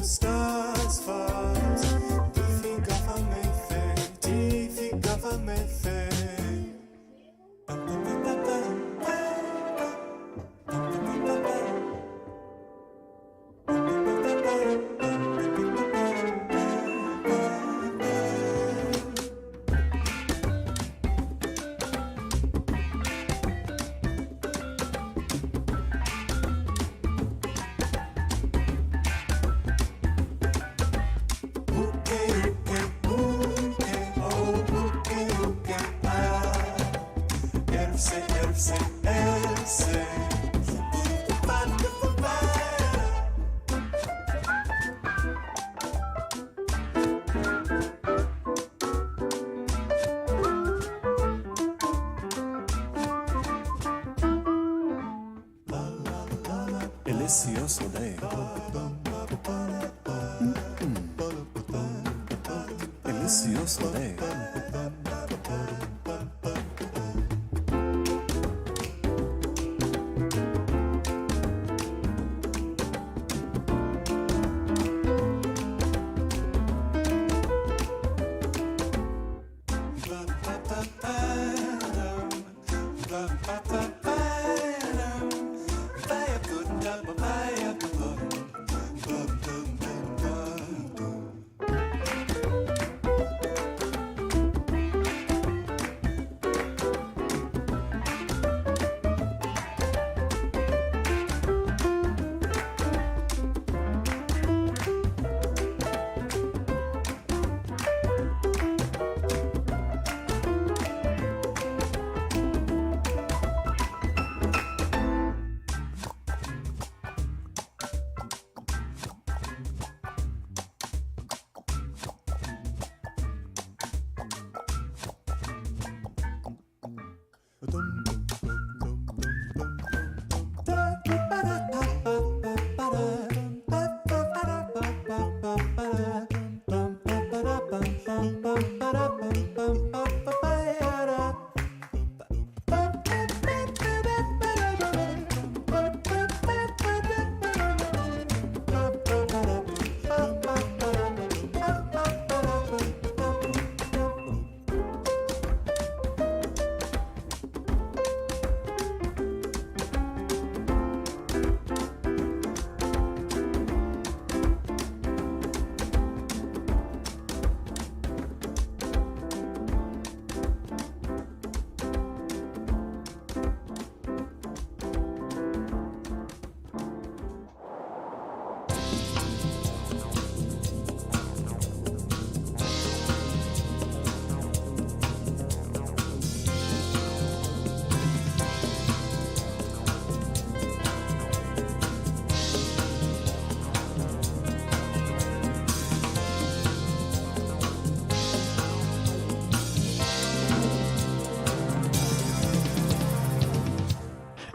stars falls. Teeth government thing. Teeth government thing. Delicioso day. Delicioso day.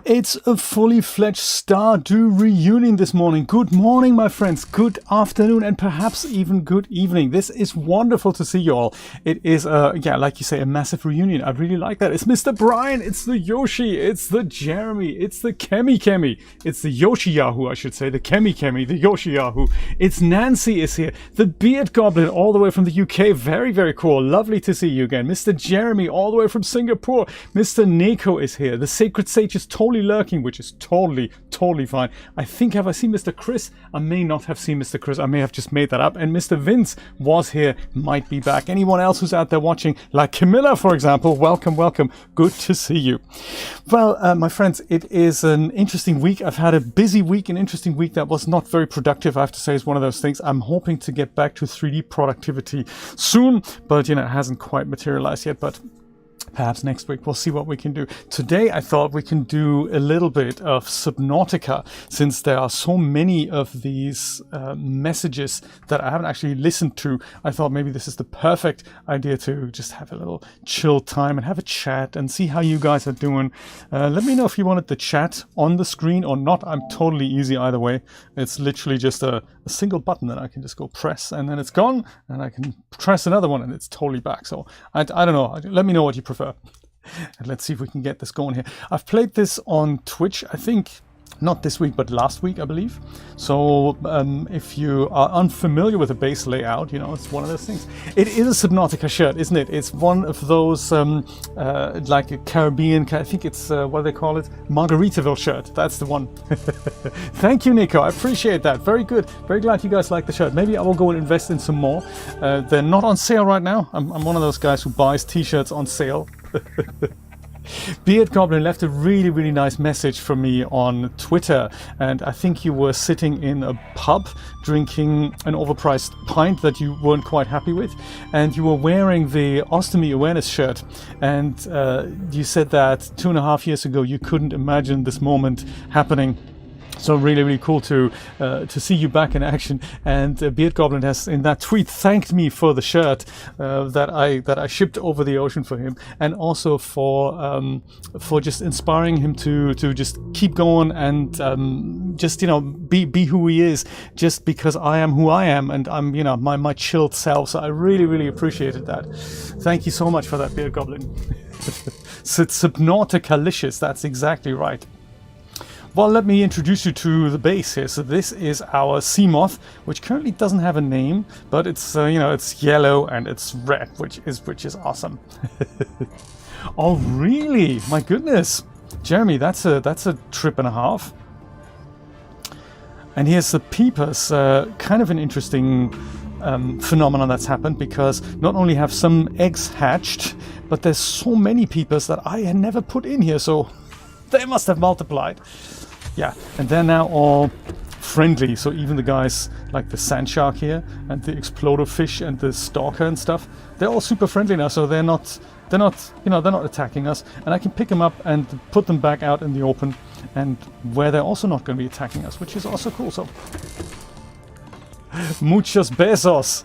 It's a fully fledged Stardew reunion this morning. Good morning, my friends. Good afternoon, and perhaps even good evening. This is wonderful to see you all. It is, like you say, a massive reunion. I really like that. It's Mr. Brian. It's the Yoshi. It's the Jeremy. It's the Kemi. It's the Yoshi Yahoo, I should say. The Kemi. The Yoshi Yahoo. It's Nancy is here. The Beard Goblin all the way from the UK. Very, very cool. Lovely to see you again. Mr. Jeremy all the way from Singapore. Mr. Neko is here. The Sacred Sage is totally lurking, which is totally fine. I think, have I seen Mr. Chris? I may not have seen Mr. Chris. I may have just made that up. And Mr. Vince was here, might be back. Anyone else who's out there watching, like Camilla, for example, welcome. Good to see you. Well, my friends, it is an interesting week. I've had a busy week, an interesting week that was not very productive, I have to say. Is one of those things. I'm hoping to get back to 3D productivity soon, but it hasn't quite materialized yet. But perhaps next week we'll see what we can do. Today I thought we can do a little bit of Subnautica, since there are so many of these messages that I haven't actually listened to. I thought maybe this is the perfect idea to just have a little chill time and have a chat and see how you guys are doing. Let me know if you wanted the chat on the screen or not. I'm totally easy either way. It's literally just a single button that I can just go press and then it's gone, and I can press another one and it's totally back. So I don't know. Let me know what you prefer. And let's see if we can get this going here. I've played this on Twitch, I think Not this week, but last week, I believe. So if you are unfamiliar with the base layout, you know, it's one of those things. It is a Subnautica shirt, isn't it? It's one of those, like a Caribbean, I think it's, what do they call it? Margaritaville shirt. That's the one. Thank you, Nico. I appreciate that. Very good. Very glad you guys like the shirt. Maybe I will go and invest in some more. They're not on sale right now. I'm one of those guys who buys t-shirts on sale. Beard Goblin left a really, really nice message for me on Twitter, and I think you were sitting in a pub drinking an overpriced pint that you weren't quite happy with, and you were wearing the Ostomy Awareness shirt, and you said that 2.5 years ago you couldn't imagine this moment happening. So really, really cool to see you back in action. And Beard Goblin has, in that tweet, thanked me for the shirt that I shipped over the ocean for him, and also for just inspiring him to just keep going and just, you know, be who he is, just because I am who I am, and I'm, you know, my chilled self. So I really, really appreciated that. Thank you so much for that, Beard Goblin. Subnautica-licious, that's exactly right. Well, let me introduce you to the base here. So this is our sea moth, which currently doesn't have a name, but it's you know, it's yellow and it's red, which is awesome. Oh, really? My goodness, Jeremy, that's a trip and a half. And here's the peepers. Kind of an interesting phenomenon that's happened, because not only have some eggs hatched, but there's so many peepers that I had never put in here, so they must have multiplied. Yeah, and they're now all friendly. So even the guys like the sand shark here and the exploder fish and the stalker and stuff, they're all super friendly now. So they're not attacking us, and I can pick them up and put them back out in the open, and where they're also not going to be attacking us, which is also cool. So muchos besos.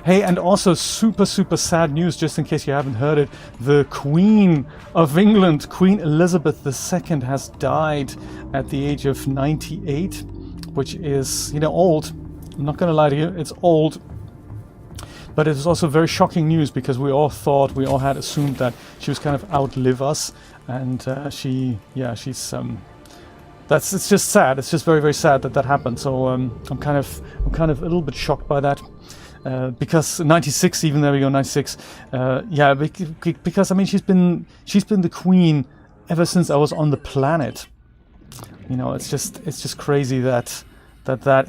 Hey, and also super, super sad news, just in case you haven't heard it. The Queen of England, Queen Elizabeth II, has died at the age of 98, which is, you know, old. I'm not going to lie to you, it's old. But it was also very shocking news, because we all had assumed that she was kind of outlive us, and it's just sad. It's just very, very sad that that happened. So I'm kind of a little bit shocked by that. Because 96, even there we go, 96. Yeah, because I mean she's been the queen ever since I was on the planet. You know, it's just crazy that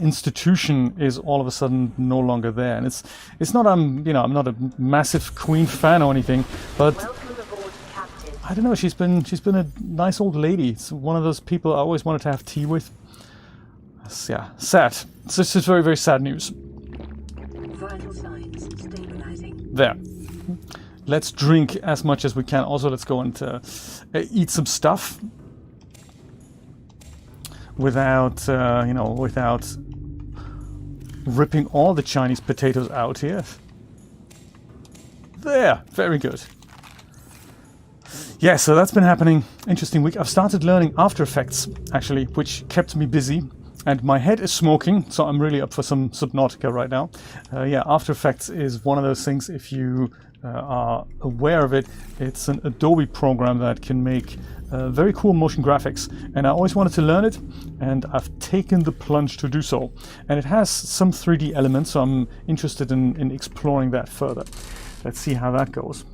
institution is all of a sudden no longer there, and it's not I'm not a massive Queen fan or anything, but I don't know. She's been a nice old lady. It's one of those people I always wanted to have tea with. Yeah, sad. It's just very, very sad news. Vital signs stabilizing. There. Let's drink as much as we can. Also, let's go and eat some stuff without without ripping all the Chinese potatoes out here. There, very good. Yeah, so that's been happening. Interesting week. I've started learning After Effects, actually, which kept me busy. And my head is smoking, so I'm really up for some Subnautica right now. Yeah, After Effects is one of those things, if you are aware of it, it's an Adobe program that can make very cool motion graphics. And I always wanted to learn it, and I've taken the plunge to do so. And it has some 3D elements, so I'm interested in exploring that further. Let's see how that goes.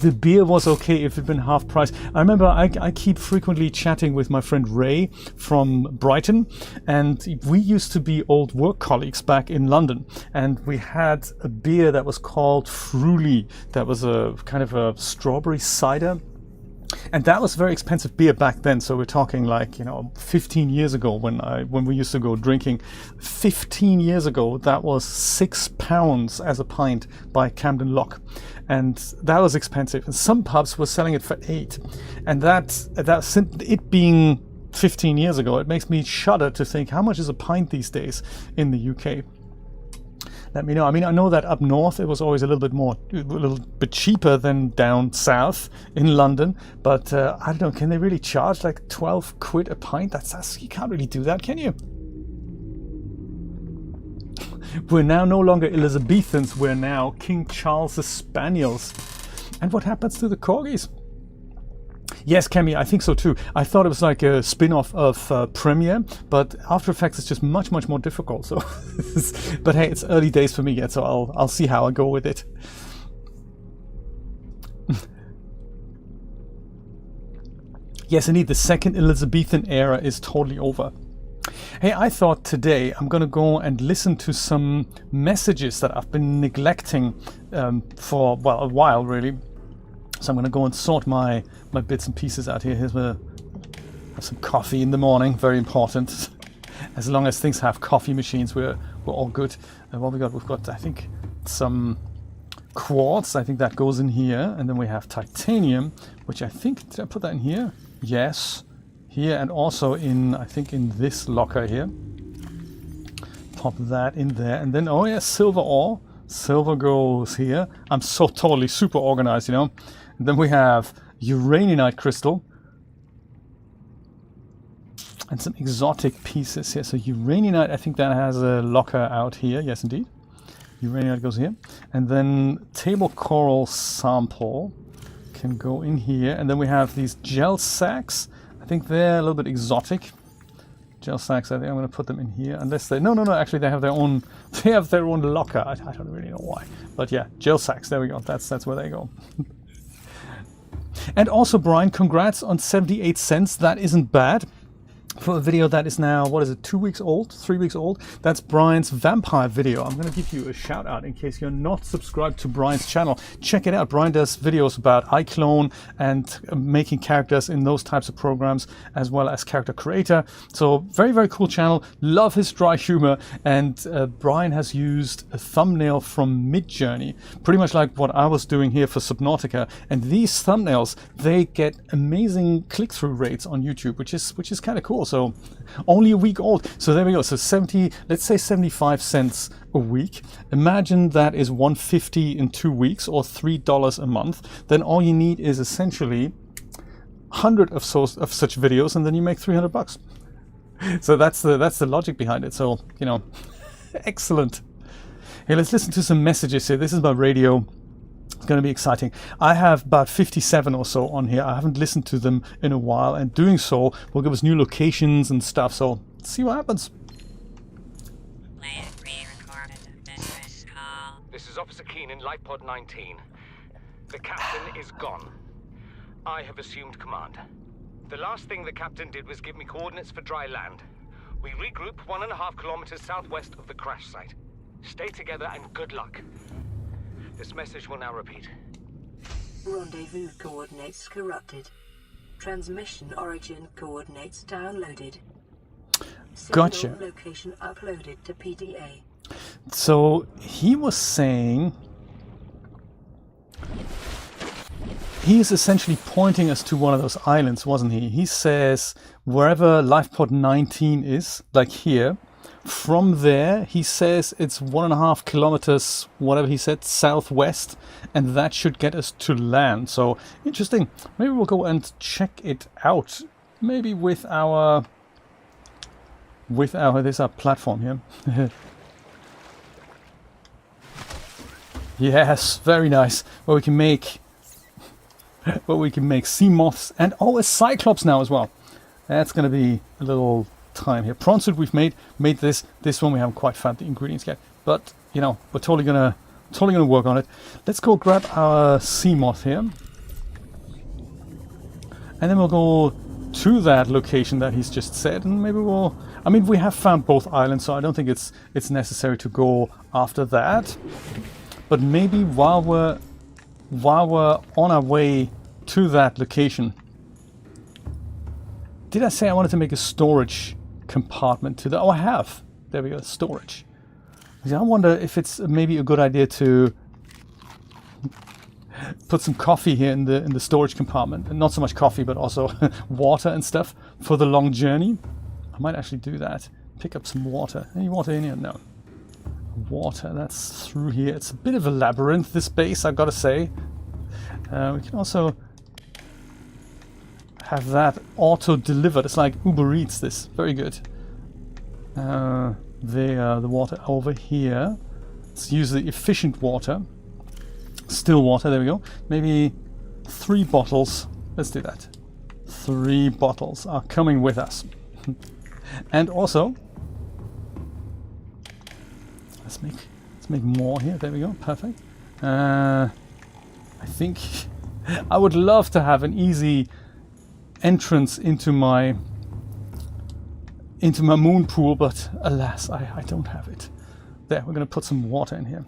The beer was okay if it had been half price. I remember I keep frequently chatting with my friend Ray from Brighton, and we used to be old work colleagues back in London, and we had a beer that was called Fruly. That was a kind of a strawberry cider. And that was a very expensive beer back then, so we're talking like, 15 years ago when we used to go drinking. 15 years ago, that was £6 as a pint by Camden Lock, and that was expensive. And some pubs were selling it for £8, and that it being 15 years ago, it makes me shudder to think how much is a pint these days in the UK. Let me know. I mean, I know that up north it was always a little bit cheaper than down south in London, but I don't know, can they really charge like 12 quid a pint? That's you can't really do that, can you? We're now no longer Elizabethans, we're now King Charles' Spaniels. And what happens to the corgis? Yes, Kemi, I think so too. I thought it was like a spin-off of Premiere, but After Effects is just much more difficult. So, but hey, it's early days for me yet, so I'll see how I go with it. Yes, indeed, the second Elizabethan era is totally over. Hey, I thought today I'm gonna go and listen to some messages that I've been neglecting for, well, a while really. So I'm gonna go and sort my bits and pieces out here. Have some coffee in the morning, very important. As long as things have coffee machines, we're all good. And what we've got, I think, some quartz. I think that goes in here, and then we have titanium, which I think, did I put that in here? Yes, here, and also in, I think, in this locker here. Pop that in there, and then, oh yeah, silver ore. Silver goes here. I'm so totally super organized, you know. And then we have uraninite crystal. And some exotic pieces here. So uraninite, I think that has a locker out here. Yes, indeed. Uraninite goes here. And then table coral sample can go in here. And then we have these gel sacks. I think they're a little bit exotic. Gel sacks, I think I'm going to put them in here. Unless they... No, actually they have their own... They have their own locker. I don't really know why. But yeah, gel sacks, there we go. That's where they go. And also, Brian, congrats on 78 cents. That isn't bad. For a video that is now, what is it, 2 weeks old, 3 weeks old? That's Brian's vampire video. I'm going to give you a shout out in case you're not subscribed to Brian's channel. Check it out. Brian does videos about iClone and making characters in those types of programs, as well as character creator. So very cool channel. Love his dry humor. And Brian has used a thumbnail from Midjourney, pretty much like what I was doing here for Subnautica. And these thumbnails, they get amazing click-through rates on YouTube, which is kind of cool. So only a week old. So there we go. So 70, let's say 75 cents a week. Imagine that is $1.50 in 2 weeks or $3 a month. Then all you need is essentially 100 of such videos, and then you make $300. So that's the logic behind it. So, you know, excellent. Hey, let's listen to some messages here. This is about radio. It's going to be exciting. I have about 57 or so on here. I haven't listened to them in a while, and doing so will give us new locations and stuff. So let's see what happens. This is Officer Keen in Light Pod 19. The captain is gone. I have assumed command. The last thing the captain did was give me coordinates for dry land. We regroup 1.5 kilometers southwest of the crash site. Stay together and good luck. This message will now repeat. Rendezvous coordinates corrupted. Transmission origin coordinates downloaded. Gotcha. Signal location uploaded to PDA. So he was saying he's essentially pointing us to one of those islands, wasn't he? He says wherever LifePod 19 is, like here, from there, he says it's 1.5 kilometers, whatever he said, southwest, and that should get us to land. So interesting. Maybe we'll go and check it out. Maybe with our there's our platform here. Yes, very nice. Where we can make sea moths, and oh, a Cyclops now as well. That's going to be a little time here. Prawn suit we've made this one we haven't quite found the ingredients yet, but you know, we're totally gonna work on it. Let's go grab our sea moth here, and then we'll go to that location that he's just said, and maybe we have found both islands, so I don't think it's necessary to go after that. But maybe while we're on our way to that location, did I say I wanted to make a storage compartment to that? Oh, I have. There we go, storage. I wonder if it's maybe a good idea to put some coffee here in the storage compartment, and not so much coffee, but also water and stuff for the long journey. I might actually do that. Pick up some water. Any water in here? No. Water. That's through here. It's a bit of a labyrinth, this base, I've got to say. We can also have that auto-delivered. It's like Uber Eats this. Very good. The water over here. Let's use the efficient water. Still water, there we go. Maybe 3 bottles. Let's do that. 3 bottles are coming with us. And also, let's make more here. There we go. Perfect. I think I would love to have an easy entrance into my moon pool, but alas, I don't have it. There, we're gonna put some water in here.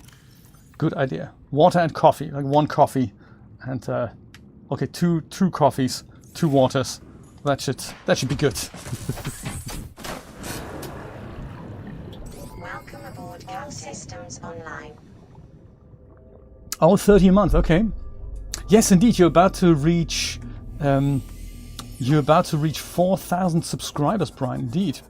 Good idea. Water and coffee, like 1 coffee, and okay, two coffees, 2 waters. That should be good. Welcome aboard Cal Systems Online. Oh, 30 a month. Okay. Yes, indeed. You're about to reach 4,000 subscribers, Brian. Indeed.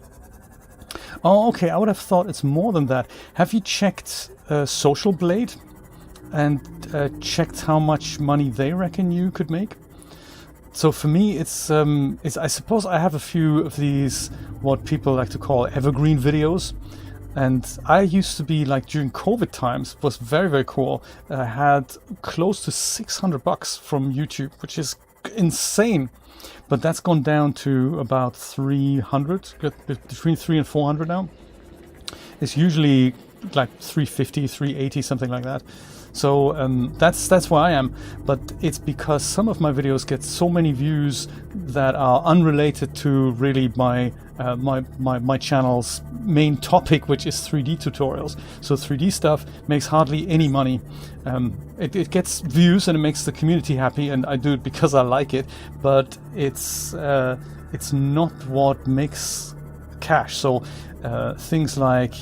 Oh, okay. I would have thought it's more than that. Have you checked Social Blade and checked how much money they reckon you could make? So for me, it's I suppose I have a few of these what people like to call evergreen videos. And I used to be, like, during COVID times, was very, very cool. I had close to $600 from YouTube, which is insane. But that's gone down to about 300, between 300 and 400 now. It's usually like 350, 380, something like that. So that's where I am. But it's because some of my videos get so many views that are unrelated to really my channel's main topic, which is 3D tutorials. So 3D stuff makes hardly any money. It gets views and it makes the community happy, and I do it because I like it. But it's not what makes cash. So things like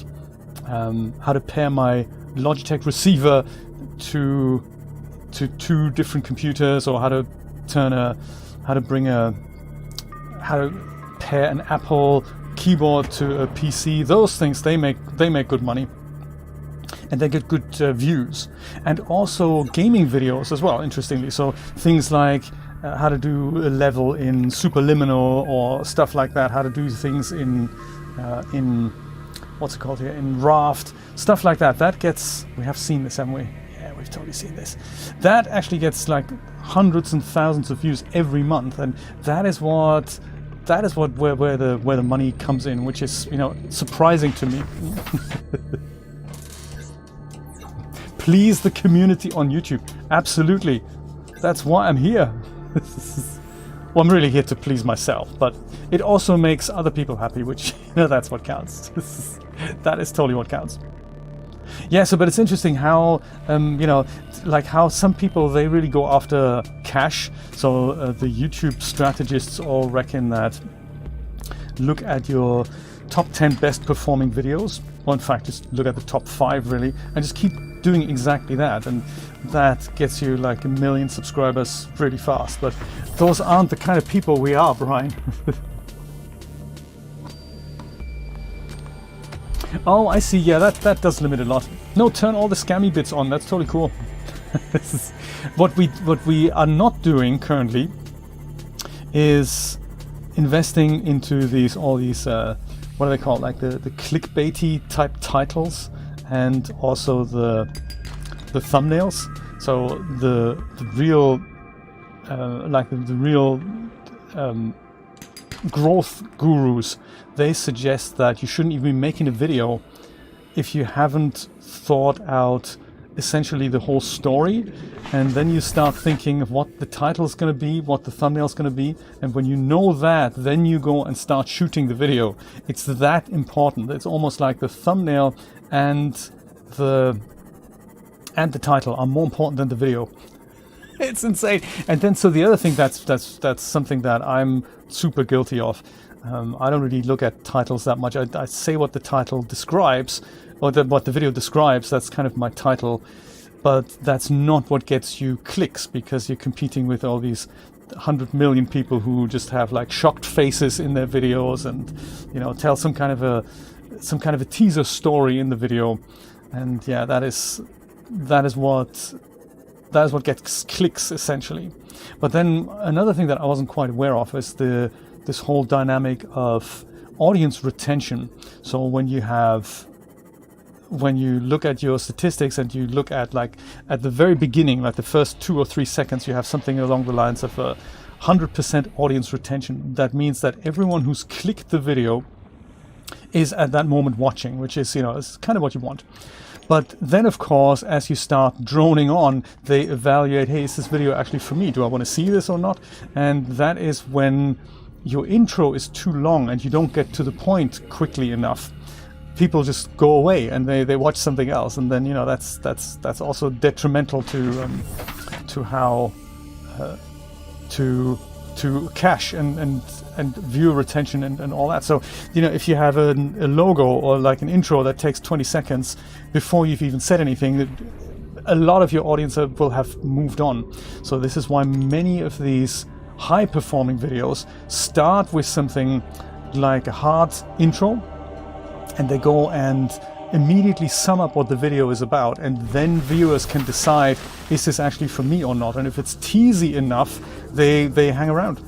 how to pair my Logitech receiver to 2 different computers, or how to pair an Apple keyboard to a PC. Those things, they make good money, and they get good views. And also gaming videos as well, interestingly. So things like how to do a level in Superliminal or stuff like that. How to do things in what's it called here, in Raft, stuff like that. That gets, we have seen this, haven't we? Yeah, we've totally seen this. That actually gets like hundreds and thousands of views every month, and that is where the money comes in, which is, you know, surprising to me. Please the community on YouTube. Absolutely. That's why I'm here. Well, I'm really here to please myself, but it also makes other people happy, which, you know, that's what counts. That is totally what counts. Yeah, so, but it's interesting how, you know, like how some people, they really go after cash. So the YouTube strategists all reckon that look at your top 10 best performing videos, or in fact, just look at the top 5 really, and just keep doing exactly that, and that gets you like 1 million subscribers really fast. But those aren't the kind of people we are, Brian. Oh, I see. Yeah, that does limit a lot. No, turn all the scammy bits on. That's totally cool. This is what we are not doing currently is investing into all these what are they called, like the clickbaity type titles, and also the thumbnails. So the real growth gurus, they suggest that you shouldn't even be making a video if you haven't thought out essentially the whole story, and then you start thinking of what the title is going to be, what the thumbnail is going to be, and when you know that, then you go and start shooting the video. It's that important. It's almost like the thumbnail and the title are more important than the video. It's insane. And then, so the other thing that's something that I'm super guilty of. I don't really look at titles that much. I say what the title describes, or what the video describes. That's kind of my title, but that's not what gets you clicks, because you're competing with all these 100 million people who just have like shocked faces in their videos, and, you know, tell some kind of a teaser story in the video. And yeah, that is what gets clicks essentially. But then another thing that I wasn't quite aware of is this whole dynamic of audience retention. So when you look at your statistics and you look at, like, at the very beginning, like the first 2 or 3 seconds, you have something along the lines of 100% audience retention. That means that everyone who's clicked the video is at that moment watching, which is, is kind of what you want. But then, of course, as you start droning on, they evaluate, hey, is this video actually for me? Do I want to see this or not? And that is when your intro is too long and you don't get to the point quickly enough. People just go away and they watch something else, and then that's also detrimental to how to cache and viewer retention and all that. So if you have a logo or like an intro that takes 20 seconds before you've even said anything, a lot of your audience will have moved on. So this is why many of these high performing videos start with something like a hard intro, and they go and immediately sum up what the video is about, and then viewers can decide, is this actually for me or not? And if it's teasy enough, they hang around.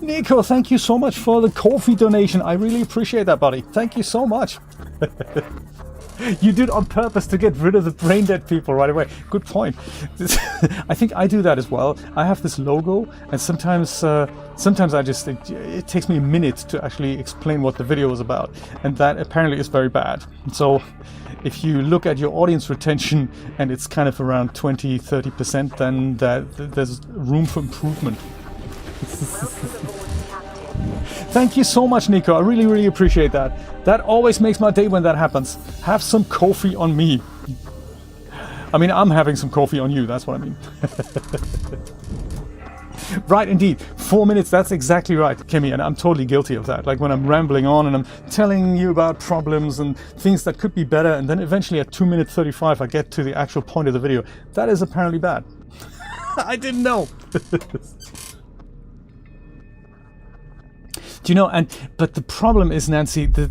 Nico, thank you so much for the coffee donation. I really appreciate that, buddy. Thank you so much. You did on purpose to get rid of the brain dead people right away. Good point. I think I do that as well. I have this logo, and sometimes I just it takes me a minute to actually explain what the video is about, and that apparently is very bad. So if you look at your audience retention and it's kind of around 20-30%, then there's room for improvement. Thank you so much, Nico. I really, really appreciate that. That always makes my day when that happens. Have some coffee on me. I mean, I'm having some coffee on you. That's what I mean. Right, indeed. 4 minutes. That's exactly right, Kimmy. And I'm totally guilty of that. Like when I'm rambling on and I'm telling you about problems and things that could be better, and then eventually at 2 minutes 35, I get to the actual point of the video. That is apparently bad. I didn't know. But the problem is, Nancy, the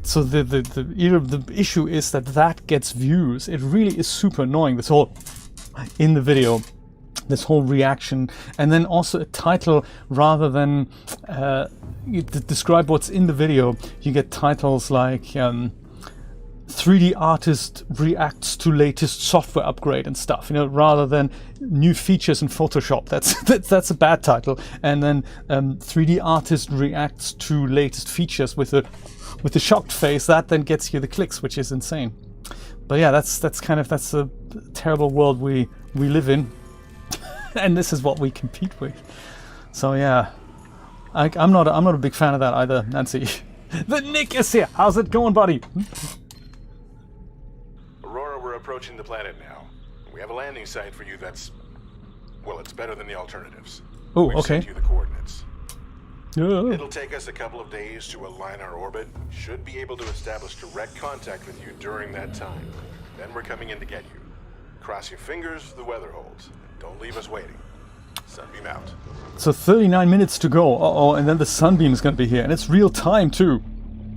issue is that gets views. It really is super annoying, this whole in the video, this whole reaction, and then also a title rather than describe what's in the video. You get titles like 3D artist reacts to latest software upgrade and stuff, rather than new features in Photoshop. That's a bad title. And then 3D artist reacts to latest features with a shocked face. That then gets you the clicks, which is insane. But yeah, that's a terrible world we live in, and this is what we compete with. So yeah, I'm not a big fan of that either, Nancy. The Nick is here. How's it going, buddy? We're approaching the planet now. We have a landing site for you that's, well, it's better than the alternatives. Oh, We've okay. sent you the coordinates. Yeah. It'll take us a couple of days to align our orbit. Should be able to establish direct contact with you during that time. Then we're coming in to get you. Cross your fingers, the weather holds. Don't leave us waiting. Sunbeam out. So 39 minutes to go. Uh-oh, and then the sunbeam is going to be here. And it's real time, too.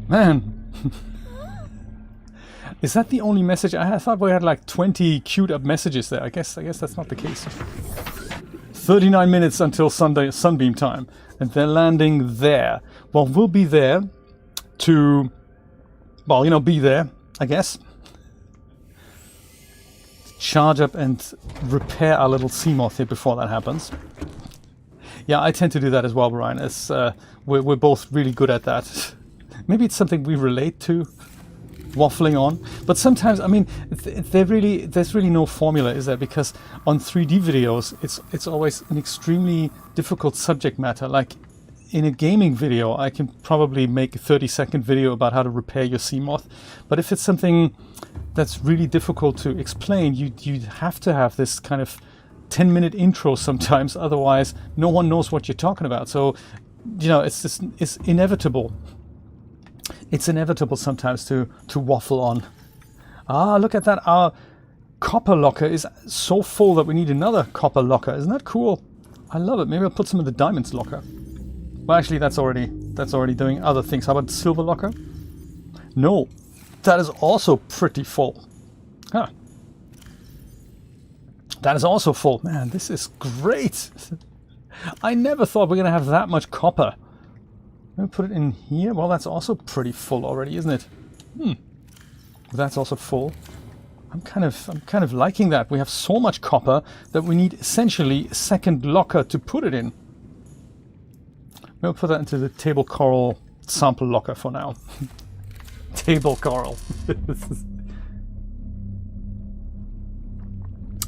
Man. Is that the only message? I thought we had like 20 queued up messages there. I guess that's not the case. 39 minutes until sunbeam time. And they're landing there. Well, we'll be there to, be there, I guess. Charge up and repair our little Seamoth here before that happens. Yeah, I tend to do that as well, Brian. As we're both really good at that. Maybe it's something we relate to, waffling on. But sometimes, I mean, there's really no formula, is there? Because on 3D videos, it's always an extremely difficult subject matter. Like in a gaming video, I can probably make a 30-second video about how to repair your Seamoth. But if it's something that's really difficult to explain, you have to have this kind of 10-minute intro sometimes. Otherwise, no one knows what you're talking about. So, it's inevitable. It's inevitable sometimes to waffle on. Ah, look at that. Our copper locker is so full that we need another copper locker. Isn't that cool? I love it. Maybe I'll put some in the diamonds locker. Well, actually, that's already doing other things. How about the silver locker? No, that is also pretty full. Huh. That is also full. Man, this is great. I never thought we were going to have that much copper. Let me put it in here. Well, that's also pretty full already, isn't it? That's also full. I'm kind of liking that. We have so much copper that we need essentially a second locker to put it in. We'll put that into the table coral sample locker for now. Table coral.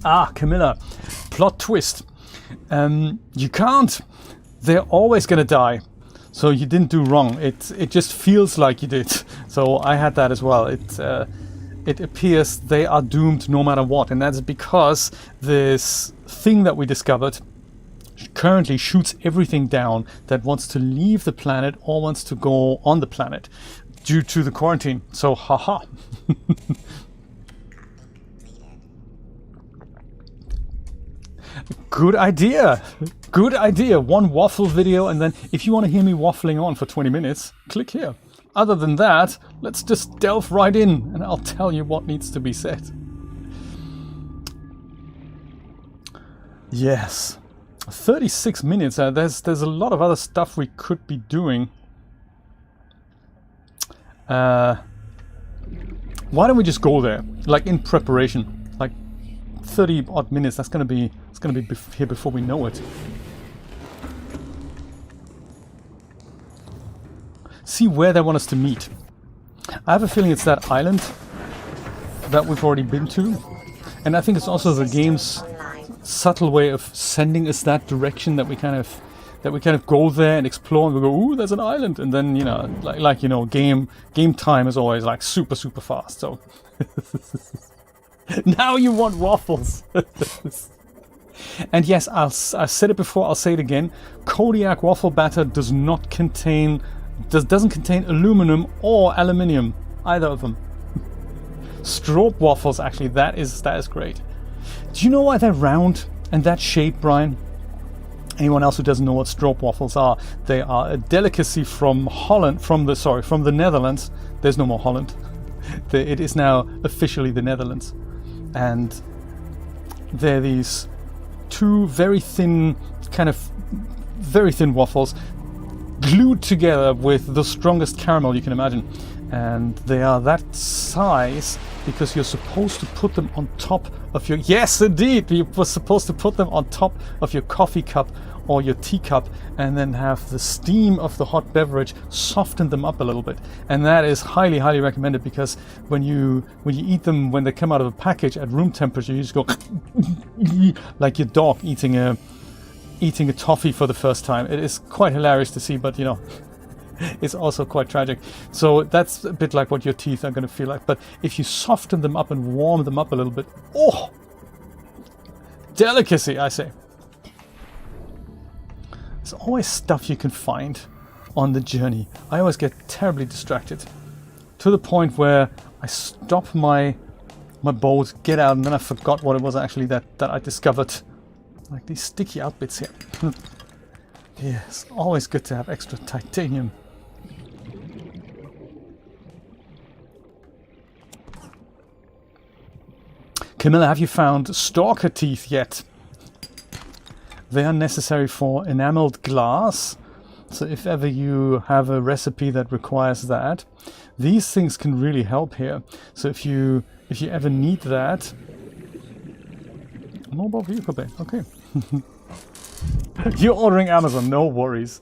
Ah, Camilla. Plot twist. You can't. They're always gonna die. So you didn't do wrong. It just feels like you did. So I had that as well. It appears they are doomed no matter what, and that's because this thing that we discovered currently shoots everything down that wants to leave the planet or wants to go on the planet due to the quarantine. So haha. Good idea. Good idea. One waffle video, and then if you want to hear me waffling on for 20 minutes, click here. Other than that, let's just delve right in and I'll tell you what needs to be said. Yes. 36 minutes. There's a lot of other stuff we could be doing. Why don't we just go there, like in preparation, like 30 odd minutes. It's gonna be here before we know it. See where they want us to meet. I have a feeling it's that island that we've already been to, and I think it's also the game's subtle way of sending us that direction, that we kind of go there and explore and we go, ooh, there's an island, and then like game time is always like super fast. So now you want waffles. And yes, I said it before, I'll say it again. Kodiak waffle batter doesn't contain aluminum or aluminium, either of them. Stroop waffles, actually, that is great. Do you know why they're round and that shape, Brian? Anyone else who doesn't know what stroop waffles are? They are a delicacy from Holland, from the Netherlands. There's no more Holland. It is now officially the Netherlands, and they're these two very thin waffles glued together with the strongest caramel you can imagine, and they are that size because you're supposed to put them on top of your, yes indeed, you were supposed to put them on top of your coffee cup or your teacup, and then have the steam of the hot beverage soften them up a little bit. And that is highly recommended, because when you eat them, when they come out of a package at room temperature, you just go like your dog eating a toffee for the first time. It is quite hilarious to see, but it's also quite tragic. So that's a bit like what your teeth are going to feel like. But if you soften them up and warm them up a little bit, oh, delicacy, I say. There's always stuff you can find on the journey. I always get terribly distracted, to the point where I stop my boat, get out, and then I forgot what it was actually that I discovered. Like these sticky out bits here. Yes, always good to have extra titanium. Camilla, have you found Stalker Teeth yet? They are necessary for enameled glass. So if ever you have a recipe that requires that, these things can really help here. So if you ever need that. Mobile vehicle bay, okay. You're ordering Amazon, no worries.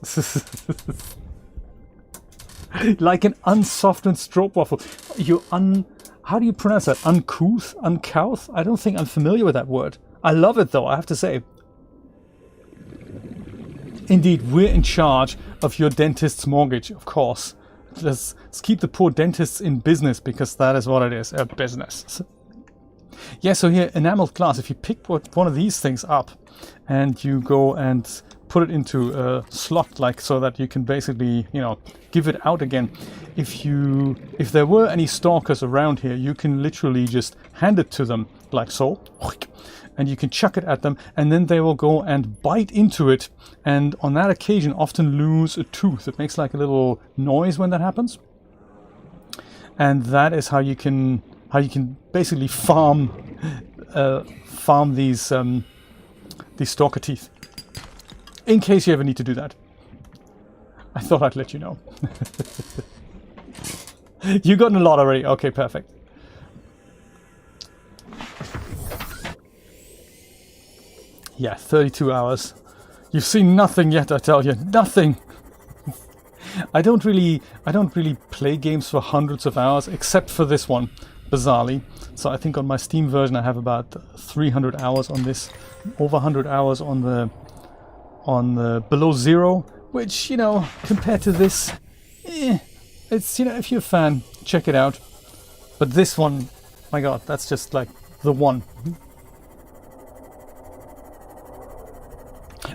Like an unsoftened stroop waffle. How do you pronounce that? Uncouth? Uncouth? I don't think I'm familiar with that word. I love it though, I have to say. Indeed, we're in charge of your dentist's mortgage, of course. Let's keep the poor dentists in business, because that is what it is, a business. Yeah, so here, enameled glass, if you pick one of these things up and you go and put it into a slot, like so that you can basically, give it out again. If there were any stalkers around here, you can literally just hand it to them, like so, and you can chuck it at them, and then they will go and bite into it, and on that occasion often lose a tooth. It makes like a little noise when that happens. And that is how you can basically farm these stalker teeth, in case you ever need to do that. I thought I'd let you know. You gotten a lot already. Okay, perfect. Yeah, 32 hours. You've seen nothing yet, I tell you. Nothing. I don't really play games for hundreds of hours, except for this one, bizarrely. So I think on my Steam version I have about 300 hours on this, over 100 hours on the Below Zero, which, you know, compared to this, it's, you know, if you're a fan, check it out. But this one, my god, that's just like the one.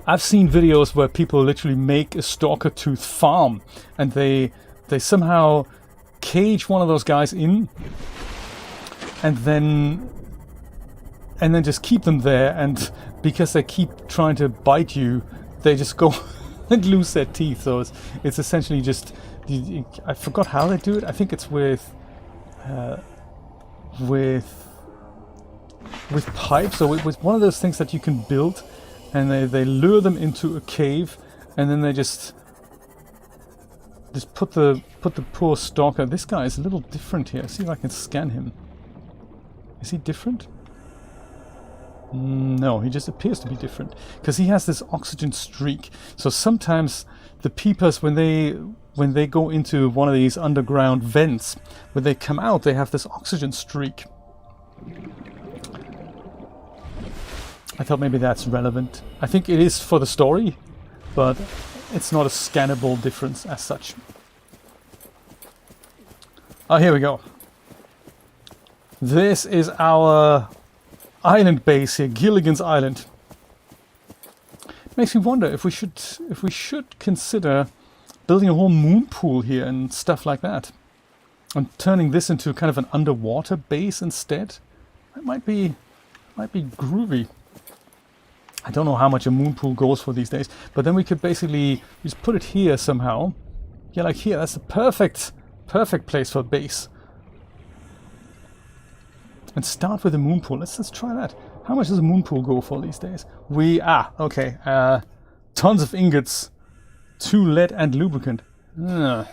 I've seen videos where people literally make a Stalker Tooth farm, and they somehow cage one of those guys in, and then just keep them there, and because they keep trying to bite you, they just go and lose their teeth. So it's essentially just, I forgot how they do it. I think it's with pipes, or with one of those things that you can build, and they lure them into a cave, and then they just put the poor stalker. This guy is a little different here. See if I can scan him. Is he different? No, he just appears to be different, because he has this oxygen streak. So sometimes the peepers, when they go into one of these underground vents, when they come out, they have this oxygen streak. I thought maybe that's relevant. I think it is for the story, but it's not a scannable difference as such. Oh, here we go. This is our island base here, Gilligan's Island. Makes me wonder if we should consider building a whole moon pool here and stuff like that, and turning this into kind of an underwater base instead. That might be groovy. I don't know how much a moon pool goes for these days, but then we could basically just put it here somehow. Yeah, like here. That's the perfect place for a base. And start with a moon pool. Let's try that. How much does a moon pool go for these days? Okay. Tons of ingots, 2 lead and lubricant. Don't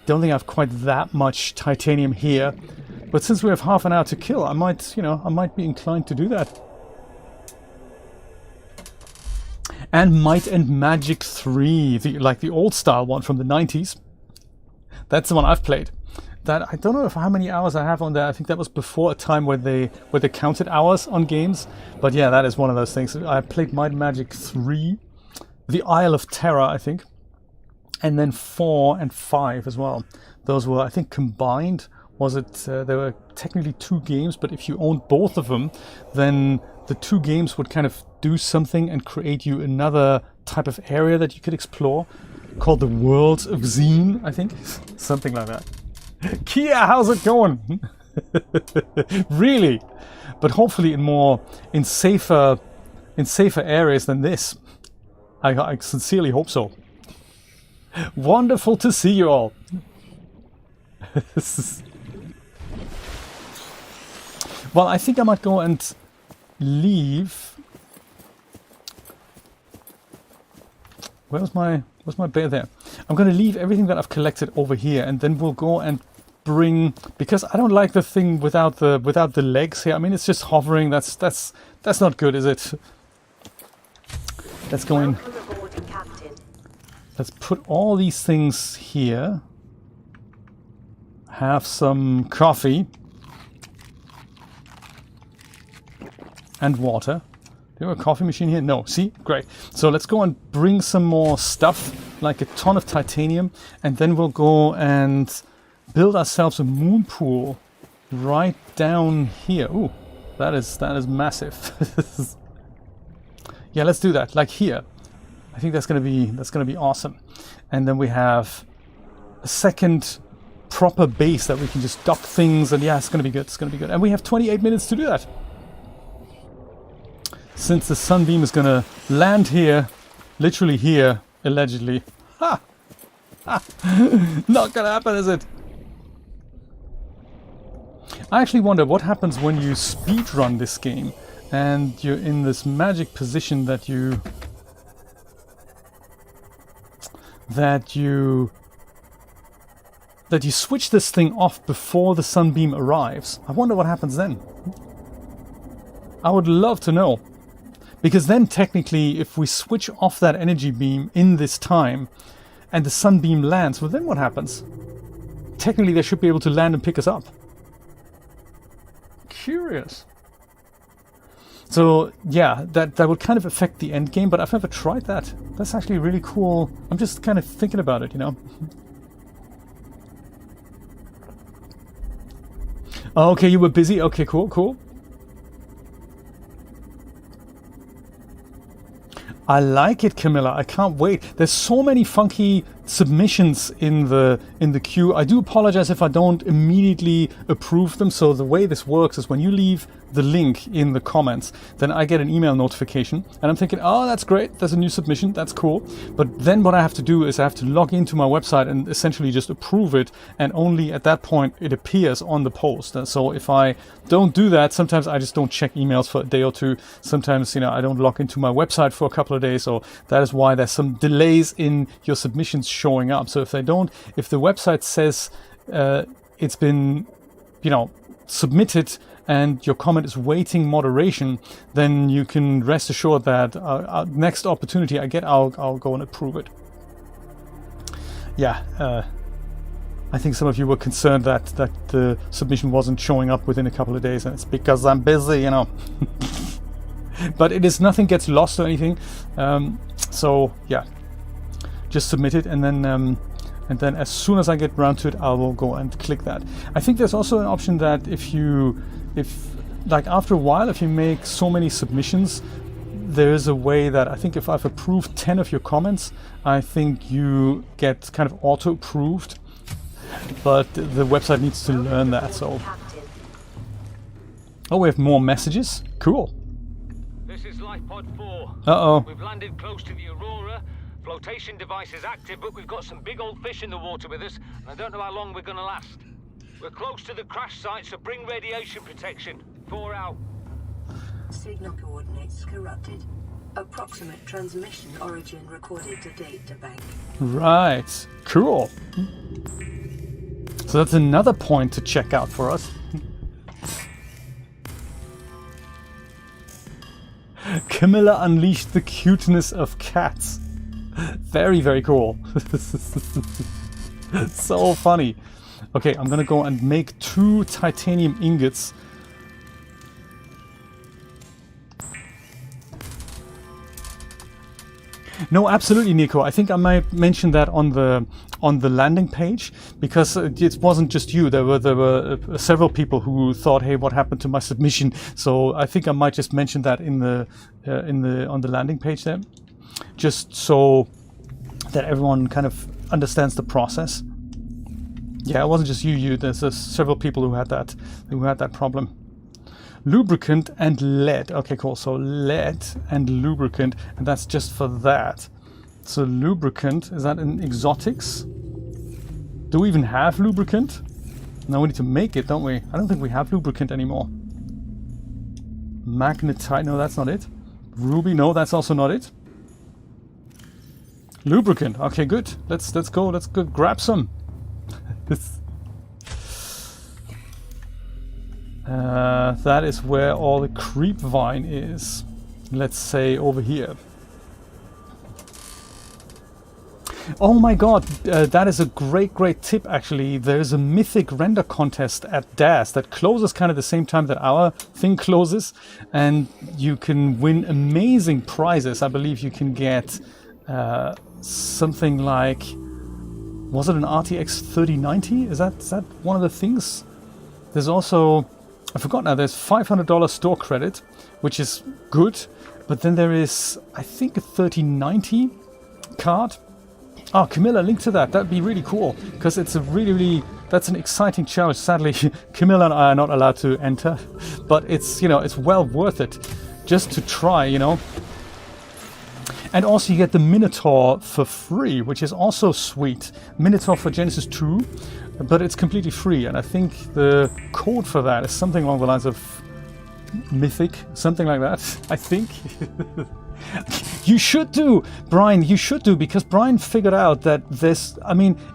think I have quite that much titanium here, but since we have half an hour to kill, I might be inclined to do that. And Might and Magic 3, like the old style one from the 90s. That's the one I've played. That I don't know how many hours I have on there. I think that was before a time where they counted hours on games. But yeah, that is one of those things. I played Might and Magic 3, the Isle of Terror, I think, and then 4 and 5 as well. Those were, I think, combined. Was it? There were technically 2 games, but if you owned both of them, then the 2 games would kind of do something and create you another type of area that you could explore, called the Worlds of Zine, I think, something like that. Kia, how's it going? Really? But hopefully in safer areas than this. I sincerely hope so. Wonderful to see you all. Well, I think I might go and leave. Where's my bear there? I'm going to leave everything that I've collected over here, and then we'll go and bring, because I don't like the thing without the legs here. I mean, it's just hovering. That's not good, is it? Let's go in. Let's put all these things here. Have some coffee and water. Do you have a coffee machine here? No. See? Great. So let's go and bring some more stuff, like a ton of titanium, and then we'll go and build ourselves a moon pool right down here. Ooh, that is massive. Yeah, let's do that. Like here. I think that's gonna be awesome. And then we have a second proper base that we can just dock things, and yeah, it's gonna be good. It's gonna be good. And we have 28 minutes to do that. Since the sunbeam is gonna land here, literally here, allegedly. Ha! Ha! Not gonna happen, is it? I actually wonder what happens when you speedrun this game and you're in this magic position that you switch this thing off before the sunbeam arrives. I wonder what happens then. I would love to know. Because then technically, if we switch off that energy beam in this time, and the sunbeam lands, well then what happens? Technically they should be able to land and pick us up. Curious. So yeah, that would kind of affect the end game, but I've never tried that. That's actually really cool. I'm just kind of thinking about it, you know. Okay, you were busy. Okay, cool. I like it, Camilla. I can't wait. There's so many funky submissions in the queue. I do apologize if I don't immediately approve them. So the way this works is when you leave the link in the comments, then I get an email notification and I'm thinking, oh, that's great, there's a new submission, that's cool. But then what I have to do is I have to log into my website and essentially just approve it, and only at that point it appears on the post. And so if I don't do that, sometimes I just don't check emails for a day or two. Sometimes, I don't log into my website for a couple of days, so that is why there's some delays in your submissions showing up. So if the website says it's been, submitted and your comment is waiting moderation, then you can rest assured that next opportunity I get, I'll go and approve it. Yeah, I think some of you were concerned that the submission wasn't showing up within a couple of days, and it's because I'm busy, But nothing gets lost or anything. So yeah, just submit it, and then as soon as I get around to it, I will go and click that. I think there's also an option that if after a while, if you make so many submissions, there's a way that I think if I've approved 10 of your comments, I think you get kind of auto-approved, but the website needs to learn that. So, oh, we have more messages. Cool. This is Lifepod 4. Uh-oh. We've landed close to the Aurora. Flotation device is active, but we've got some big old fish in the water with us, and I don't know how long we're going to last. We're close to the crash site, so bring radiation protection. 4 out. Signal coordinates corrupted. Approximate transmission origin recorded to data bank. Right. Cool. So that's another point to check out for us. Camilla unleashed the cuteness of cats. Very, very cool. So funny. Okay, I'm gonna go and make 2 titanium ingots. No, absolutely, Nico. I think I might mention that on the landing page, because it wasn't just you. There were several people who thought, "Hey, what happened to my submission?" So I think I might just mention that on the landing page there, just so that everyone kind of understands the process. Yeah, it wasn't just you. There's several people who had that problem. Lubricant and lead. Okay, cool. So lead and lubricant, and that's just for that. So lubricant, is that in exotics? Do we even have lubricant? No, we need to make it, don't we? I don't think we have lubricant anymore. Magnetite, no, that's not it. Ruby, no, that's also not it. Lubricant, okay, good. Let's go grab some. That is where all the creep vine is. Let's say over here. Oh my god, that is a great tip actually. There's a mythic render contest at DAZ that closes kind of the same time that our thing closes, and you can win amazing prizes. I believe you can get something like, was it an RTX 3090? Is that one of the things? There's also, I forgot now, there's $500 store credit, which is good, but then there is, I think, a 3090 card. Oh, Camilla, link to that. That'd be really cool, because it's a really, that's an exciting challenge. Sadly, Camilla and I are not allowed to enter, but it's, it's well worth it just to try, And also you get the Minotaur for free, which is also sweet. Minotaur for Genesis 2, but it's completely free. And I think the code for that is something along the lines of Mythic, something like that, I think. You should do, Brian, because Brian figured out that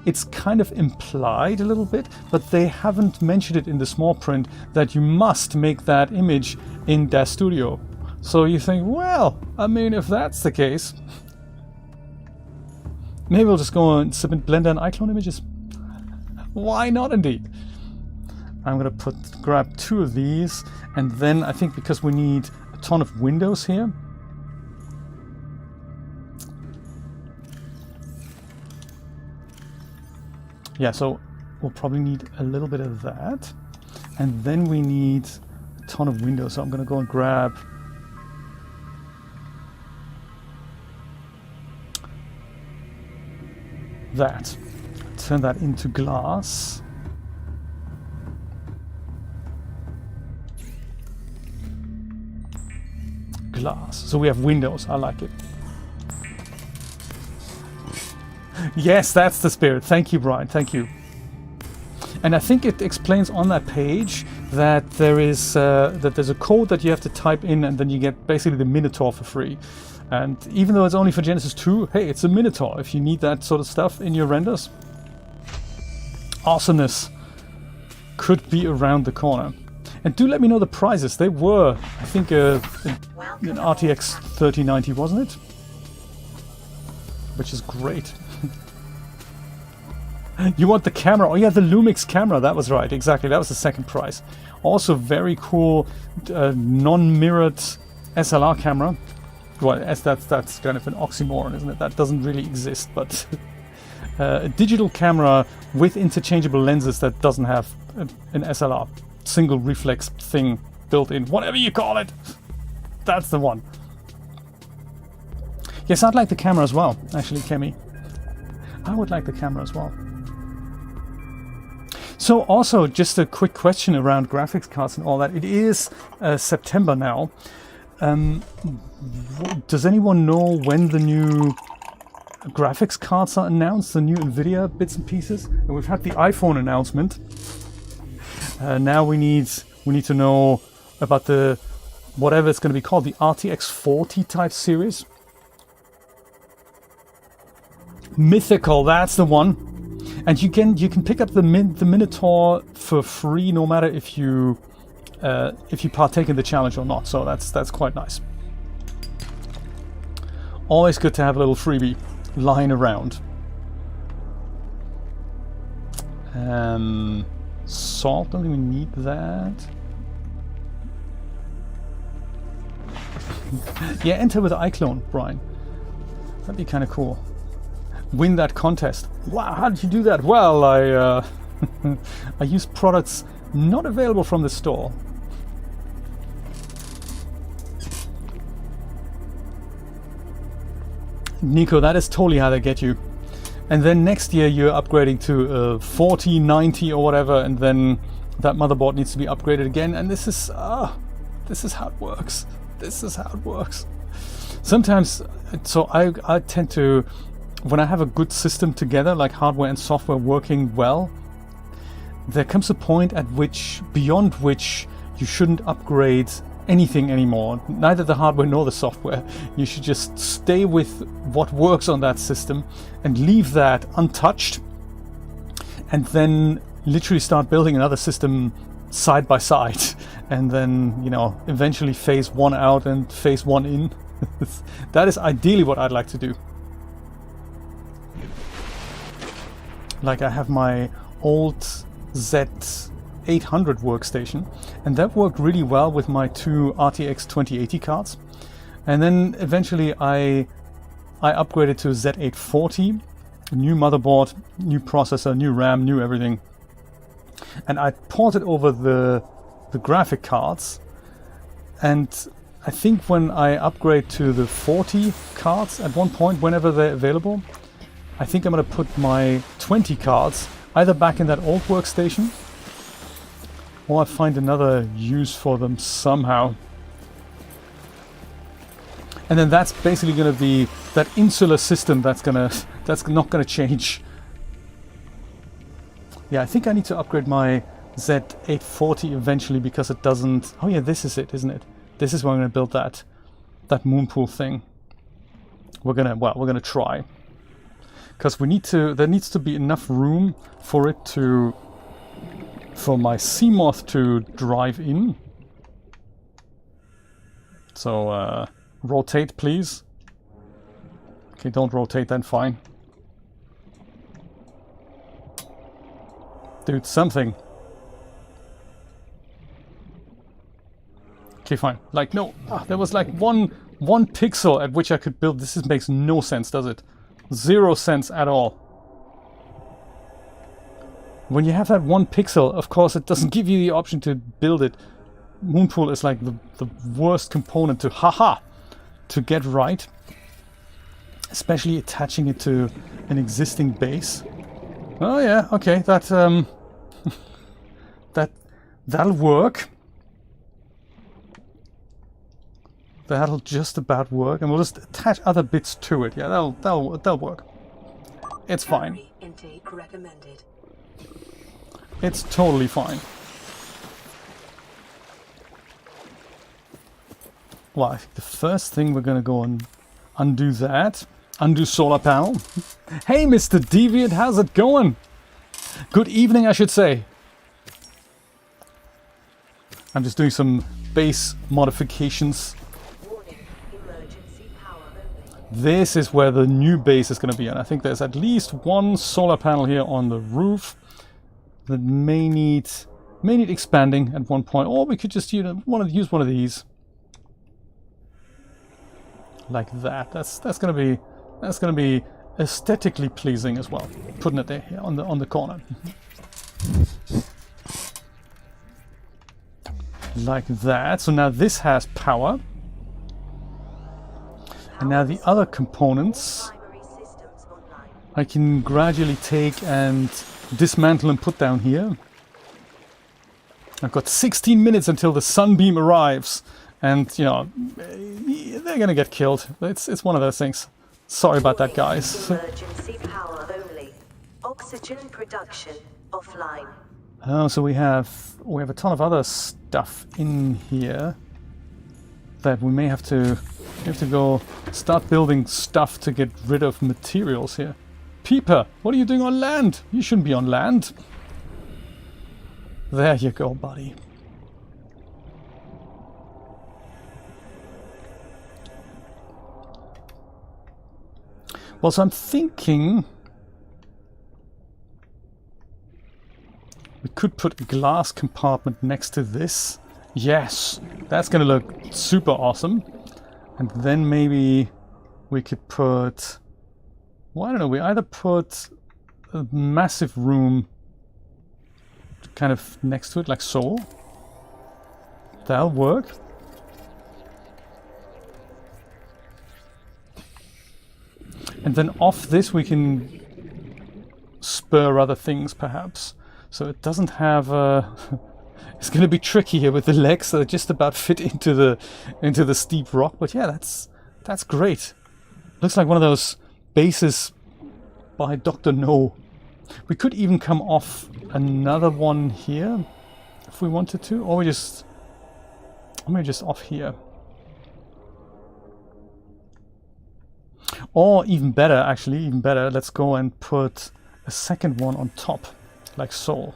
it's kind of implied a little bit, but they haven't mentioned it in the small print that you must make that image in DAZ Studio. So you think, well, if that's the case, Maybe we'll just go and submit Blender and iClone images. Why not, indeed? I'm gonna grab 2 of these, and then I think because we need a ton of windows here. Yeah, so we'll probably need a little bit of that, and then we need a ton of windows. So I'm gonna go and grab that. Turn that into glass. Glass. So we have windows. I like it. Yes, that's the spirit. Thank you, Brian. Thank you. And I think it explains on that page that there's a code that you have to type in, and then you get basically the Minotaur for free. And even though it's only for Genesis 2, hey, it's a Minotaur if you need that sort of stuff in your renders. Awesomeness could be around the corner. And do let me know the prizes. They were, I think, an RTX 3090, wasn't it? Which is great. You want the camera? Oh yeah, the Lumix camera. That was right. Exactly. That was the second prize. Also very cool non-mirrored SLR camera. Well, that's kind of an oxymoron, isn't it? That doesn't really exist, but a digital camera with interchangeable lenses that doesn't have an SLR single reflex thing built in, whatever you call it. That's the one. Yes, I'd like the camera as well, actually, Kemi. I would like the camera as well. So also, just a quick question around graphics cards and all that. It is September now. Does anyone know when the new graphics cards are announced, the new NVIDIA bits and pieces? And we've had the iPhone announcement. Now we need to know about the whatever it's going to be called, the RTX 40 type series. Mythical, that's the one. And you can pick up the Minotaur for free, no matter if you partake in the challenge or not. So that's quite nice. Always good to have a little freebie lying around. Salt, don't even need that. Yeah, enter with iClone, Brian. That'd be kind of cool. Win that contest. Wow, how did you do that? Well, I use products not available from the store. Nico, that is totally how they get you. And then next year you're upgrading to 40, 90 or whatever, and then that motherboard needs to be upgraded again. And this is how it works. This is how it works. Sometimes, so I tend to, when I have a good system together, like hardware and software working well, there comes a point at which, beyond which, you shouldn't upgrade anything anymore, neither the hardware nor the software. You should just stay with what works on that system and leave that untouched, and then literally start building another system side by side, and then, you know, eventually phase one out and phase one in. That is ideally what I'd like to do. Like, I have my old Z800 workstation, and that worked really well with my 2 RTX 2080 cards. And then eventually I upgraded to Z840, new motherboard, new processor, new RAM, new everything. And I ported over the graphic cards, and I think when I upgrade to the 40 cards at one point, whenever they're available, I think I'm going to put my 20 cards either back in that old workstation, or I find another use for them somehow. And then that's basically going to be that insular system that's not going to change. Yeah, I think I need to upgrade my Z840 eventually, because it doesn't... Oh yeah, this is it, isn't it? This is where I'm going to build that moonpool thing. We're gonna try. Because there needs to be enough room for my Seamoth to drive in. So rotate, please. Okay, don't rotate then, fine. dude, something. Okay, fine. Like, no, there was like one pixel at which I could build. This makes no sense, does it? 0 sense at all. When you have that 1 pixel, of course, it doesn't give you the option to build it. Moonpool is like the worst component to get right. Especially attaching it to an existing base. Oh yeah, okay, that'll work. That'll just about work, and we'll just attach other bits to it. Yeah, that'll work. It's fine. Intake recommended. It's totally fine. Well, I think the first thing we're gonna go and undo that. Undo solar panel. Hey, Mr. Deviant, how's it going? Good evening, I should say. I'm just doing some base modifications. This is where the new base is going to be, and I think there's at least 1 solar panel here on the roof that may need expanding at one point, or we could just use one of these, like that. That's going to be aesthetically pleasing as well. Putting it there on the corner, like that. So now this has power. And now the other components I can gradually take and dismantle and put down here. I've got 16 minutes until the sunbeam arrives, and you know they're gonna get killed. It's one of those things. Sorry about that, guys. Emergency power only. Oxygen production offline. Oh, so we have a ton of other stuff in here that we may have to go start building stuff to get rid of materials here. Peeper, what are you doing on land? You shouldn't be on land. There you go, buddy. Well, so I'm thinking we could put a glass compartment next to this. Yes, that's gonna look super awesome. And then maybe we could put, well, I don't know, we either put a massive room kind of next to it, like so. That'll work. And then off this we can spur other things perhaps. So it doesn't have it's going to be tricky here with the legs that just about fit into the steep rock. But yeah, that's great. Looks like one of those bases by Dr. No. We could even come off another one here if we wanted to, or maybe just off here. Or even better, actually, even better, let's go and put a second one on top, like so.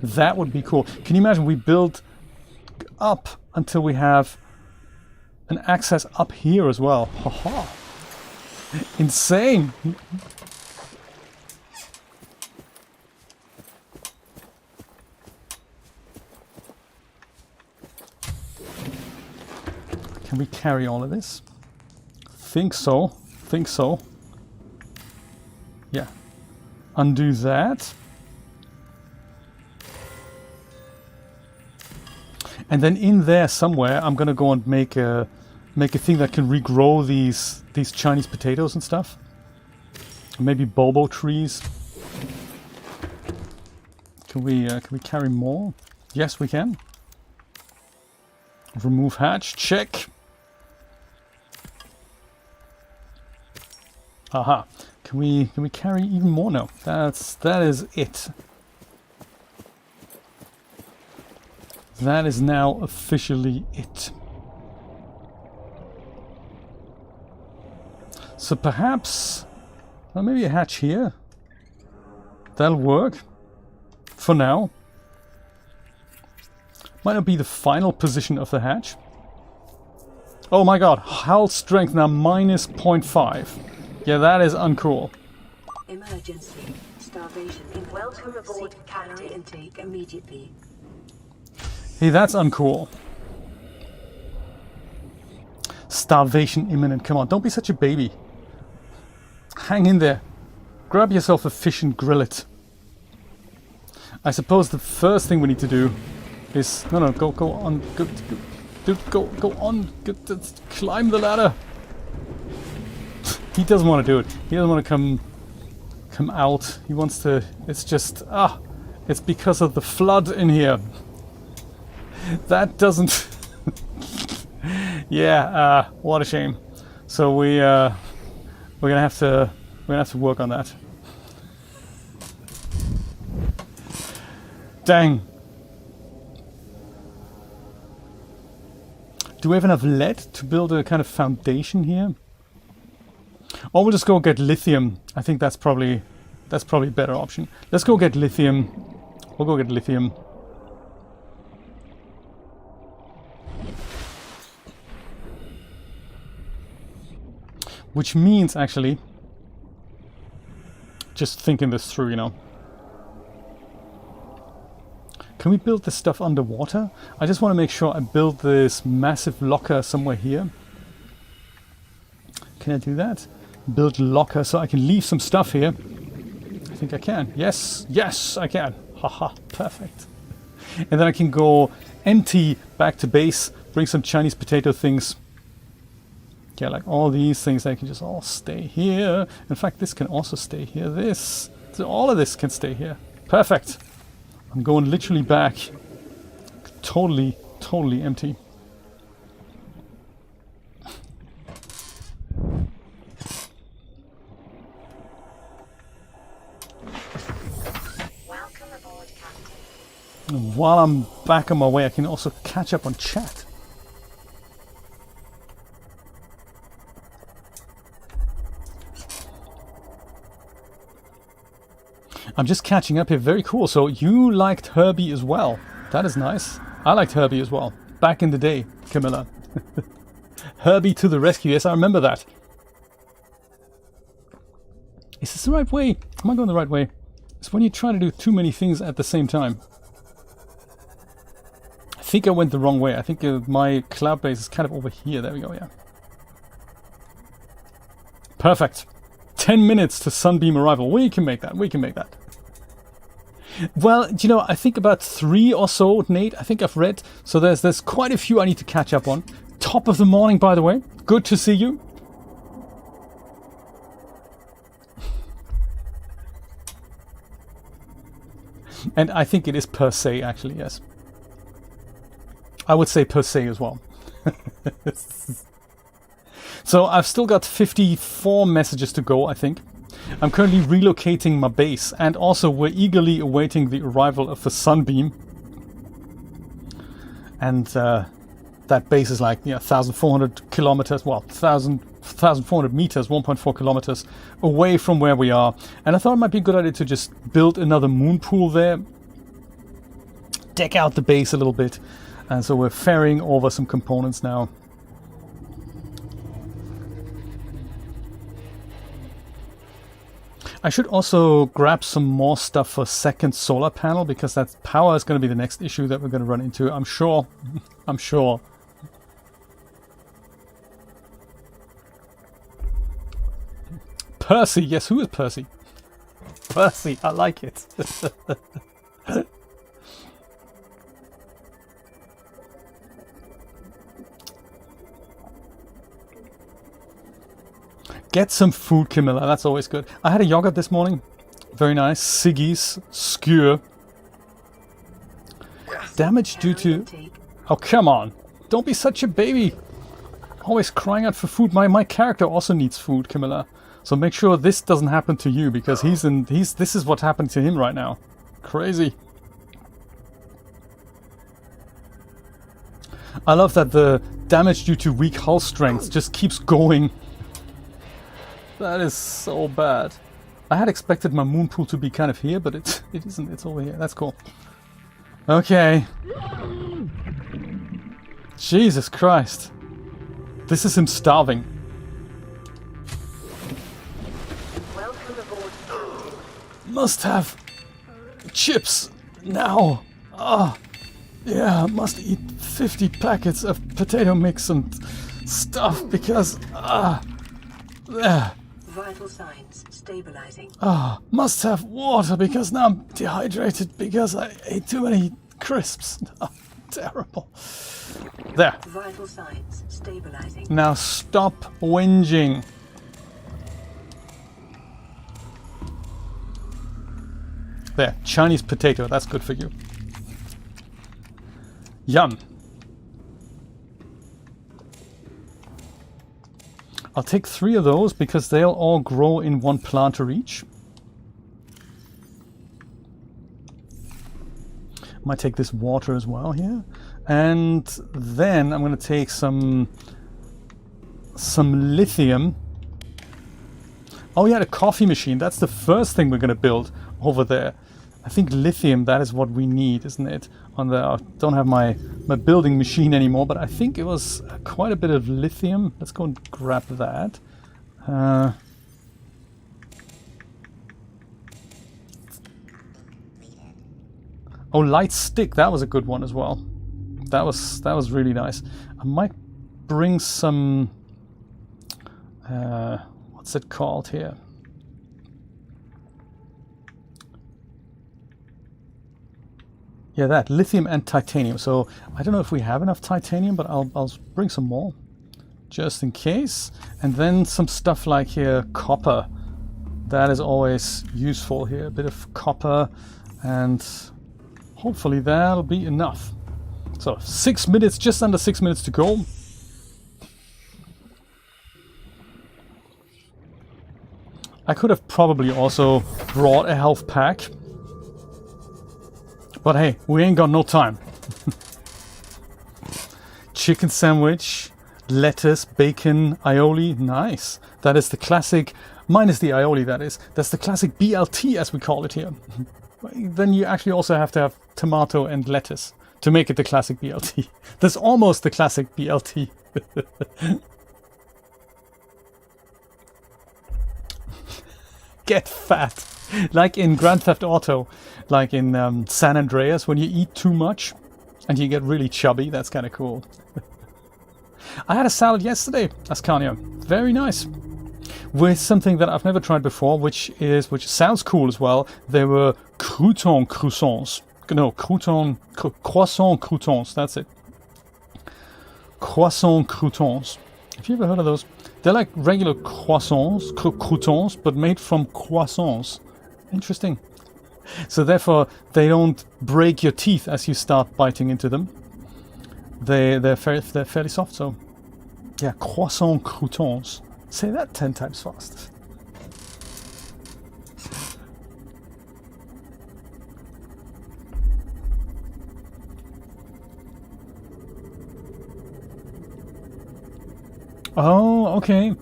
That would be cool. Can you imagine we build up until we have an access up here as well? Haha. Insane. Can we carry all of this? Think so. Think so. Yeah. Undo that. And then in there somewhere, I'm gonna go and make a thing that can regrow these Chinese potatoes and stuff. Maybe bobo trees. Can we carry more? Yes, we can. Remove hatch. Check. Aha. Can we carry even more? No. That is it. That is now officially it. So perhaps, well, maybe a hatch here. That'll work. For now. Might not be the final position of the hatch. Oh my god, hull strength now minus 0.5. Yeah, that is uncool. Emergency. Starvation imminent. Welcome aboard, Seek calorie Captain. intake immediately. Hey, that's uncool. Starvation imminent. Come on, don't be such a baby. Hang in there. Grab yourself a fish and grill it. I suppose the first thing we need to do is... No, go on. Go on. Climb the ladder. He doesn't want to do it. He doesn't want to come out. He wants to... It's just... it's because of the flood in here. That doesn't... Yeah, what a shame. So we're gonna have to work on that. Dang. Do we have enough lead to build a kind of foundation here? Or we'll just go get lithium. I think that's probably a better option. Let's go get lithium. We'll go get lithium. Which means, actually, just thinking this through, you know. Can we build this stuff underwater? I just want to make sure I build this massive locker somewhere here. Can I do that? Build locker so I can leave some stuff here. I think I can. Yes, I can. Haha, perfect. And then I can go empty back to base, bring some Chinese potato things. Yeah, like all these things, they can just all stay here. In fact, this can also stay here. All of this can stay here. Perfect. I'm going literally back. Totally empty. Welcome aboard, Captain. And while I'm back on my way, I can also catch up on chat. I'm just catching up here. Very cool. So you liked Herbie as well. That is nice. I liked Herbie as well. Back in the day, Camilla. Herbie to the rescue. Yes, I remember that. Is this the right way? Am I going the right way? It's when you try to do too many things at the same time. I think I went the wrong way. I think my cloud base is kind of over here. There we go, yeah. Perfect. 10 minutes to Sunbeam arrival. We can make that. We can make that. Well, you know, I think about 3 or so, Nate, I think I've read. So there's quite a few I need to catch up on. Top of the morning, by the way. Good to see you. And I think it is per se, actually, yes. I would say per se as well. So I've still got 54 messages to go, I think. I'm currently relocating my base, and also we're eagerly awaiting the arrival of the Sunbeam. And that base is like 1,400 kilometers, well, 1,400 meters, 1.4 kilometers away from where we are. And I thought it might be a good idea to just build another moon pool there. Deck out the base a little bit. And so we're ferrying over some components now. I should also grab some more stuff for second solar panel, because that power is going to be the next issue that we're going to run into. I'm sure. I'm sure. Percy. Yes, who is Percy? Percy. I like it. Get some food, Camilla. That's always good. I had a yogurt this morning. Very nice. Siggy's skewer. Damage due to... Oh, come on. Don't be such a baby. Always crying out for food. My character also needs food, Camilla. So make sure this doesn't happen to you, because this is what happened to him right now. Crazy. I love that the damage due to weak hull strength just keeps going. That is so bad. I had expected my moon pool to be kind of here, but it isn't. It's over here. That's cool. Okay. Jesus Christ. This is him starving. must have chips now. Yeah, must eat 50 packets of potato mix and stuff because Vital signs stabilizing. must have water because now I'm dehydrated because I ate too many crisps. Terrible. There. Vital signs stabilizing. Now stop whinging. There, Chinese potato, that's good for you. Yum. I'll take 3 of those because they'll all grow in one planter each. Might take this water as well here. And then I'm going to take some lithium. Oh yeah, the coffee machine. That's the first thing we're going to build over there. I think lithium, that is what we need, isn't it? I don't have my building machine anymore, but I think it was quite a bit of lithium. Let's go and grab that. Oh, light stick, that was a good one as well. That was really nice. I might bring some what's it called here? Yeah, that lithium and titanium. So I don't know if we have enough titanium, but I'll bring some more just in case. And then some stuff like here, copper. That is always useful here. A bit of copper, and hopefully that'll be enough. So 6 minutes, just under 6 minutes to go. I could have probably also brought a health pack. But hey, we ain't got no time. Chicken sandwich, lettuce, bacon, aioli, nice. That is the classic, minus the aioli that is. That's the classic BLT as we call it here. Then you actually also have to have tomato and lettuce to make it the classic BLT. That's almost the classic BLT. Get fat. Like in Grand Theft Auto, like in San Andreas, when you eat too much and you get really chubby, that's kind of cool. I had a salad yesterday, Ascania. Very nice. With something that I've never tried before, which sounds cool as well. They were crouton croissants. No, croissant croutons, that's it. Croissant croutons. Have you ever heard of those? They're like regular croutons, but made from croissants. Interesting. So therefore, they don't break your teeth as you start biting into them. They're fairly soft. So, yeah, croissant croutons. Say that 10 times fast. Oh, okay.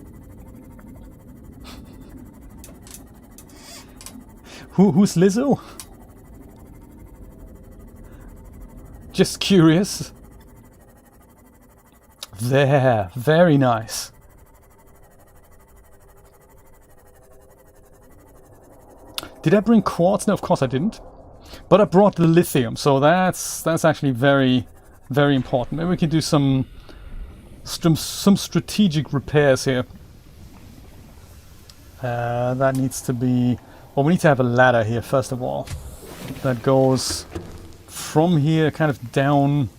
Who's Lizzo? Just curious. There, very nice. Did I bring quartz? No, of course I didn't. But I brought the lithium, so that's actually very, very important. Maybe we can do some strategic repairs here. That needs to be... Well, we need to have a ladder here, first of all. That goes from here, kind of down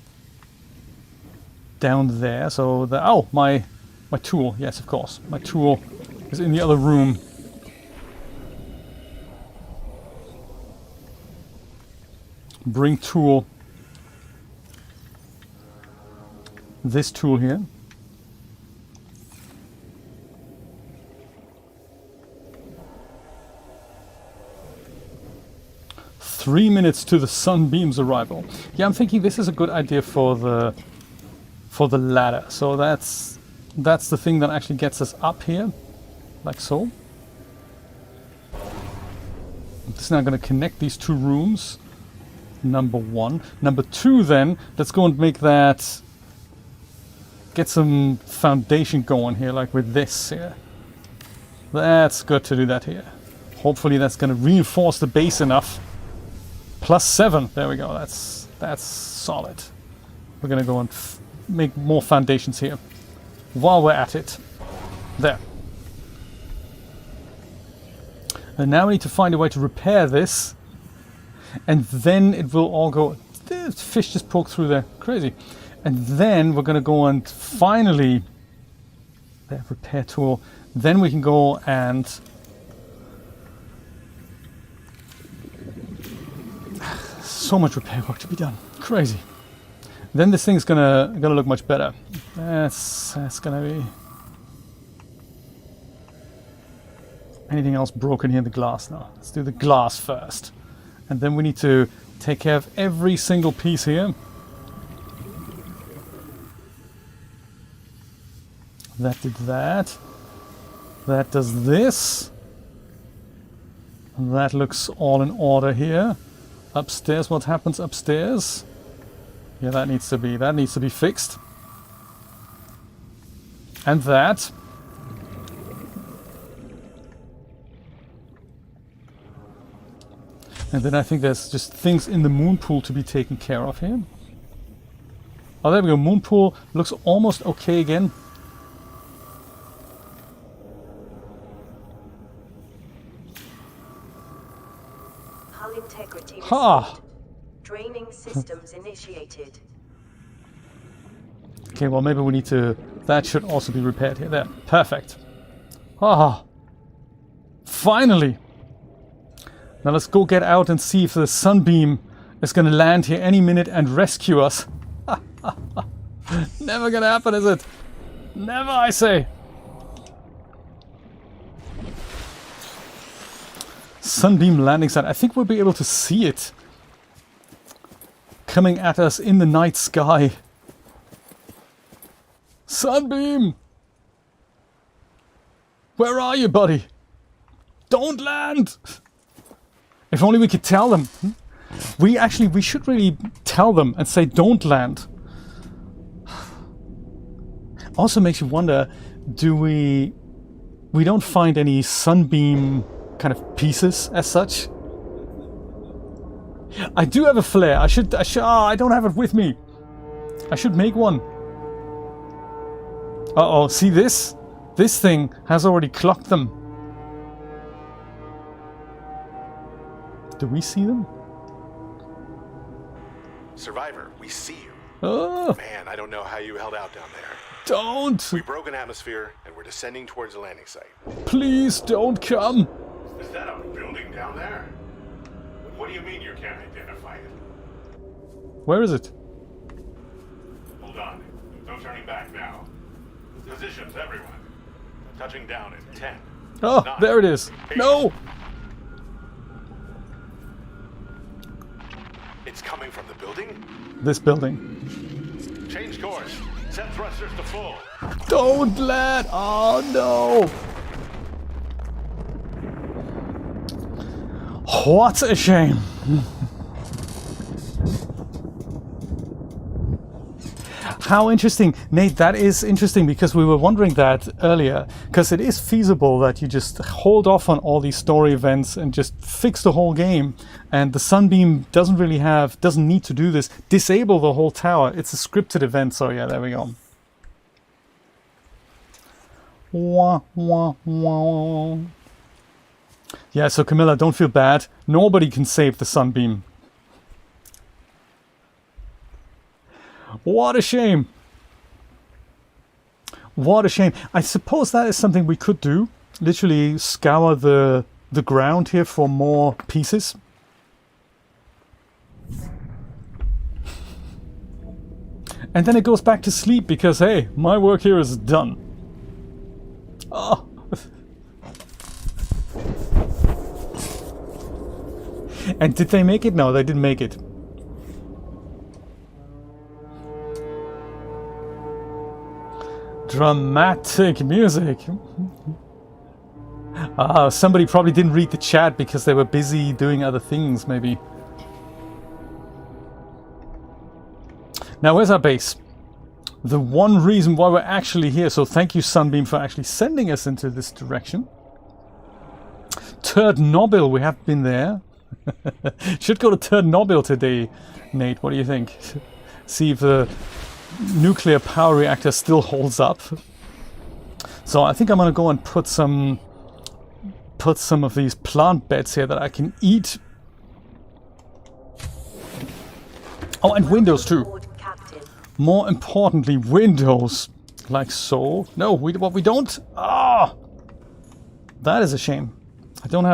there. So, my tool. Yes, of course. My tool is in the other room. Bring tool. This tool here. Three minutes to the sunbeam's arrival. Yeah, I'm thinking this is a good idea for the ladder. So that's the thing that actually gets us up here, like so. I'm just now going to connect these two rooms. Number one. Number two, then let's go and make that. Get some foundation going here, like with this here. That's good to do that here. Hopefully that's going to reinforce the base enough. +7. There we go. That's solid. We're going to go and make more foundations here while we're at it. There. And now we need to find a way to repair this. And then it will all go... The fish just poked through there. Crazy. And then we're going to go and finally... There, repair tool. Then we can go and... So much repair work to be done. Crazy. Then this thing's gonna look much better. That's gonna be... Anything else broken here in the glass now? Let's do the glass first. And then we need to take care of every single piece here. That did that. That does this. That looks all in order here. Upstairs, what happens upstairs? Yeah, that needs to be fixed. And that. And then I think there's just things in the moon pool to be taken care of here. Oh, there we go. Moon pool looks almost okay again. Hull integrity Ha! restored. Draining systems initiated. Okay, well maybe we need to... That should also be repaired here. There. Perfect. Ah! Finally! Now let's go get out and see if the sunbeam is going to land here any minute and rescue us. Never gonna happen, is it? Never, I say. Sunbeam landing site. I think we'll be able to see it coming at us in the night sky. Sunbeam! Where are you, buddy? Don't land! If only we could tell them. We should really tell them and say don't land. Also makes you wonder, we don't find any sunbeam kind of pieces as such. I do have a flare. I don't have it with me. I should make one. Uh-oh, see this? This thing has already clocked them. Do we see them? Survivor, we see you. Oh, Man, I don't know how you held out down there. don't! We broke an atmosphere, and we're descending towards the landing site. Please don't come! Is that a building down there? What do you mean you can't identify it? Where is it? Hold on. No turning back now. Positions, everyone. Touching down in 10. Oh, 9, there it is. 8. No! It's coming from the building? This building. Change course. Set thrusters to full. Don't land! Oh no! What a shame! How interesting. Nate, that is interesting because we were wondering that earlier. Because it is feasible that you just hold off on all these story events and just fix the whole game. And the Sunbeam doesn't need to do this. Disable the whole tower. It's a scripted event, so yeah, there we go. Wah, wah, wah. Yeah, so Camilla, don't feel bad. Nobody can save the Sunbeam. What a shame. What a shame. I suppose that is something we could do. Literally scour the ground here for more pieces. And then it goes back to sleep because, hey, my work here is done. Oh. And did they make it? No, they didn't make it. Dramatic music. Somebody probably didn't read the chat because they were busy doing other things, maybe. Now, where's our base? The one reason why we're actually here, so thank you, Sunbeam, for actually sending us into this direction. Turd-Nobil, we have been there. Should go to Turd-Nobil today, Nate. What do you think? See if the nuclear power reactor still holds up. So I think I'm gonna go and put some of these plant beds here that I can eat. Oh, and windows too. More importantly, windows. Like so. No, what we don't? Ah! That is a shame. I don't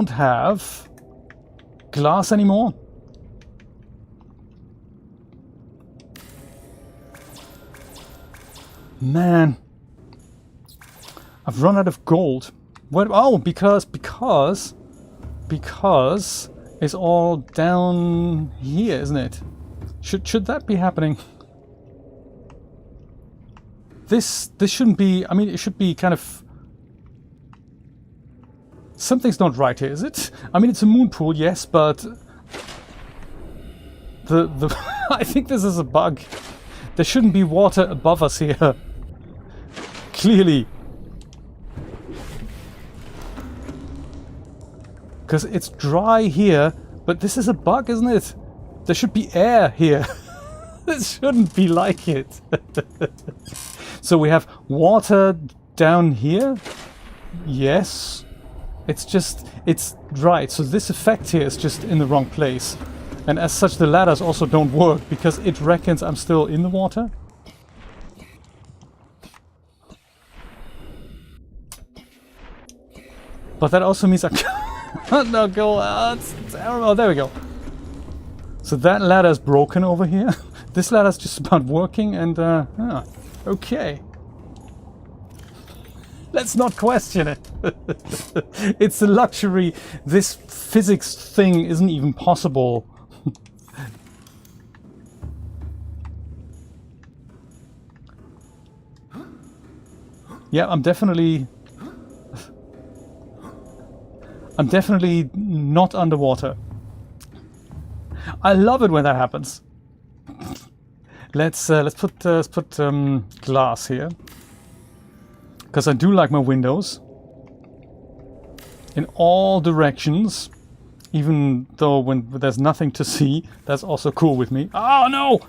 have glass anymore. Man. I've run out of gold. What? Oh, because it's all down here, isn't it? Should that be happening? This shouldn't be. I mean, it should be kind of. Something's not right here, is it? I mean, it's a moon pool, yes, but the I think this is a bug. There shouldn't be water above us here. Clearly. Because it's dry here, but this is a bug, isn't it? There should be air here. This shouldn't be like it. So we have water down here. Yes. It's right. So this effect here is just in the wrong place. And as such, the ladders also don't work because it reckons I'm still in the water. But that also means I can't now go. It's terrible. Oh, there we go. So that ladder is broken over here. This ladder's just about working and okay. Let's not question it. It's a luxury. This physics thing isn't even possible. Yeah, I'm definitely not underwater. I love it when that happens. Let's put glass here, because I do like my windows in all directions, even though when there's nothing to see, that's also cool with me. Oh no!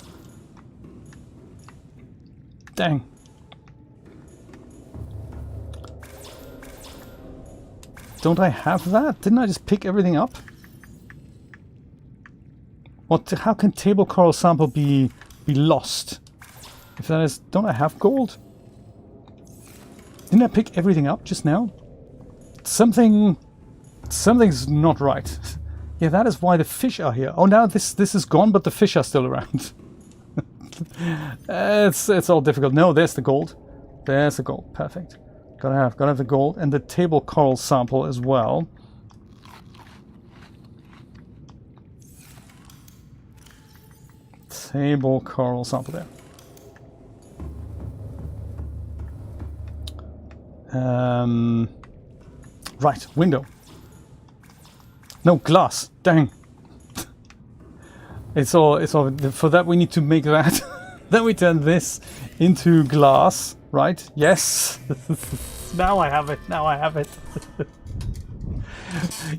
Dang. Don't I have that? Didn't I just pick everything up? What? How can table coral sample be lost? If that is, don't I have gold? Didn't I pick everything up just now? Something's not right. Yeah, that is why the fish are here. Oh, now this is gone, but the fish are still around. It's all difficult. No, there's the gold. There's the gold. Perfect. Gotta have the gold and the table coral sample as well. Table coral sample there. Right, window. No, glass. Dang. It's all for that we need to make that. Then we turn this into glass, right? Yes. Now I have it. Now I have it.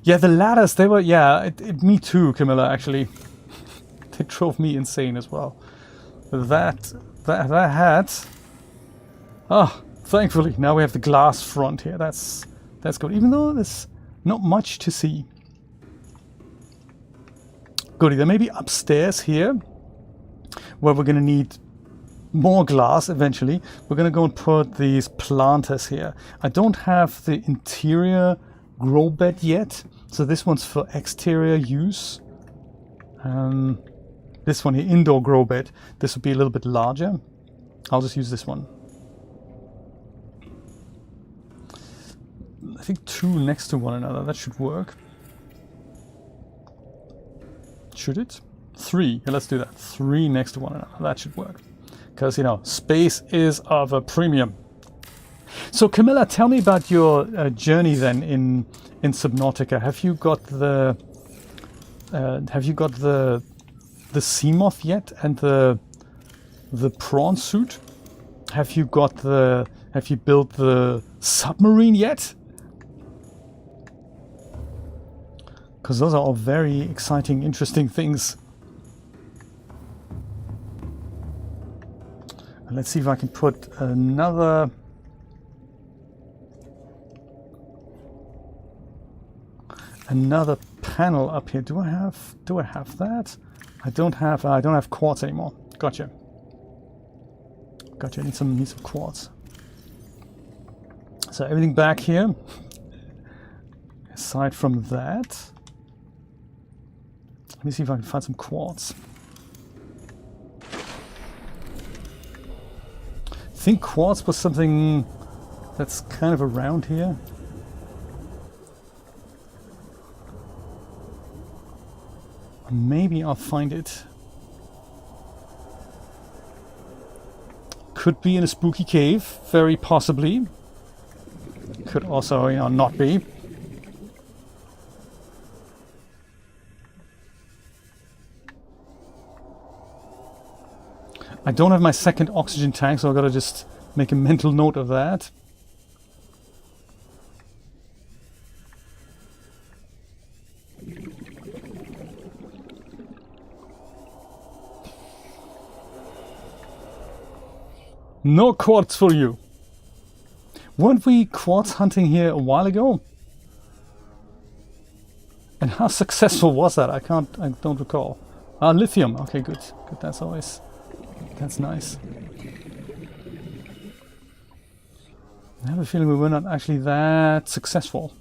Yeah, the ladders, they were, yeah, me too, Camilla, actually. They drove me insane as well. That had... Oh, thankfully, now we have the glass front here. That's good, even though there's not much to see. Goody, there may be upstairs here, where we're going to need more glass eventually. We're going to go and put these planters here. I don't have the interior grow bed yet, so this one's for exterior use. This one here, indoor grow bed, this will be a little bit larger. I'll just use this one. I think 2 next to one another, that should work. Should it? 3, yeah, let's do that. 3 next to one another, that should work. Because, you know, space is of a premium. So Camilla, tell me about your journey then in Subnautica. Have you got the sea moth yet and the prawn suit? Have you built the submarine yet? Because those are all very exciting, interesting things. And let's see if I can put another panel up here. Do I have that? I don't have quartz anymore. Gotcha. Need some quartz. So everything back here, aside from that, let me see if I can find some quartz. I think quartz was something that's kind of around here. Maybe I'll find it. Could be in a spooky cave, very possibly. Could also, not be. I don't have my second oxygen tank, so I've got to just make a mental note of that. No quartz for you. Weren't we quartz hunting here a while ago? And how successful was that? I don't recall. Lithium. Okay, good. That's nice. I have a feeling we were not actually that successful.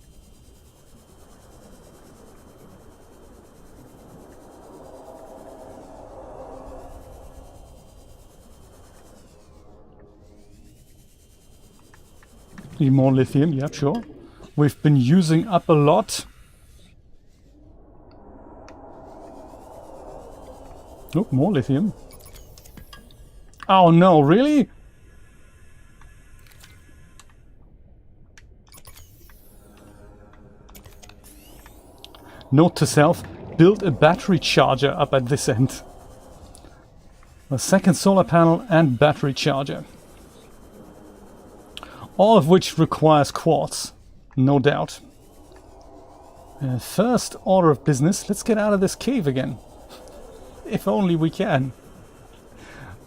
Need more lithium, yeah, sure. We've been using up a lot. Oh, more lithium. Oh no, really? Note to self, build a battery charger up at this end. A second solar panel and battery charger. All of which requires quartz, no doubt. First order of business, let's get out of this cave again. If only we can.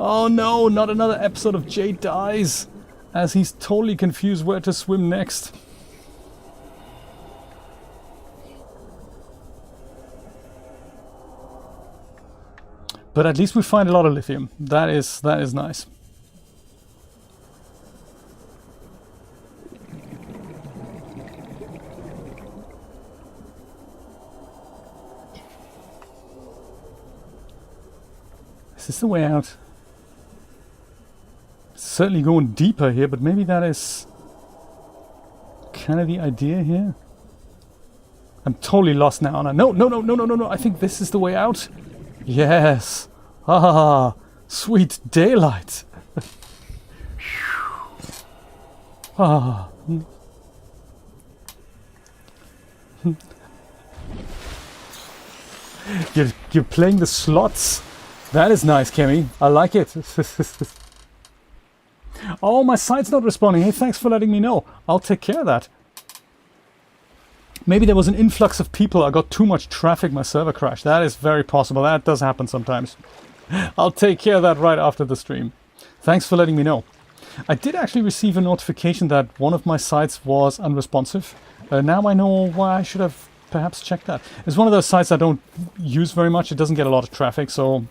Oh no, not another episode of Jay dies, as he's totally confused where to swim next. But at least we find a lot of lithium. That is nice. Is this the way out? Certainly going deeper here, but maybe that is kind of the idea here. I'm totally lost now. No. I think this is the way out. Yes. Ah, sweet daylight. Ah. You're playing the slots. That is nice, Kemi. I like it. Oh, my site's not responding. Hey, thanks for letting me know. I'll take care of that. Maybe there was an influx of people. I got too much traffic. My server crashed. That is very possible. That does happen sometimes. I'll take care of that right after the stream. Thanks for letting me know. I did actually receive a notification that one of my sites was unresponsive. Now I know why I should have perhaps checked that. It's one of those sites I don't use very much. It doesn't get a lot of traffic, so...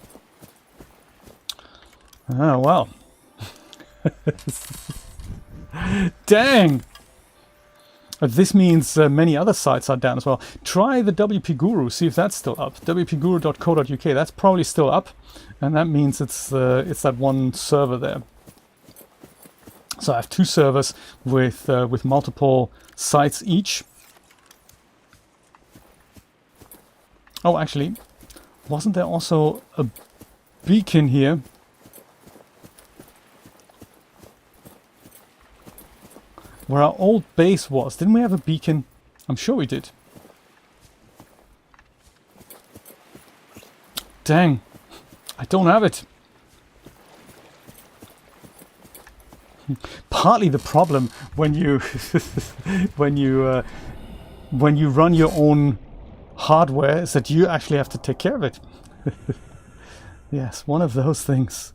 Oh, well. Dang! This means many other sites are down as well. Try the WP Guru, see if that's still up. wpguru.co.uk, that's probably still up. And that means it's that one server there. So I have two servers with multiple sites each. Oh, actually, wasn't there also a beacon here? Where our old base was. Didn't we have a beacon? I'm sure we did. Dang. I don't have it. Partly the problem when you when you run your own hardware is that you actually have to take care of it. Yes, one of those things.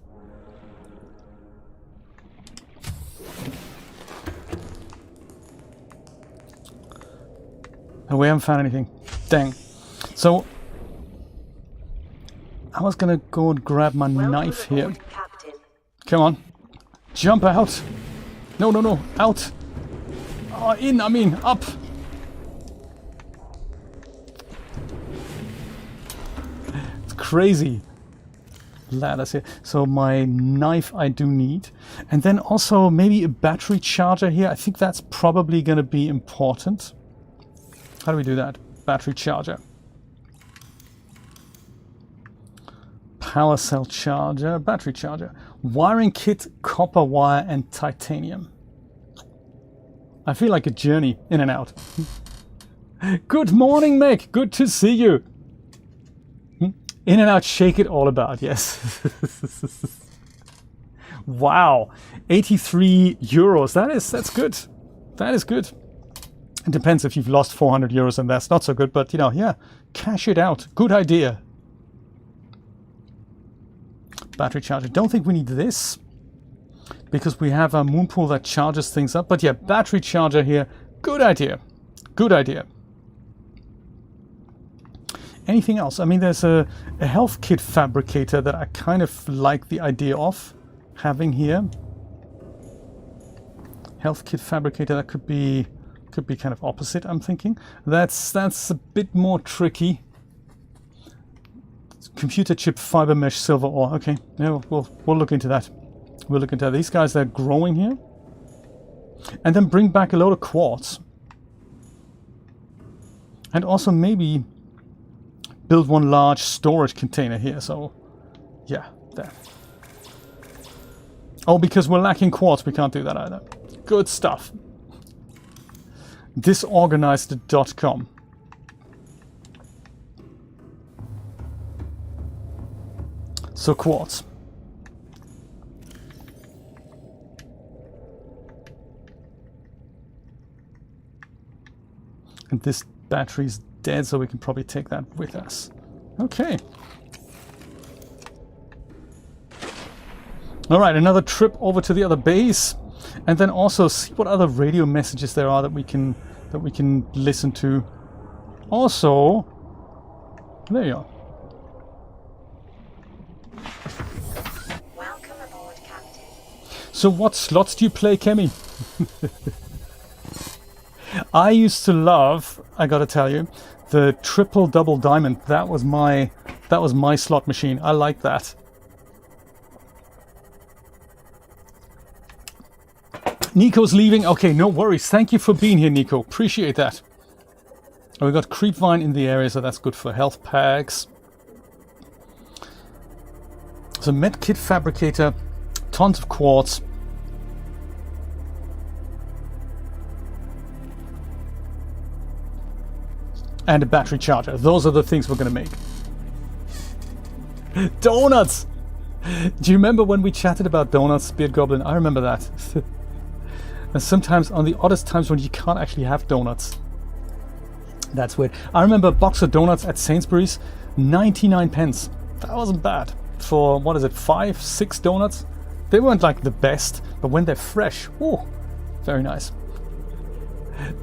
And we haven't found anything. Dang. So I was gonna go and grab my knife here. Captain. Come on. Jump out. No, no, no. Out. Oh, in, I mean, up. It's crazy. Ladders here. So my knife I do need. And then also maybe a battery charger here. I think that's probably going to be important. How do we do that? Battery charger. Power cell charger. Battery charger. Wiring kit, copper wire and titanium. I feel like a journey in and out. Good morning, Meg. Good to see you. In and out, shake it all about, yes. Wow, 83 euros. That's good. That is good. It depends if you've lost 400 euros and that's not so good, but you know, yeah, cash it out. Good idea. Battery charger. Don't think we need this because we have a moon pool that charges things up. But yeah, battery charger here. Good idea. Good idea. Anything else? I mean, there's a health kit fabricator that I kind of like the idea of having here. Health kit fabricator, that could be kind of opposite, I'm thinking. That's a bit more tricky. Computer chip, fiber mesh, silver ore. Okay, yeah, we'll look into that. We'll look into that. These guys, they're growing here. And then bring back a load of quartz. And also maybe build one large storage container here, so yeah, there. Oh, because we're lacking quartz, we can't do that either. Good stuff. Disorganized.com. So quartz. And this battery's dead, so we can probably take that with us. Okay. All right, another trip over to the other base, and then also see what other radio messages there are that we can listen to. Also, there you are. Welcome aboard, Captain. So what slots do you play, Kemi? I used to love, I gotta tell you, the triple double diamond. That was my slot machine. I like that. Nico's leaving. Okay, no worries. Thank you for being here, Nico. Appreciate that. And we got creepvine in the area, so that's good for health packs. So medkit fabricator, tons of quartz. And a battery charger. Those are the things we're going to make. Donuts! Do you remember when we chatted about donuts, Beard Goblin? I remember that. And sometimes, on the oddest times when you can't actually have donuts. That's weird. I remember a box of donuts at Sainsbury's, 99 pence. That wasn't bad. For, what is it, 5, 6 donuts? They weren't like the best, but when they're fresh, oh, very nice.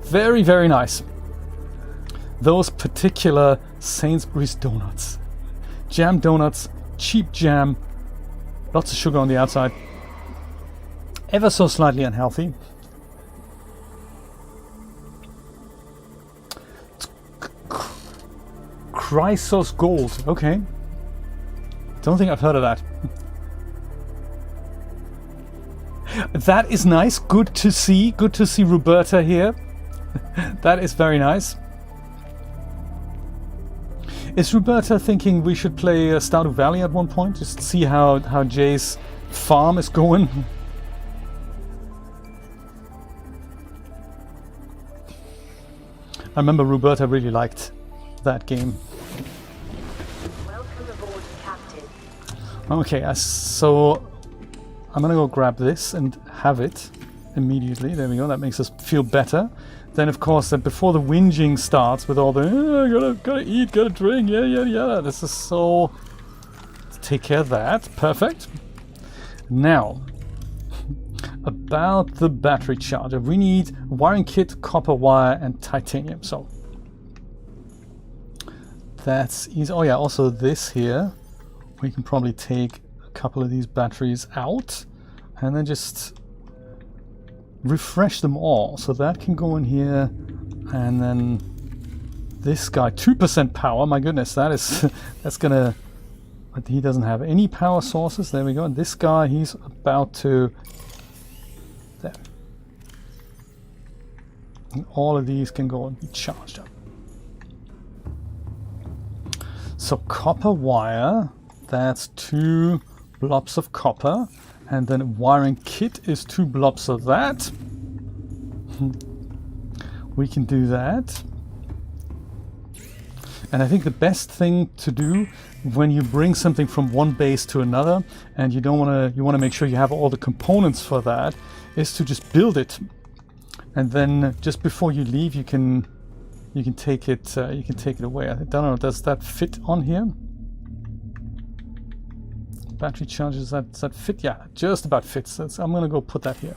Very, very nice. Those particular Sainsbury's donuts. Jam donuts, cheap jam, lots of sugar on the outside. Ever so slightly unhealthy. Chrysos Gold, okay. Don't think I've heard of that. That is nice, good to see Roberta here. That is very nice. Is Roberta thinking we should play Stardew Valley at one point? Just see how Jay's farm is going? I remember Roberta really liked that game. Welcome aboard, Captain. Okay, so I'm gonna go grab this and have it immediately. There we go, that makes us feel better. then of course, before the whinging starts with all the gotta eat, gotta drink, yeah. This is so. Take care of that. Perfect. Now, about the battery charger, we need a wiring kit, copper wire, and titanium. So that's easy. Oh yeah, also this here, we can probably take a couple of these batteries out and then just refresh them all. So that can go in here, and then this guy, 2% power. My goodness, that's gonna. But he doesn't have any power sources. There we go. And this guy, he's about to. There. And all of these can go and be charged up. So copper wire, that's 2 blobs of copper. And then a wiring kit is 2 blobs of that. We can do that. And I think the best thing to do when you bring something from one base to another, and you want to make sure you have all the components for that, is to just build it, and then just before you leave, you can take it away. I don't know. Does that fit on here? Battery charges. Does that fit? Yeah, just about fits. I'm gonna go put that here,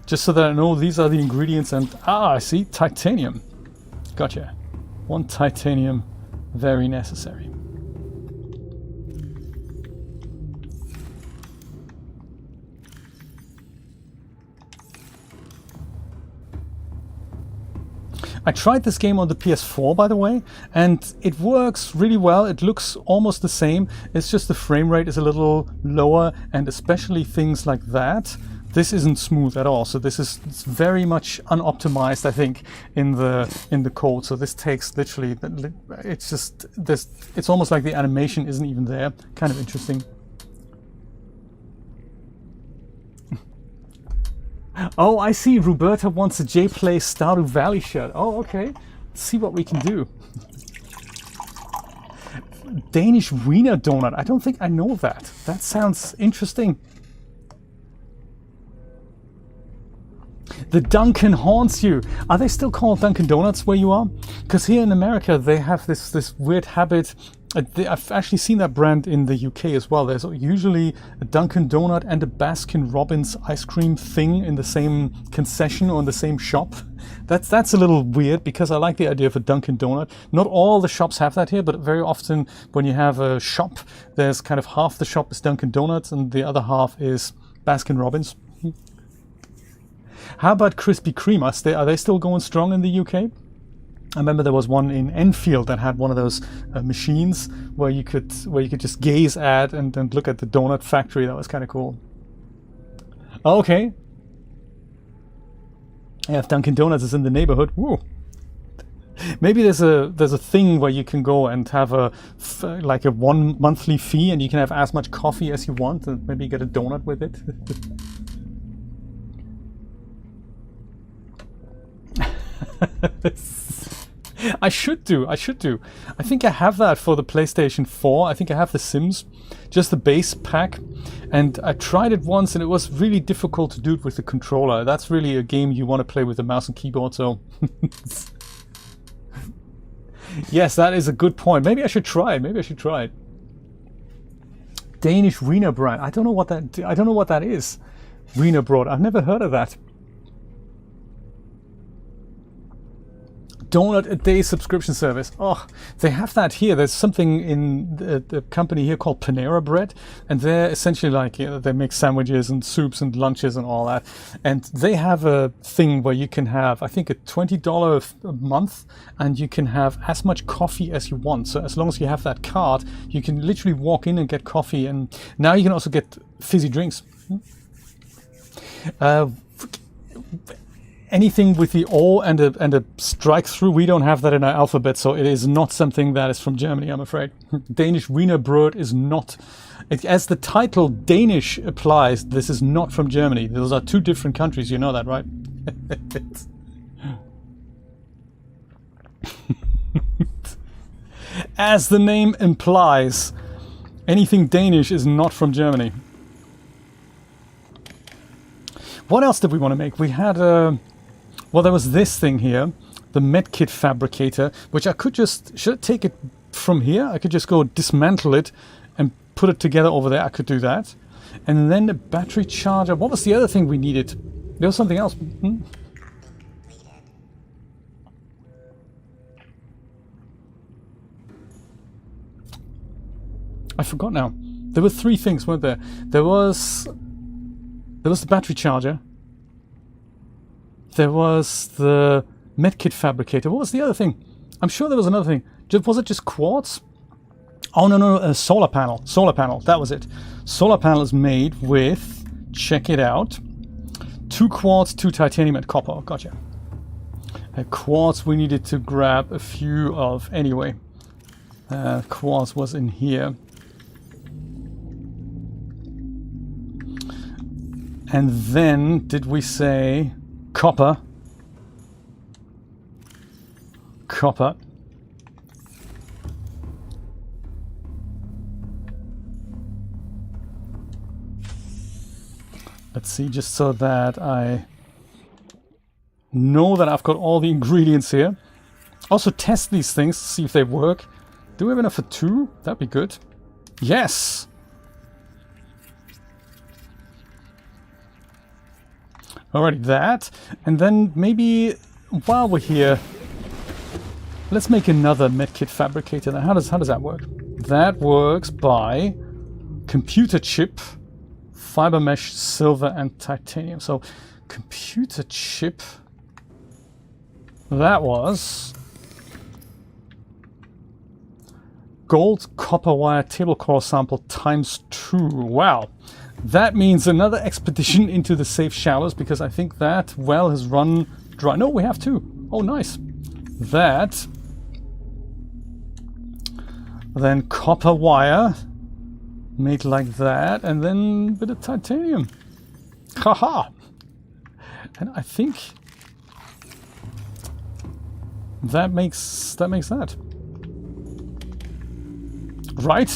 just so that I know these are the ingredients. And I see titanium. Gotcha. 1 titanium, very necessary. I tried this game on the PS4, by the way, and it works really well. It looks almost the same. It's just the frame rate is a little lower, and especially things like that. This isn't smooth at all. So it's very much unoptimized, I think, in the code. So this takes literally. It's just this. It's almost like the animation isn't even there. Kind of interesting. Oh, I see. Roberta wants a J-Play Stardew Valley shirt. Oh, okay. Let's see what we can do. Danish wiener donut. I don't think I know that. That sounds interesting. The Dunkin' haunts you. Are they still called Dunkin' Donuts where you are? Because here in America they have this weird habit. I've actually seen that brand in the UK as well. There's usually a Dunkin' Donut and a Baskin Robbins ice cream thing in the same concession or in the same shop. That's a little weird, because I like the idea of a Dunkin' Donut. Not all the shops have that here, but very often when you have a shop, there's kind of half the shop is Dunkin' Donuts and the other half is Baskin Robbins. How about Krispy Kreme? Are they still going strong in the UK? I remember there was one in Enfield that had one of those machines where you could just gaze at and look at the donut factory. That was kind of cool. Oh, okay. Yeah, if Dunkin' Donuts is in the neighborhood, woo. Maybe there's a thing where you can go and have like a 1 monthly fee, and you can have as much coffee as you want, and maybe get a donut with it. I should do. I think I have that for the PlayStation 4. I think I have the Sims, just the base pack. And I tried it once and it was really difficult to do it with the controller. That's really a game you want to play with the mouse and keyboard, so... Yes, that is a good point. Maybe I should try it. Danish wiener bread. I don't know what that is. Wiener bread. I've never heard of that. Donut a day subscription service. Oh, they have that here. There's something in the company here called Panera Bread, and they're essentially like, they make sandwiches and soups and lunches and all that. And they have a thing where you can have, I think, a $20 a month, and you can have as much coffee as you want. So as long as you have that card, you can literally walk in and get coffee, and now you can also get fizzy drinks. Anything with the O and a strike through, we don't have that in our alphabet, so it is not something that is from Germany, I'm afraid. Danish wiener bread is not, as the title Danish applies, this is not from Germany. Those are two different countries, you know that, right? As the name implies, anything Danish is not from Germany. What else did we want to make? We had Well, there was this thing here, the medkit fabricator, which I could just... Should I take it from here? I could just go dismantle it and put it together over there. I could do that. And then the battery charger. What was the other thing we needed? There was something else. I forgot now. There were 3 things, weren't there? There was the battery charger. There was the medkit fabricator. What was the other thing? I'm sure there was another thing. Was it just quartz? Oh, no, solar panel. Solar panel, that was it. Solar panel is made with, check it out, 2 quartz, 2 titanium and copper. Gotcha. Quartz we needed to grab a few of anyway. Quartz was in here. And then, did we say copper? Copper. Let's see, just so that I know that I've got all the ingredients here. Also test these things, see if they work. Do we have enough for 2? That'd be good. Yes! Alrighty, that. And then maybe while we're here, let's make another medkit fabricator. Now, how does that work? That works by computer chip, fiber mesh, silver, and titanium. So, computer chip. That was gold, copper wire, table core sample times 2. Wow. That means another expedition into the safe shallows, because I think that well has run dry. No, we have 2. Oh, nice. That. Then copper wire. Made like that. And then a bit of titanium. Haha. And I think that makes that. Right?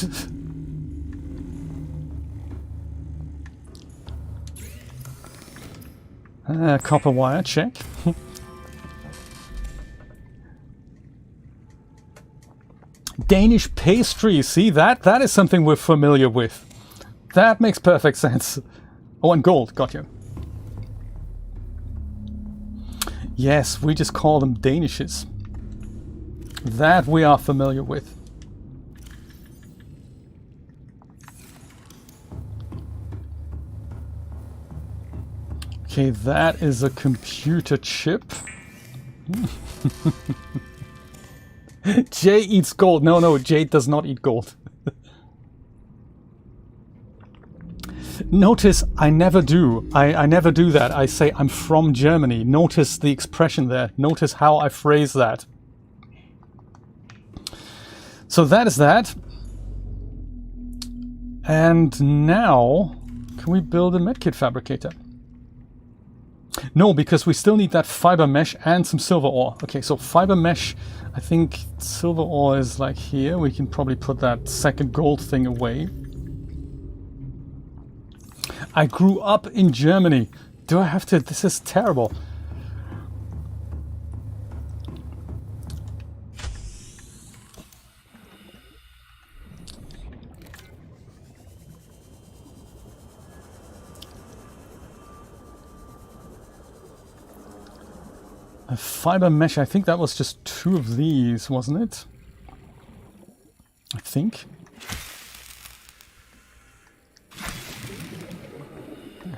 Copper wire, check. Danish pastry, see that? That is something we're familiar with. That makes perfect sense. Oh, and gold, got you. Yes, we just call them Danishes. That we are familiar with. Okay, that is a computer chip. Jay eats gold. No, Jade does not eat gold. Notice I never do. I never do that. I say I'm from Germany. Notice the expression there. Notice how I phrase that. So that is that. And now, can we build a medkit fabricator? No, because we still need that fiber mesh and some silver ore. Okay, so fiber mesh, I think silver ore is like here. We can probably put that second gold thing away. I grew up in Germany. Do I have to? This is terrible. A fiber mesh, I think that was just 2 of these, wasn't it? I think.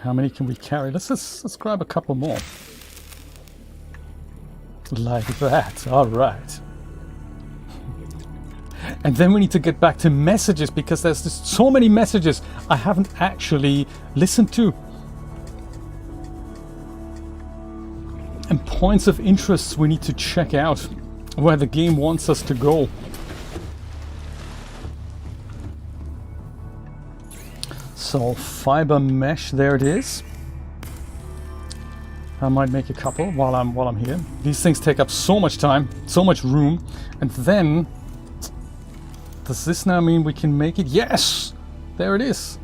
How many can we carry? Let's grab a couple more. Like that, alright. And then we need to get back to messages, because there's just so many messages I haven't actually listened to. And points of interest we need to check out, where the game wants us to go. So fiber mesh, there it is. I might make a couple while I'm here. These things take up so much time, so much room. And then, does this now mean we can make it? Yes! There it is.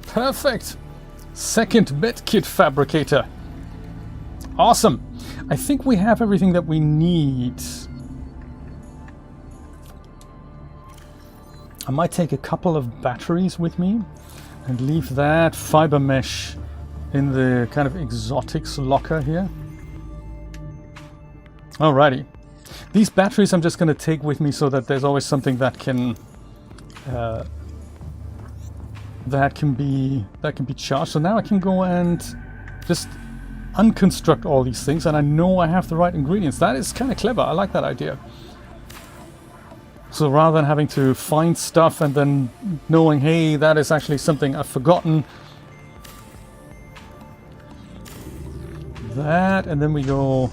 Perfect. Second medkit fabricator. Awesome. I think we have everything that we need. I might take a couple of batteries with me and leave that fiber mesh in the kind of exotics locker here. Alrighty. These batteries I'm just going to take with me so that there's always something that can be charged. So now I can go and just unconstruct all these things, and I know I have the right ingredients. That is kind of clever. I like that idea. So rather than having to find stuff and then knowing, hey, that is actually something I've forgotten. That, and then we go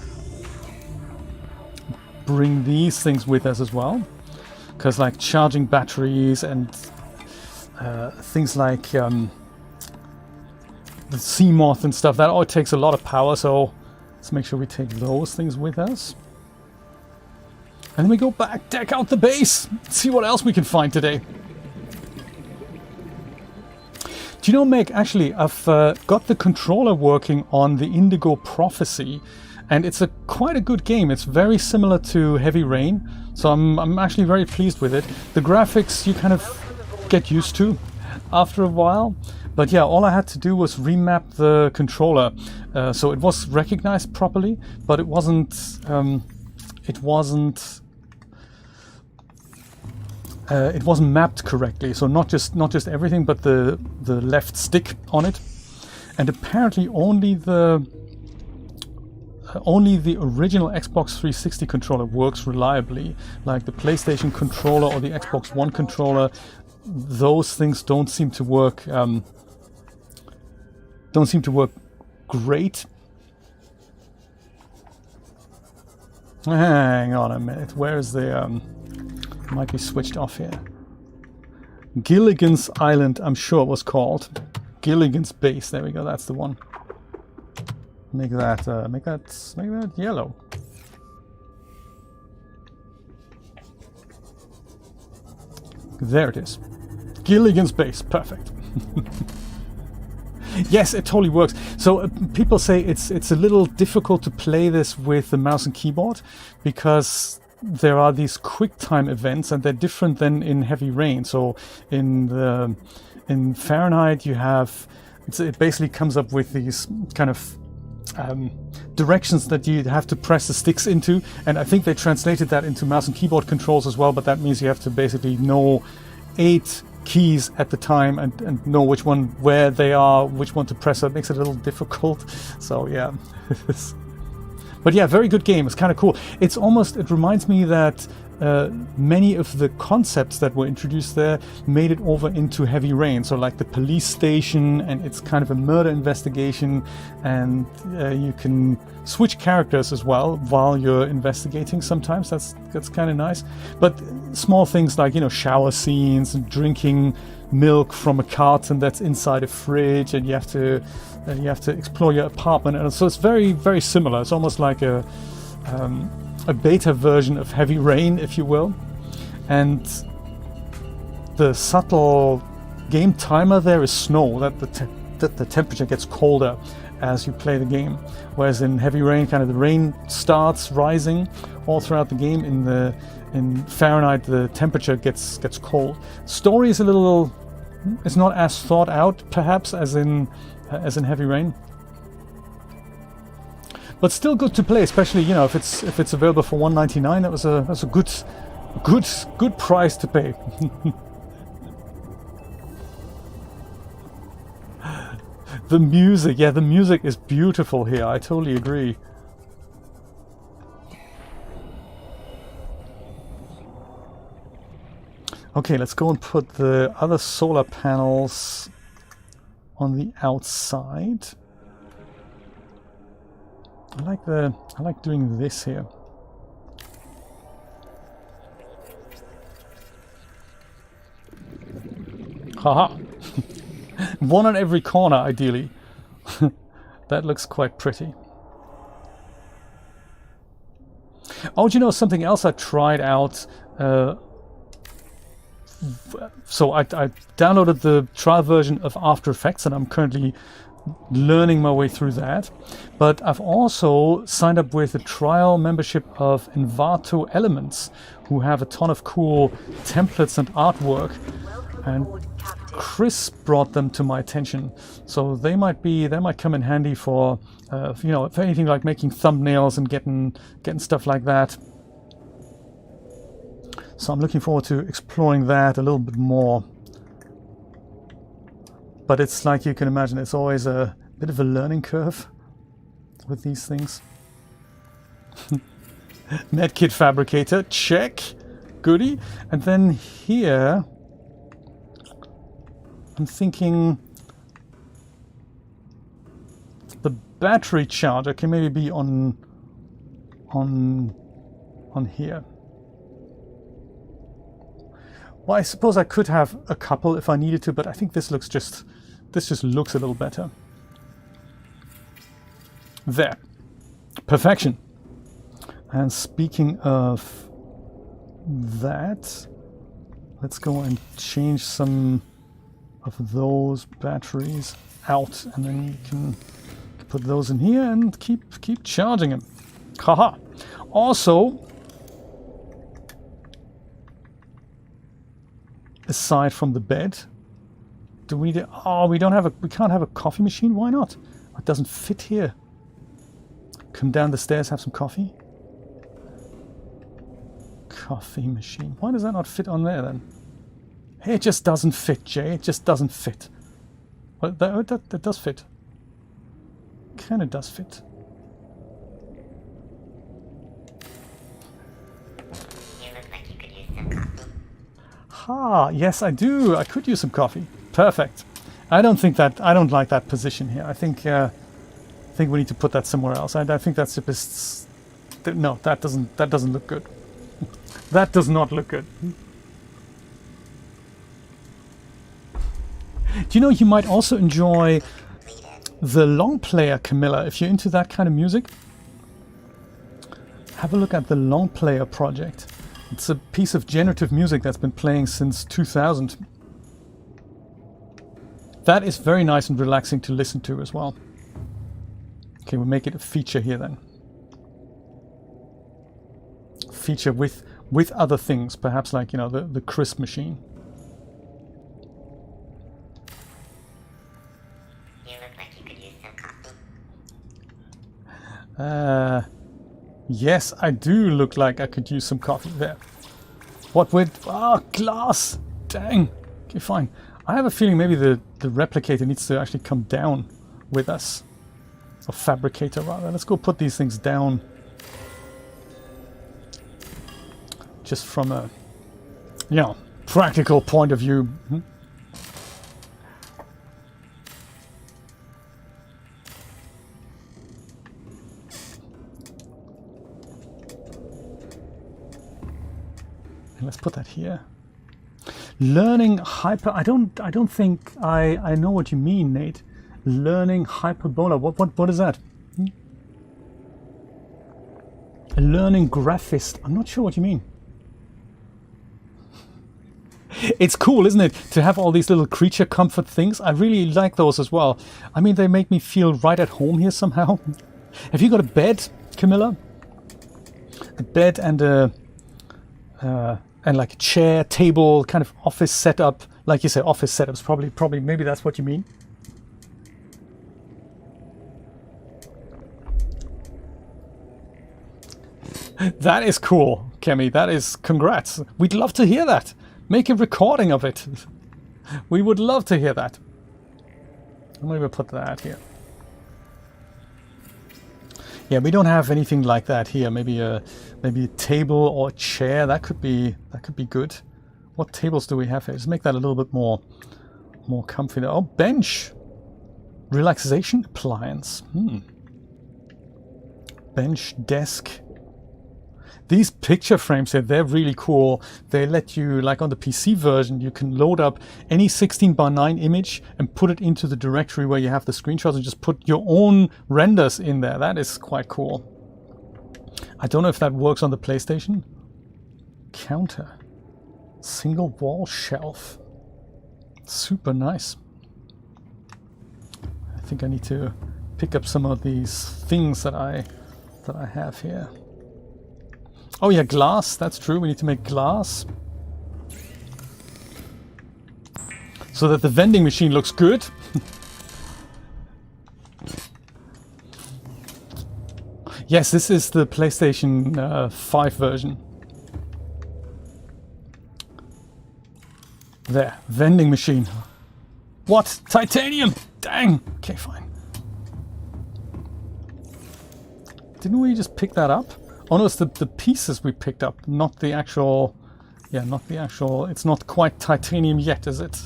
bring these things with us as well. Because like charging batteries and things like the sea moth and stuff, that all takes a lot of power, so let's make sure we take those things with us. And then we go back, deck out the base, see what else we can find today. Do you know, Meg, actually, I've got the controller working on the Indigo Prophecy, and it's quite a good game. It's very similar to Heavy Rain, so I'm actually very pleased with it. The graphics you kind of get used to after a while. But yeah, all I had to do was remap the controller, so it was recognized properly, but it wasn't mapped correctly. So not just everything, but the left stick on it. And apparently only the original Xbox 360 controller works reliably. Like the PlayStation controller or the Xbox One controller, those things don't seem to work. Don't seem to work great. Hang on a minute. Where is the? Might be switched off here. Gilligan's Island, I'm sure it was called. Gilligan's Base. There we go. That's the one. Make that yellow. There it is. Gilligan's Base. Perfect. Yes, it totally works. So people say it's a little difficult to play this with the mouse and keyboard because there are these QuickTime events, and they're different than in Heavy Rain. So in Fahrenheit, you have it basically comes up with these kind of directions that you have to press the sticks into, and I think they translated that into mouse and keyboard controls as well. But that means you have to basically know 8 keys at the time and know which one where they are, which one to press. So it makes it a little difficult. So yeah. But yeah, very good game. It's kind of cool. It reminds me that many of the concepts that were introduced there made it over into Heavy Rain. So like the police station, and it's kind of a murder investigation, and you can switch characters as well while you're investigating sometimes. That's kind of nice. But small things like, shower scenes and drinking milk from a carton that's inside a fridge, and you have to explore your apartment, and so it's very, very similar. It's almost like a beta version of Heavy Rain, if you will. And the subtle game timer there is snow, that the temperature gets colder as you play the game. Whereas in Heavy Rain, kind of the rain starts rising all throughout the game. In Fahrenheit, the temperature gets cold. Story is it's not as thought out, perhaps, as in Heavy Rain. But still good to play, especially if it's available for $1.99. That's a good price to pay. The music is beautiful here. I totally agree. Okay, let's go and put the other solar panels on the outside. I like doing this here. Haha. One on every corner, ideally. That looks quite pretty. Oh, do you know something else I tried out? So I downloaded the trial version of After Effects, and I'm currently learning my way through that. But I've also signed up with a trial membership of Envato Elements, who have a ton of cool templates and artwork. And Chris brought them to my attention, so they might come in handy for you know, for anything like making thumbnails and getting stuff like that. So I'm looking forward to exploring that a little bit more. But it's like you can imagine, it's always a bit of a learning curve with these things. Medkit fabricator, check, goodie. And then here, I'm thinking the battery charger can maybe be on here. Well, I suppose I could have a couple if I needed to, but I think this just looks a little better. There. Perfection. And speaking of that, let's go and change some of those batteries out, and then you can put those in here and keep charging them. Haha. Also, aside from the bed, do we need we can't have a coffee machine. Why not? It doesn't fit here. Come down the stairs, have some coffee. Coffee machine. Why does that not fit on there then? It just doesn't fit, Jay. It just doesn't fit. Well, that does fit. Kind of does fit. You look like you could use some coffee. Ah, yes, I do. I could use some coffee. Perfect. I don't like that position here. I think we need to put that somewhere else. I think that's the best. No, that doesn't look good. That does not look good. Do you know you might also enjoy the long player, Camilla, if you're into that kind of music? Have a look at the long player project. It's a piece of generative music that's been playing since 2000. That is very nice and relaxing to listen to as well. Okay, we'll make it a feature here then. Feature with other things, perhaps like, you know, the crisp machine. You look like you could use some coffee. Yes, I do look like I could use some coffee there. What with... Ah, glass! Dang! Okay, fine. I have a feeling maybe the replicator needs to actually come down with us. Or fabricator, rather. Let's go put these things down. Just from a, you know, practical point of view. Let's put that here. Learning hyper. I don't think I know what you mean, Nate. Learning hyperbola. What is that? A learning graphist. I'm not sure what you mean. It's cool, isn't it, to have all these little creature comfort things? I really like those as well. I mean, they make me feel right at home here somehow. Have you got a bed, Camilla? A bed and like a chair, table, kind of office setup. Like you say, office setups. Probably, maybe that's what you mean. That is cool, Kemi. That is, congrats. We'd love to hear that. Make a recording of it. We would love to hear that. I'm going to put that here. Yeah, we don't have anything like that here. Maybe a table or a chair. That could be good. What tables do we have here? Let's make that a little bit more comfy. Oh, bench. Relaxation appliance. Bench, desk. These picture frames here, they're really cool. They let you, like on the PC version, you can load up any 16:9 image and put it into the directory where you have the screenshots and just put your own renders in there. That is quite cool. I don't know if that works on the PlayStation. Counter. Single wall shelf. Super nice. I think I need to pick up some of these things that I have here. Oh yeah, glass, that's true. We need to make glass. So that the vending machine looks good. Yes, this is the PlayStation 5 version. There, vending machine. What? Titanium! Dang! Okay, fine. Didn't we just pick that up? Oh no, it's the pieces we picked up, not the actual... Yeah, not the actual... It's not quite titanium yet, is it?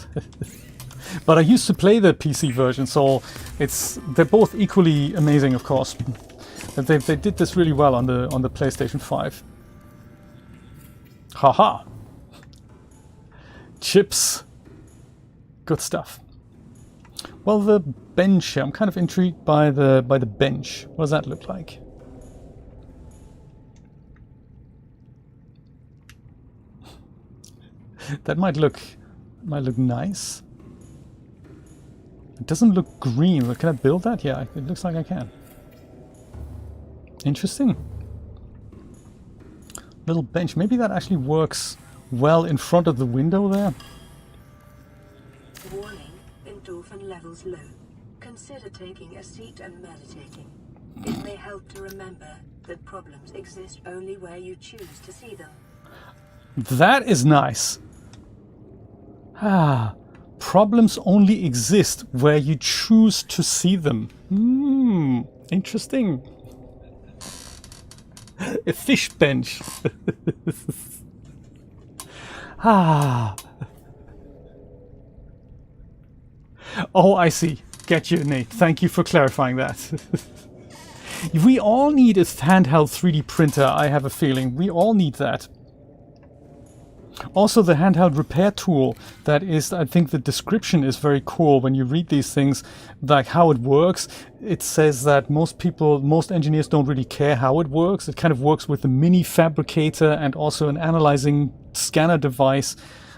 But I used to play the PC version, so they're both equally amazing, of course. They did this really well on the PlayStation 5. Haha! Chips. Good stuff. Well, the bench here. I'm kind of intrigued by the bench. What does that look like? That might look nice. It doesn't look green, but can I build that? Yeah, it looks like I can. Interesting. Little bench. Maybe that actually works well in front of the window there. Warning, endorphin levels low. Consider taking a seat and meditating. It may help to remember that problems exist only where you choose to see them. That is nice. Ah, problems only exist where you choose to see them. Interesting. A fish bench. Ah. Oh, I see. Get you, Nate. Thank you for clarifying that. We all need a handheld 3D printer, I have a feeling. We all need that. Also, the handheld repair tool, that is, I think the description is very cool when you read these things, like how it works. It says that most engineers don't really care how it works. It kind of works with a mini fabricator and also an analyzing scanner device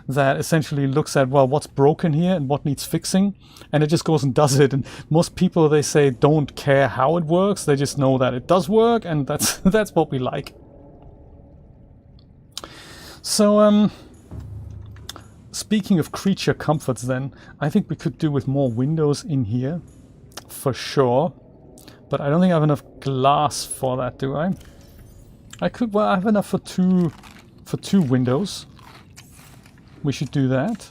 that essentially looks at, well, what's broken here and what needs fixing, and it just goes and does it. And most people, they say, don't care how it works. They just know that it does work, and that's what we like. So, speaking of creature comforts then, I think we could do with more windows in here, for sure. But I don't think I have enough glass for that, do I? Well, I have enough for two windows. We should do that.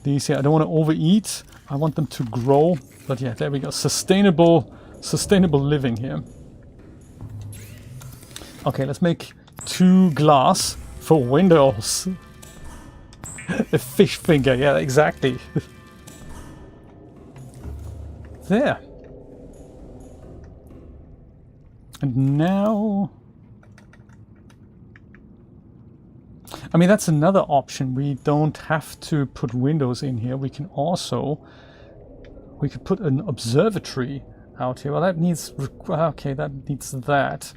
These here, I don't want to overeat. I want them to grow. But yeah, there we go. Sustainable living here. Okay, let's make 2 glass for windows. A fish finger, yeah, exactly. There. And now... I mean, that's another option. We don't have to put windows in here. We can also... We could put an observatory out here. Well, that needs... Okay, that needs that.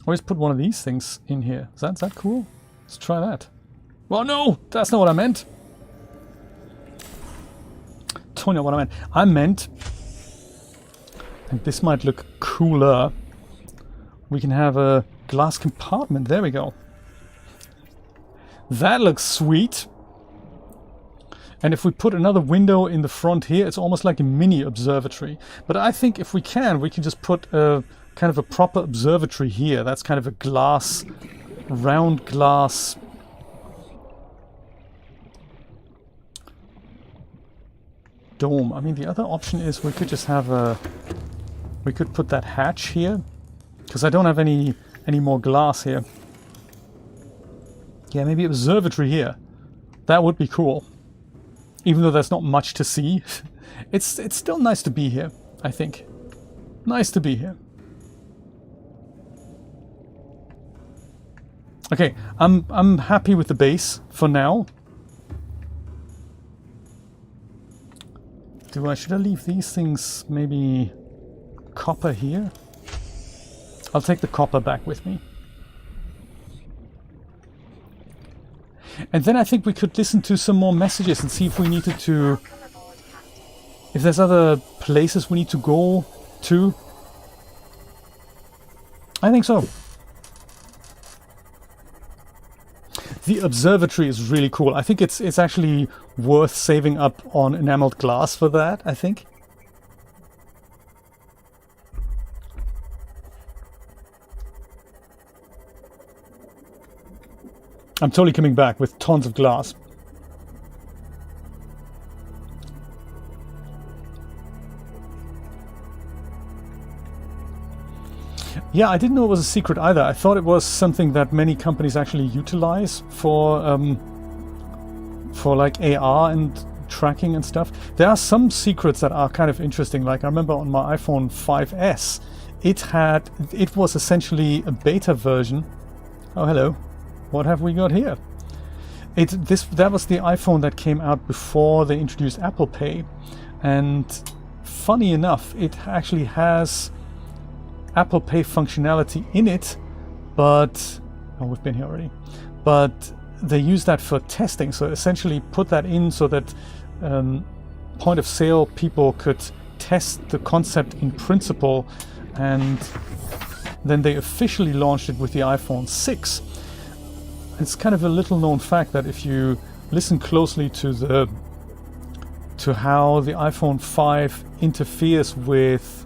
Always put one of these things in here. Is that cool? Let's try that. Well, no! That's not what I meant. Totally not what I meant. I meant... And this might look cooler. We can have a glass compartment. There we go. That looks sweet. And if we put another window in the front here, it's almost like a mini observatory. But I think if we can just put a kind of a proper observatory here. That's kind of a glass, round glass dome. I mean, the other option is we could just have we could put that hatch here, because I don't have any more glass here. Yeah, maybe observatory here. That would be cool. Even though there's not much to see. It's still nice to be here, I think. Nice to be here. Okay, I'm happy with the base for now. Should I leave these things maybe copper here? I'll take the copper back with me. And then I think we could listen to some more messages and see if we needed to... if there's other places we need to go to. I think so. The observatory is really cool. I think it's actually worth saving up on enameled glass for that, I think. I'm totally coming back with tons of glass. Yeah, I didn't know it was a secret either. I thought it was something that many companies actually utilize for like AR and tracking and stuff. There are some secrets that are kind of interesting. Like I remember on my iPhone 5S, it was essentially a beta version. Oh, hello. What have we got here? That was the iPhone that came out before they introduced Apple Pay, and funny enough, it actually has Apple Pay functionality in it, but we've been here already. But they use that for testing, so essentially put that in so that point of sale people could test the concept in principle, and then they officially launched it with the iPhone 6. It's kind of a little known fact that if you listen closely to how the iPhone 5 interferes with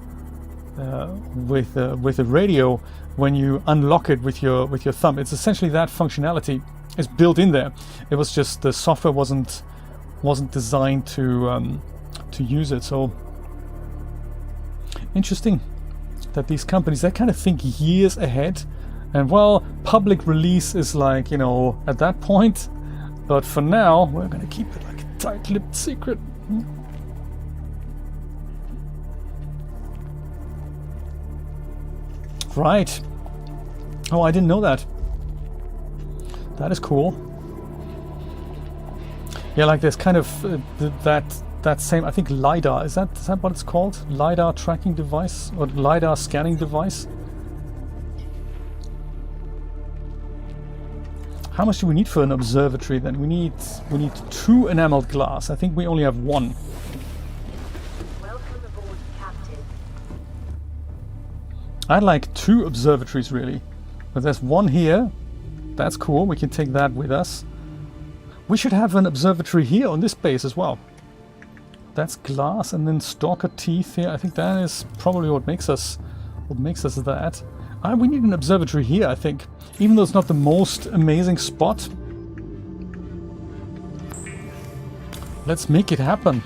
the radio when you unlock it with your thumb, it's essentially that functionality is built in there. It was just the software wasn't designed to use it. So interesting that these companies, they kind of think years ahead. And well, public release is like, at that point. But for now, we're going to keep it like a tight-lipped secret. Right. Oh, I didn't know that. That is cool. Yeah, like there's kind of that same, I think LiDAR. Is that what it's called? LiDAR tracking device or LiDAR scanning device? How much do we need for an observatory then? We need 2 enameled glass. I think we only have 1. Welcome aboard, Captain. I'd like 2 observatories really. But there's 1 here. That's cool. We can take that with us. We should have an observatory here on this base as well. That's glass, and then Stalker Teeth here. I think that is probably what makes us that. We need an observatory here, I think. Even though it's not the most amazing spot. Let's make it happen.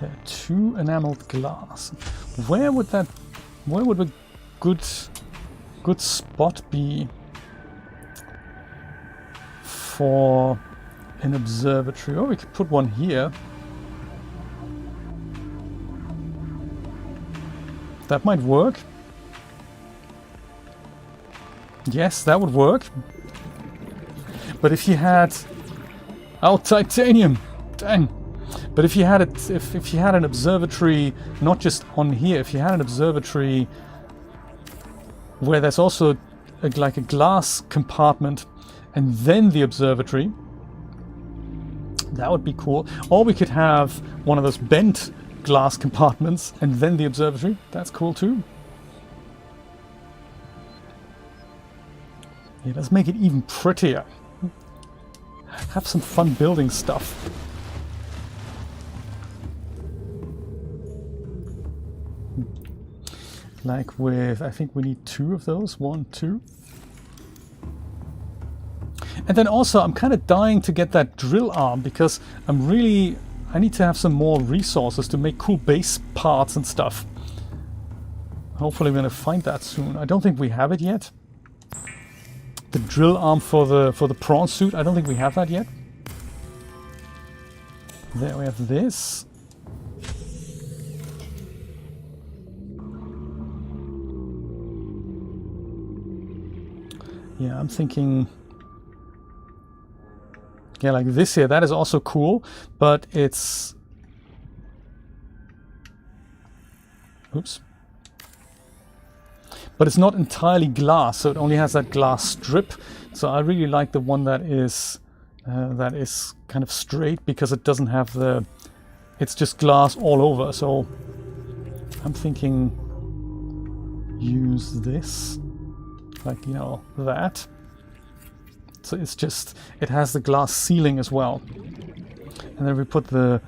There are 2 enameled glass. Where would a good spot be for an observatory? Oh, we could put one here. That might work. Yes, that would work. But if you had... Oh, titanium! Dang! But if you had it, if you had an observatory, not just on here, if you had an observatory where there's also like a glass compartment and then the observatory, that would be cool. Or we could have one of those bent glass compartments and then the observatory. That's cool too. Yeah, let's make it even prettier. Have some fun building stuff. Like with, I think we need 2 of those. 1, 2. And then also I'm kind of dying to get that drill arm because I need to have some more resources to make cool base parts and stuff. Hopefully we're going to find that soon. I don't think we have it yet. The drill arm for the prawn suit, I don't think we have that yet. There we have this. Yeah, I'm thinking... Yeah, like this here, that is also cool, but it's... Oops. But it's not entirely glass, so it only has that glass strip. So I really like the one that is that is kind of straight, because it doesn't have the... It's just glass all over, so I'm thinking use this, like, you know, that. So it's just, it has the glass ceiling as well. And then we put the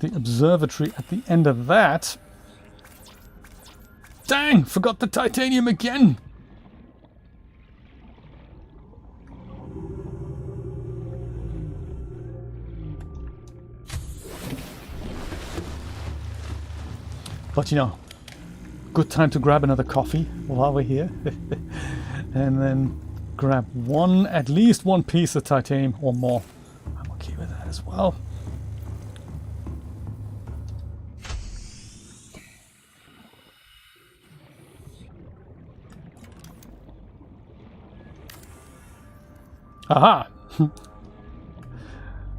observatory at the end of that. Dang, forgot the titanium again. But you know, good time to grab another coffee while we're here. And then grab at least one piece of titanium or more. I'm okay with that as well. Aha!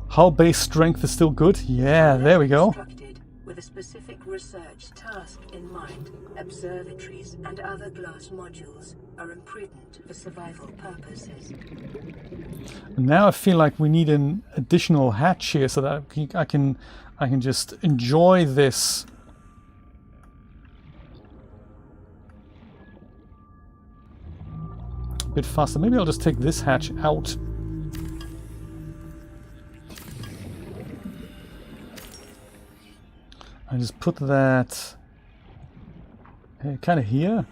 Hull base strength is still good. Yeah, there we go. With a specific research task in mind, observatories and other glass modules are imprudent for survival purposes. Now I feel like we need an additional hatch here so that I can just enjoy this. A bit faster. Maybe I'll just take this hatch out. I just put that kind of here.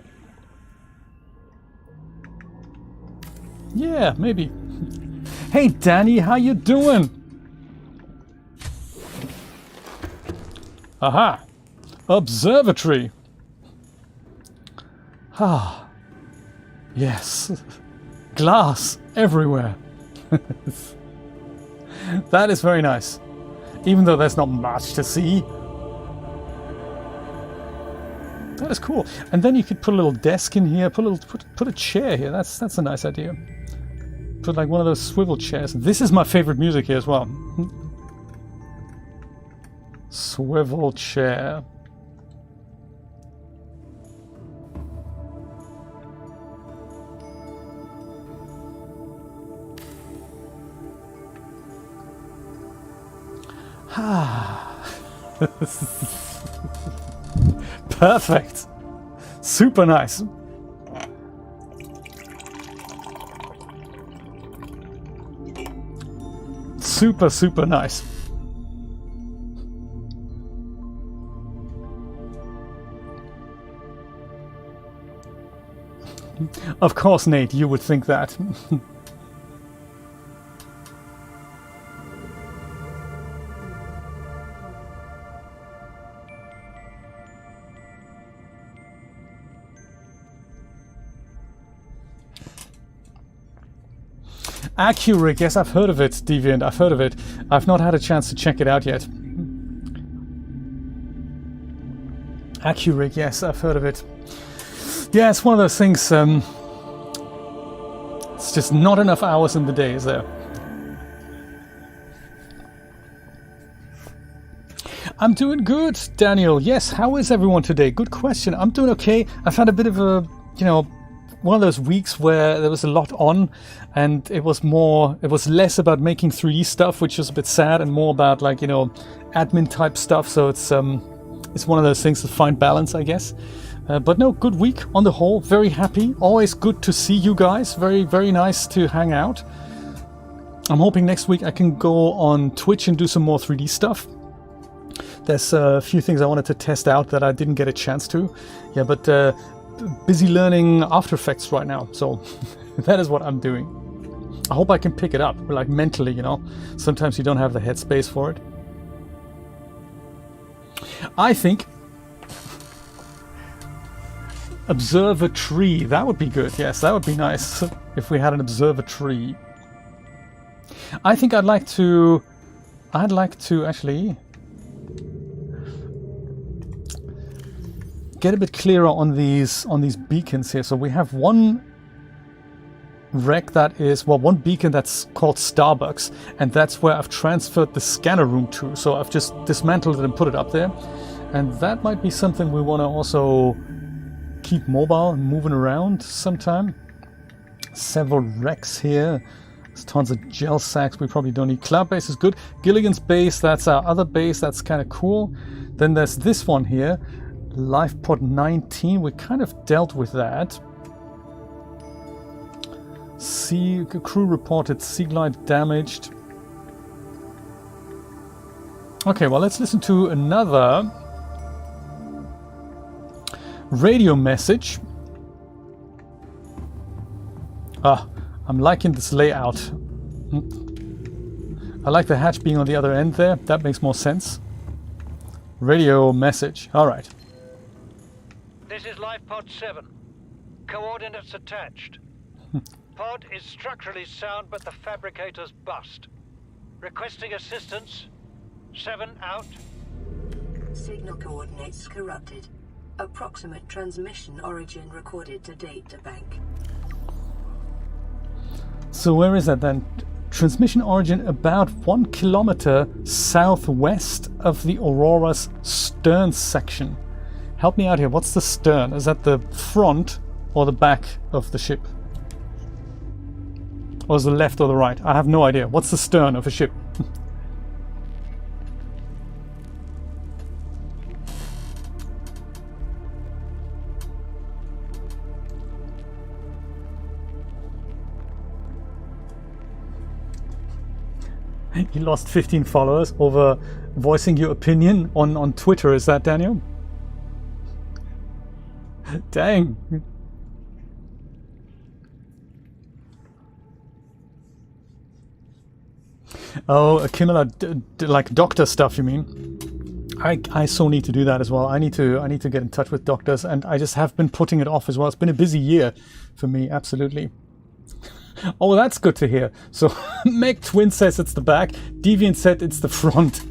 Yeah, maybe. Hey Danny, how you doing? Aha! Observatory! Ah. Yes. Glass everywhere. That is very nice. Even though there's not much to see. That is cool. And then you could put a little desk in here, put a chair here. That's a nice idea. Put like one of those swivel chairs. This is my favorite music here as well. Swivel chair. Perfect. Super nice. Super nice. Of course, Nate, you would think that. Accurate, yes, I've heard of it, Deviant, I've heard of it. I've not had a chance to check it out yet. Accurate, yes, I've heard of it. Yeah, it's one of those things, it's just not enough hours in the day, is there? I'm doing good, Daniel. Yes, how is everyone today? Good question. I'm doing okay. I've had a bit of a, you know, one of those weeks where there was a lot on, and it was less about making 3D stuff, which was a bit sad, and more about, like, you know, admin type stuff. So it's one of those things to find balance, I guess. But no, good week on the whole. Very happy. Always good to see you guys. Very, very nice to hang out. I'm hoping next week I can go on Twitch and do some more 3D stuff. There's a few things I wanted to test out that I didn't get a chance to. Yeah, but busy learning After Effects right now, so that is what I'm doing. I hope I can pick it up, like mentally, you know. Sometimes you don't have the headspace for it. I think observatory, that would be good. Yes, that would be nice if we had an observatory. I think I'd like to actually get a bit clearer on these beacons here. So we have one wreck that is, well, one beacon that's called Starbucks, and that's where I've transferred the scanner room to. So I've just dismantled it and put it up there, and that might be something we want to also keep mobile and moving around sometime. Several wrecks here. There's tons of gel sacks we probably don't need. Cloud base is good. Gilligan's base, that's our other base. That's kind of cool. Then there's this one here. Life pod 19. We kind of dealt with that. Sea crew reported sea glide damaged. Okay, well, let's listen to another radio message. I'm liking this layout. I like the hatch being on the other end there. That makes more sense. Radio message. All right. This is Life Pod 7. Coordinates attached. Pod is structurally sound, but the fabricator's bust. Requesting assistance. 7 out. Signal coordinates corrupted. Approximate transmission origin recorded to data bank. So where is that then? Transmission origin about 1 kilometer southwest of the Aurora's stern section. Help me out here. What's the stern? Is that the front or the back of the ship? Or is it the left or the right? I have no idea. What's the stern of a ship? You lost 15 followers over voicing your opinion on Twitter. Is that, Daniel? Dang. Oh, Kimila, like doctor stuff, you mean? I so need to do that as well. I need to get in touch with doctors, and I just have been putting it off as well. It's been a busy year for me, absolutely. Oh, that's good to hear. So Meg Twin says it's the back. Deviant said it's the front.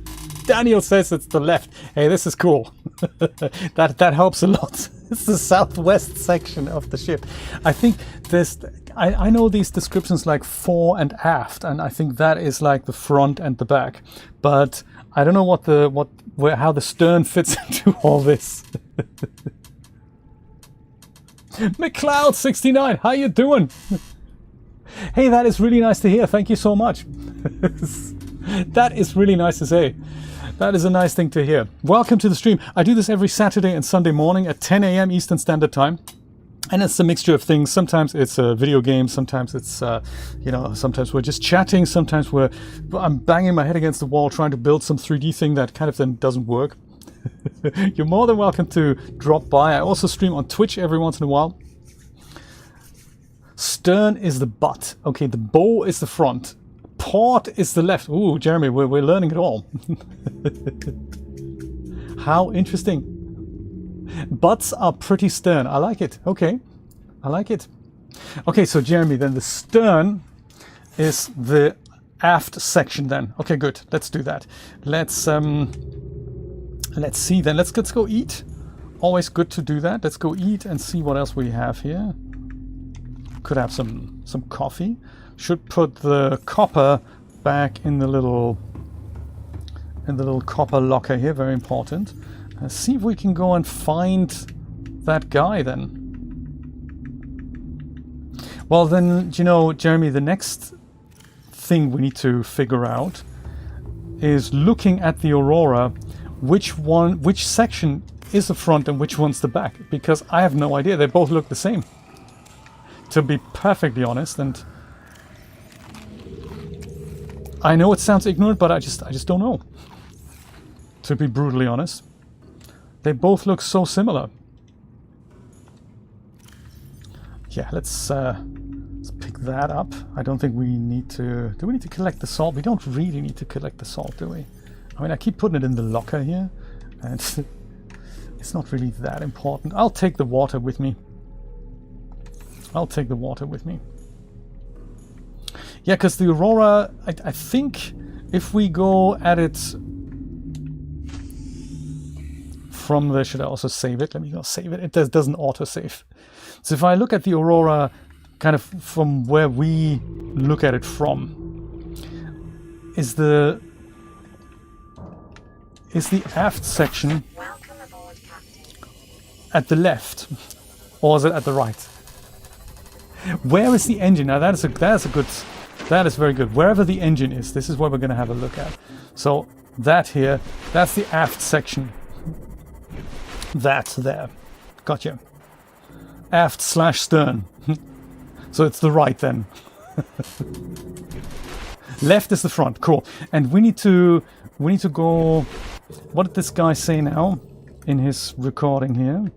Daniel says it's the left. Hey, this is cool. that helps a lot. It's the southwest section of the ship. I think there's... I know these descriptions like fore and aft, and I think that is like the front and the back. But I don't know how the stern fits into all this. McCloud69, how you doing? Hey, that is really nice to hear. Thank you so much. That is really nice to say. That is a nice thing to hear. Welcome to the stream. I do this every Saturday and Sunday morning at 10 a.m. Eastern Standard Time. And it's a mixture of things. Sometimes it's a video game. Sometimes it's, sometimes we're just chatting. Sometimes I'm banging my head against the wall trying to build some 3D thing that kind of then doesn't work. You're more than welcome to drop by. I also stream on Twitch every once in a while. Stern is the butt. Okay, the bow is the front. Port is the left. Ooh, Jeremy, we're learning it all. How interesting. Butts are pretty stern. I like it. Okay, I like it. Okay, so Jeremy, then the stern is the aft section then. Okay, good. Let's do that. Let's see then. Let's go eat. Always good to do that. Let's go eat and see what else we have here. Could have some coffee. Should put the copper back in the little copper locker here. Very important. See if we can go and find that guy then. Well then, you know, Jeremy, the next thing we need to figure out is looking at the Aurora, which section is the front and which one's the back, because I have no idea. They both look the same, to be perfectly honest, and I know it sounds ignorant, but I just don't know, to be brutally honest. They both look so similar. Yeah, let's pick that up. I don't think we need to... Do we need to collect the salt? We don't really need to collect the salt, do we? I mean, I keep putting it in the locker here, and it's not really that important. I'll take the water with me. Yeah, because the Aurora, I think if we go at it from the... Should I also save it? Let me go save it. It doesn't auto-save. So if I look at the Aurora kind of from where we look at it from, is the aft section at the left, or is it at the right? Where is the engine? Now that is a good That is very good. Wherever the engine is, this is what we're going to have a look at. So that here, that's the aft section. That's there. Gotcha. Aft / stern. So it's the right then. Left is the front. Cool. And we need to go. What did this guy say now in his recording here?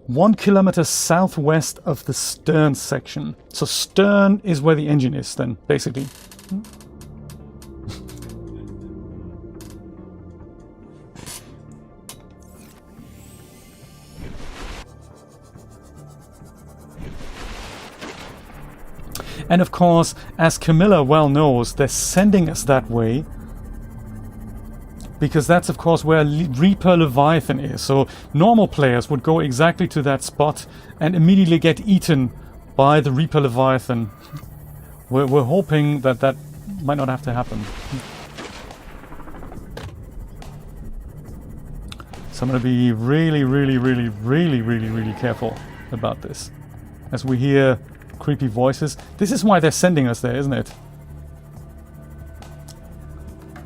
1 kilometer southwest of the stern section. So stern is where the engine is then, basically. And of course, as Camilla well knows, they're sending us that way because that's of course where Reaper Leviathan is. So normal players would go exactly to that spot and immediately get eaten by the Reaper Leviathan. We're hoping that that might not have to happen. So I'm going to be really careful about this. As we hear creepy voices. This is why they're sending us there, isn't it?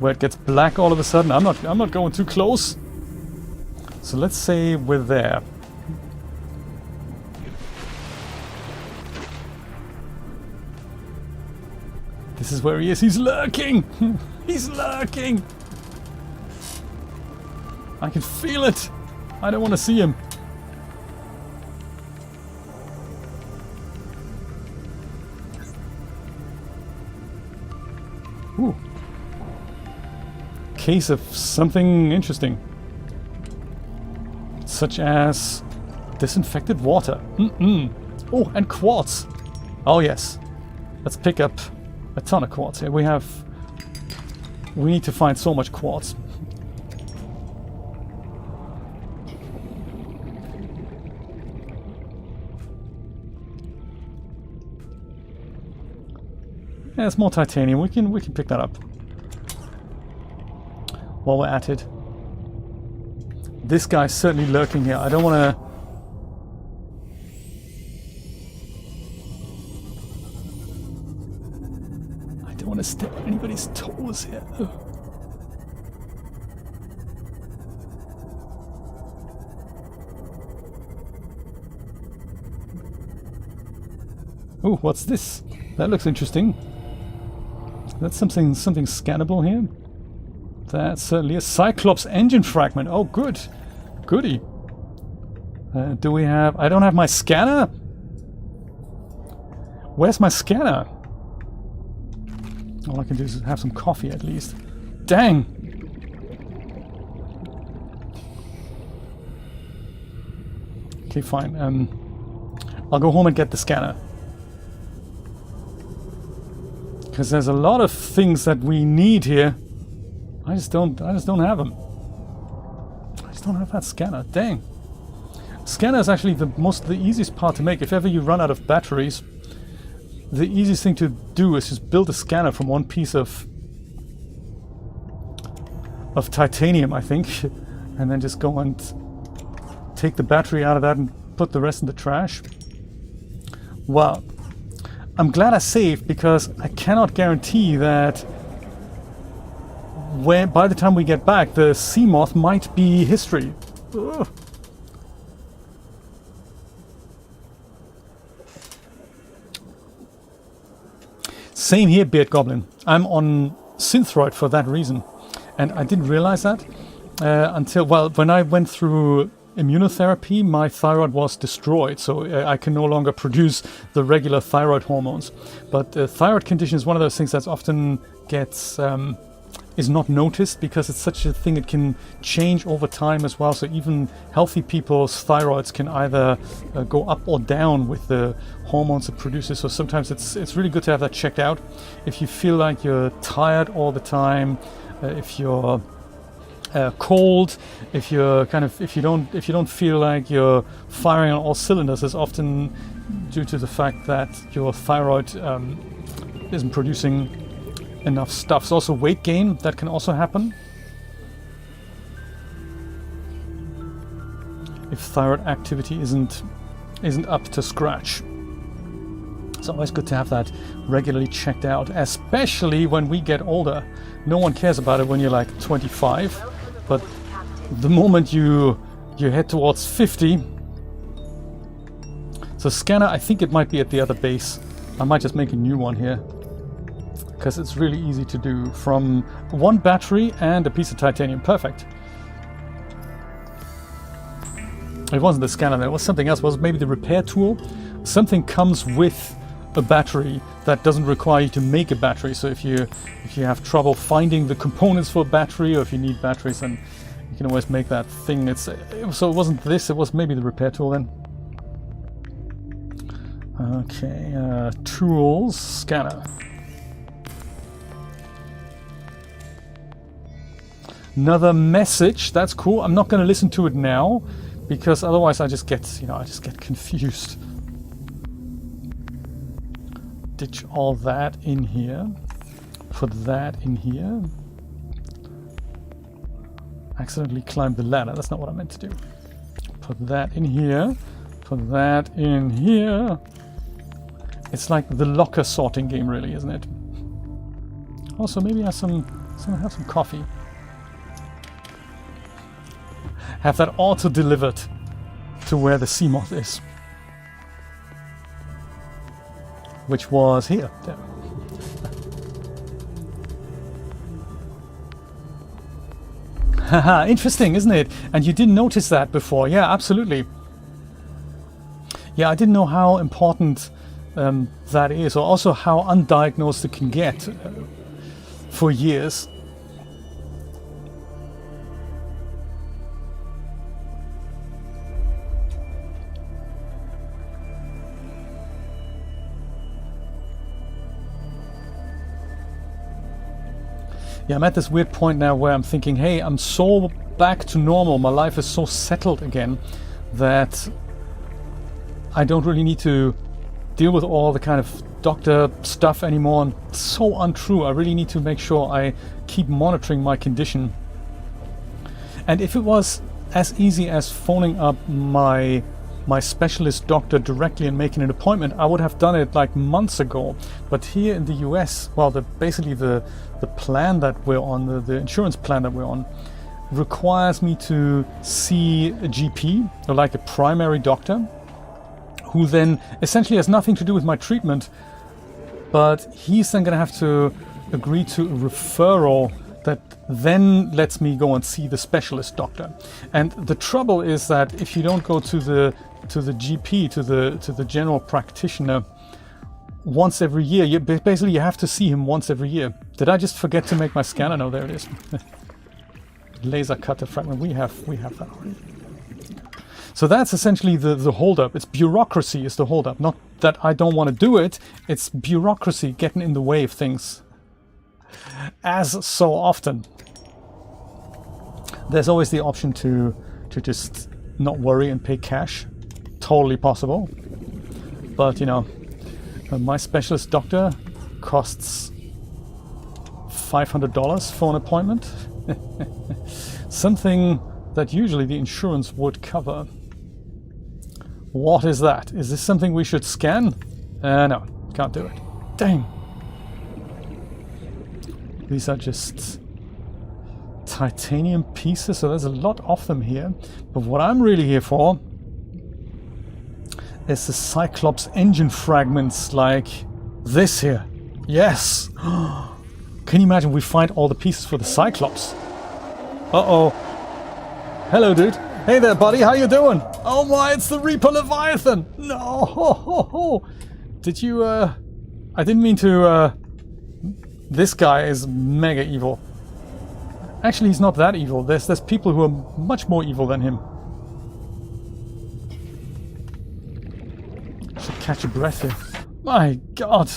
Where it gets black all of a sudden. I'm not going too close. So let's say we're there. This is where he is. He's lurking. He's lurking. I can feel it. I don't want to see him. Ooh. Case of something interesting. Such as disinfected water. Oh, and quartz. Oh yes. Let's pick up a ton of quartz here. We need to find so much quartz. Yeah, there's more titanium. We can pick that up while we're at it. This guy's certainly lurking here. I don't want to. I don't want to step on anybody's toes here. Ugh. Oh, what's this? That looks interesting. That's something scannable here. That's certainly a Cyclops engine fragment. Oh, good. Goody. Do we have... I don't have my scanner? Where's my scanner? All I can do is have some coffee at least. Dang! Okay, fine. I'll go home and get the scanner. Because there's a lot of things that we need here. I just don't have them. I just don't have that scanner. Dang. Scanner is actually the easiest part to make. If ever you run out of batteries, the easiest thing to do is just build a scanner from one piece of titanium, I think, and then just go and take the battery out of that and put the rest in the trash. Wow. I'm glad I saved, because I cannot guarantee that by the time we get back, the sea moth might be history. Ugh. Same here, Beard Goblin. I'm on Synthroid for that reason. And I didn't realize that until, well, when I went through immunotherapy, my thyroid was destroyed, so I can no longer produce the regular thyroid hormones. But thyroid condition is one of those things that often gets is not noticed, because it's such a thing. It can change over time as well. So even healthy people's thyroids can either go up or down with the hormones it produces. So sometimes it's really good to have that checked out. If you feel like you're tired all the time, if you're cold, if you don't feel like you're firing on all cylinders, it's often due to the fact that your thyroid isn't producing enough stuff. There's also weight gain that can also happen if thyroid activity isn't up to scratch. It's always good to have that regularly checked out, especially when we get older. No one cares about it when you're like 25, but the moment you head towards 50. So scanner, I think it might be at the other base. I might just make a new one here, because it's really easy to do from one battery and a piece of titanium. Perfect. It wasn't the scanner, there was something else. It was maybe the repair tool. Something comes with a battery that doesn't require you to make a battery. So if you have trouble finding the components for a battery, or if you need batteries, then you can always make that thing. So it wasn't this, it was maybe the repair tool then. Okay, tools, scanner. Another message, that's cool. I'm not going to listen to it now, because otherwise I just get confused. Ditch all that in here. Put that in here. Accidentally climbed the ladder. That's not what I meant to do. Put that in here. Put that in here. It's like the locker sorting game, really, isn't it? Also, maybe have some coffee. Have that auto delivered to where the sea moth is. Which was here. There. Haha, interesting, isn't it? And you didn't notice that before. Yeah, absolutely. Yeah, I didn't know how important that is, or also how undiagnosed it can get for years. Yeah, I'm at this weird point now where I'm thinking, hey, I'm so back to normal, my life is so settled again that I don't really need to deal with all the kind of doctor stuff anymore. And it's so untrue. I really need to make sure I keep monitoring my condition. And if it was as easy as phoning up my specialist doctor directly and making an appointment, I would have done it like months ago. But here in the US, well, basically the plan that we're on, the insurance plan that we're on, requires me to see a GP, or like a primary doctor, who then essentially has nothing to do with my treatment, but he's then going to have to agree to a referral that then lets me go and see the specialist doctor. And the trouble is that if you don't go to the GP, to the general practitioner once every year, you have to see him once every year. Did I just forget to make my scanner? No, there it is. Laser cutter fragment. We have that already. So that's essentially the holdup. It's bureaucracy is the holdup. Not that I don't want to do it. It's bureaucracy getting in the way of things. As so often. There's always the option to just not worry and pay cash. Totally possible. But, you know, my specialist doctor costs $500 for an appointment. Something that usually the insurance would cover. What is that? Is this something we should scan? No, can't do it. Dang. These are just titanium pieces, so there's a lot of them here. But what I'm really here for is the Cyclops engine fragments like this here. Yes! Can you imagine we find all the pieces for the Cyclops? Uh-oh. Hello, dude. Hey there, buddy. How you doing? Oh my, it's the Reaper Leviathan! No! Ho, ho, ho. Did you, I didn't mean to, This guy is mega evil. Actually, he's not that evil. There's people who are much more evil than him. Should catch a breath here. My god!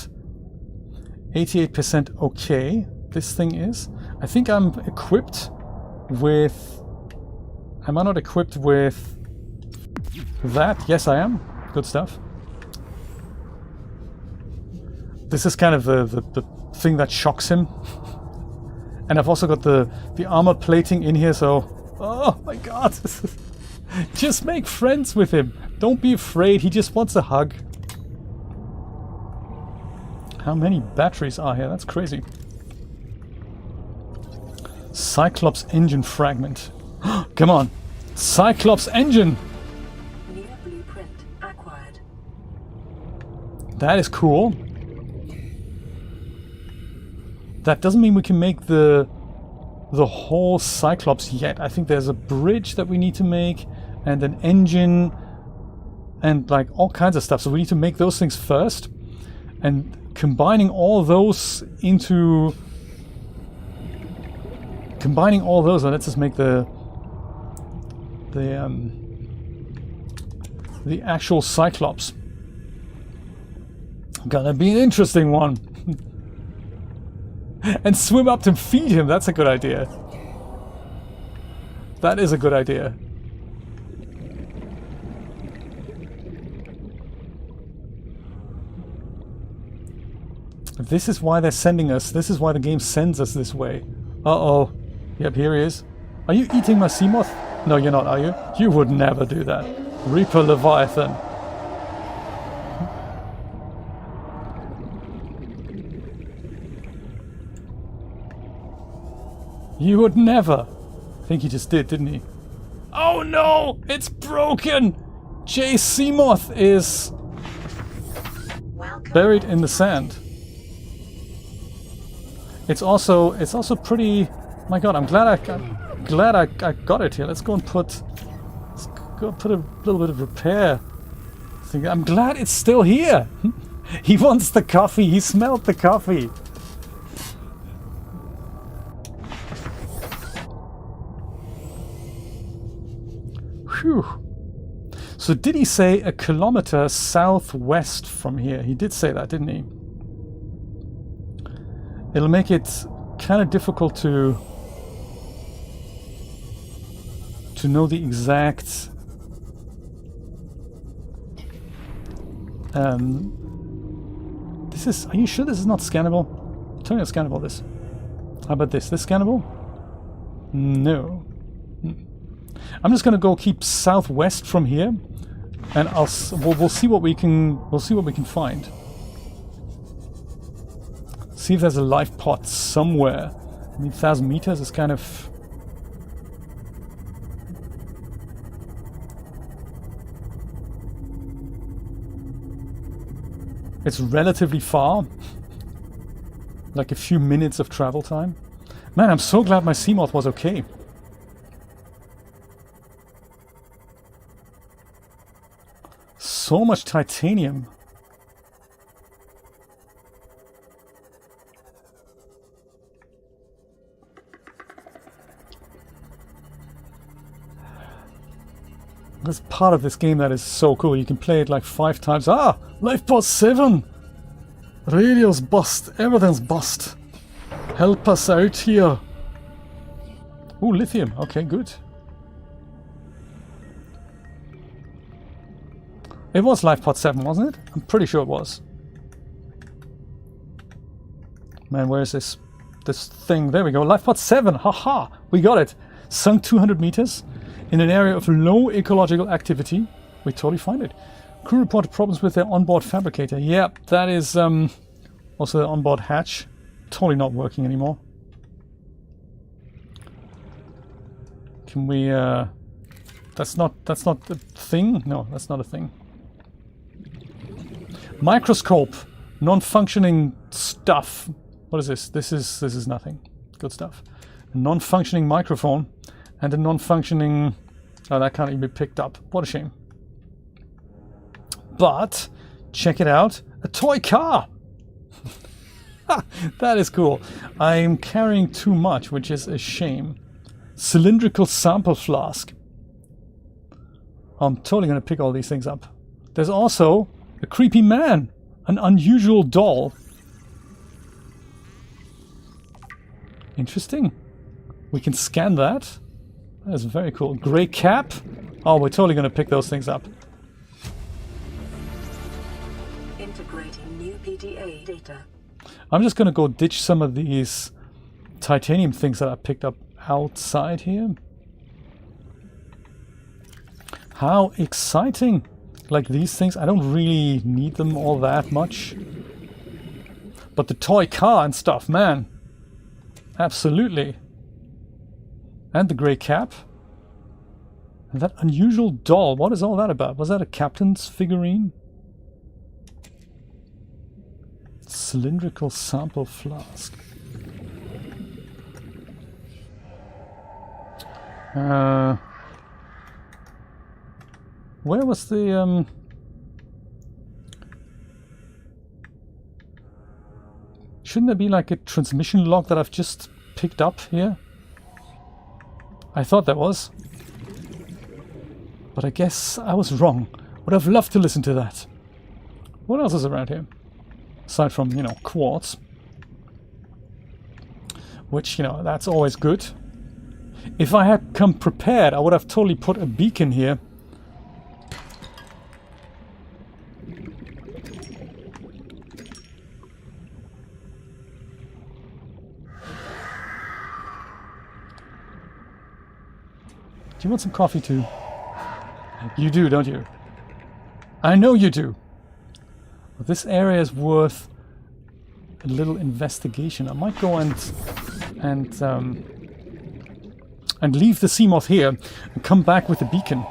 88% okay. This thing is. I think I'm equipped with... Am I not equipped with that? Yes, I am. Good stuff. This is kind of the thing that shocks him. And I've also got the armor plating in here, so... Oh my god! Just make friends with him! Don't be afraid, he just wants a hug. How many batteries are here? That's crazy. Cyclops engine fragment. Come on. Cyclops engine! New blueprint acquired. That is cool. That doesn't mean we can make the whole Cyclops yet. I think there's a bridge that we need to make, and an engine, and like all kinds of stuff. So we need to make those things first, and combining all those, and let's just make the actual Cyclops. Gonna be an interesting one. And swim up to feed him, that's a good idea. That is a good idea. This is why they're sending us, this is why the game sends us this way. Uh-oh. Yep, here he is. Are you eating my sea moth? No, you're not, are you? You would never do that. Reaper Leviathan. You would never. I think he just did, didn't he? Oh no! It's broken! J. Seamoth is buried in the sand. It's also pretty. My God, I'm glad I got it here. Let's go put a little bit of repair thing. I'm glad it's still here. He wants the coffee. He smelled the coffee. Whew. So did he say a kilometer southwest from here? He did say that, didn't he? It'll make it kind of difficult to know the exact this is, are you sure this is not scannable? Tell me how scannable this. How about this? This scannable? No. I'm just gonna go keep southwest from here, and we'll see what we can find. See if there's a life pod somewhere. I mean, 1,000 meters is kind of. It's relatively far. Like a few minutes of travel time. Man, I'm so glad my Seamoth was okay. So much titanium. There's part of this game that is so cool. You can play it like 5 times. Ah! Lifepod 7! Radio's bust. Everything's bust. Help us out here. Ooh, lithium. Okay, good. It was Lifepod 7, wasn't it? I'm pretty sure it was. Man, where is this thing? There we go. Lifepod 7. Haha! We got it. Sunk 200 meters. In an area of low ecological activity. We totally find it. Crew reported problems with their onboard fabricator. Yep, that is also the onboard hatch. Totally not working anymore. Can we that's not a thing? No, that's not a thing. Microscope. Non-functioning stuff. What is this? This is nothing. Good stuff. A non-functioning microphone. And a non-functioning... Oh, that can't even be picked up. What a shame. But, check it out. A toy car! That is cool. I'm carrying too much, which is a shame. Cylindrical sample flask. I'm totally going to pick all these things up. There's also a creepy man. An unusual doll. Interesting. We can scan that. That's very cool. Grey cap. Oh, we're totally going to pick those things up. Integrating new PDA data. I'm just going to go ditch some of these titanium things that I picked up outside here. How exciting! Like these things, I don't really need them all that much. But the toy car and stuff, man. Absolutely. And the grey cap. And that unusual doll, what is all that about? Was that a captain's figurine? Cylindrical sample flask. Where was the shouldn't there be like a transmission log that I've just picked up here? I thought there was. But I guess I was wrong. Would have loved to listen to that. What else is around here? Aside from, you know, quartz. Which, you know, that's always good. If I had come prepared, I would have totally put a beacon here. Do you want some coffee too? You do, don't you? I know you do. Well, this area is worth a little investigation. I might go and leave the Seamoth here and come back with the beacon.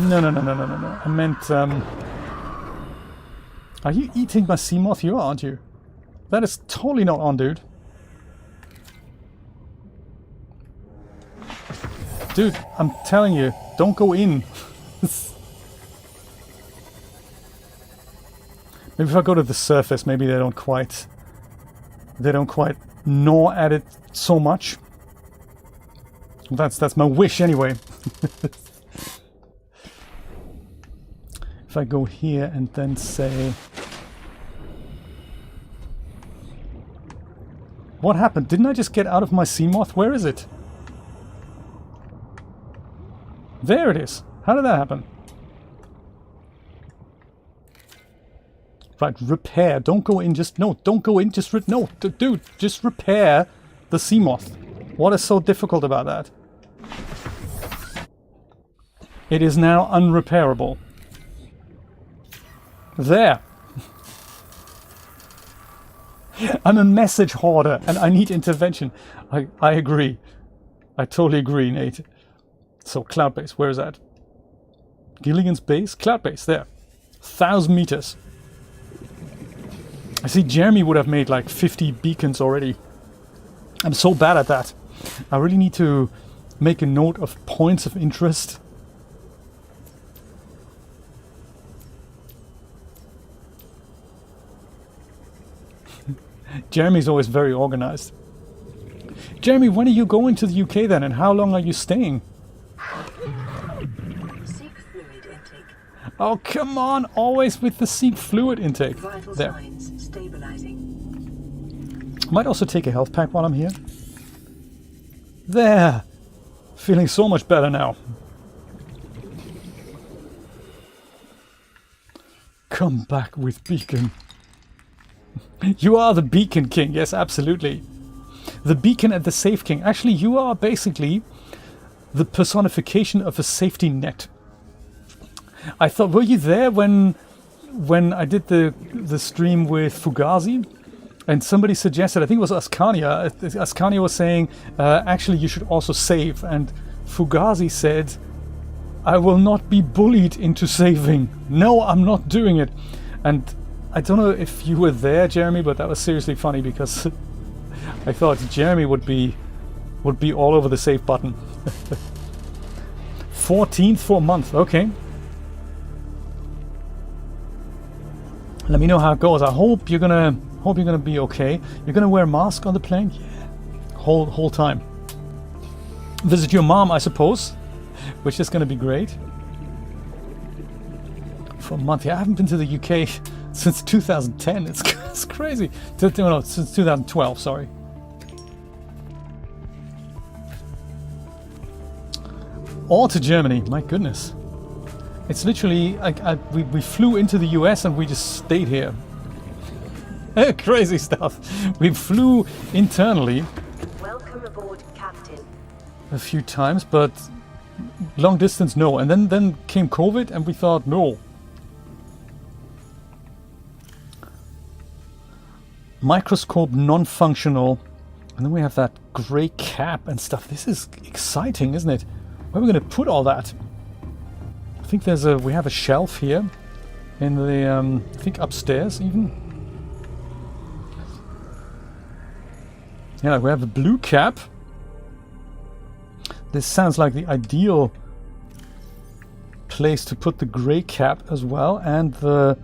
No. I meant, are you eating my Seamoth? You are, aren't you? That is totally not on, dude. Dude, I'm telling you, don't go in. Maybe if I go to the surface, maybe they don't quite gnaw at it so much. That's my wish anyway. If I go here and then say, what happened? Didn't I just get out of my Seamoth? Where is it? There it is. How did that happen? Right, repair. Don't go in. Just no. Don't go in. Just no, dude. Just repair the Seamoth. What is so difficult about that? It is now unrepairable. There. I'm a message hoarder and I need intervention. I agree. I totally agree, Nate. So, cloud base, where is that? Gilligan's base? Cloud base, there. 1,000 meters. I see Jeremy would have made like 50 beacons already. I'm so bad at that. I really need to make a note of points of interest. Jeremy's always very organized. Jeremy, when are you going to the UK then, and how long are you staying? Seek fluid intake. Oh, come on, always with the seek fluid intake. Vital There. signs stabilizing. Might also take a health pack while I'm here. There. Feeling so much better now. Come back with beacon. You are the beacon king, yes, absolutely. The beacon and the safe king. Actually, you are basically the personification of a safety net. I thought, were you there when I did the stream with Fugazi? And somebody suggested, I think it was Ascania. Ascania was saying, actually, you should also save. And Fugazi said, I will not be bullied into saving. No, I'm not doing it. And I don't know if you were there, Jeremy, but that was seriously funny because I thought Jeremy would be all over the save button. 14th for a month, okay. Let me know how it goes. I hope you're gonna be okay. You're gonna wear a mask on the plane? Yeah. Whole time. Visit your mom, I suppose, which is gonna be great. For a month. Yeah, I haven't been to the UK since 2010. It's crazy. No, since 2012, sorry. Or to Germany, my goodness. It's literally, we flew into the US and we just stayed here. Crazy stuff. We flew internally. Welcome aboard, Captain. A few times, but long distance, no. And then came COVID, and we thought, no. Microscope non-functional, and then we have that grey cap and stuff. This is exciting, isn't it? Where are we going to put all that? I think we have a shelf here in the I think upstairs even. Yeah, we have the blue cap. This sounds like the ideal place to put the grey cap as well, and the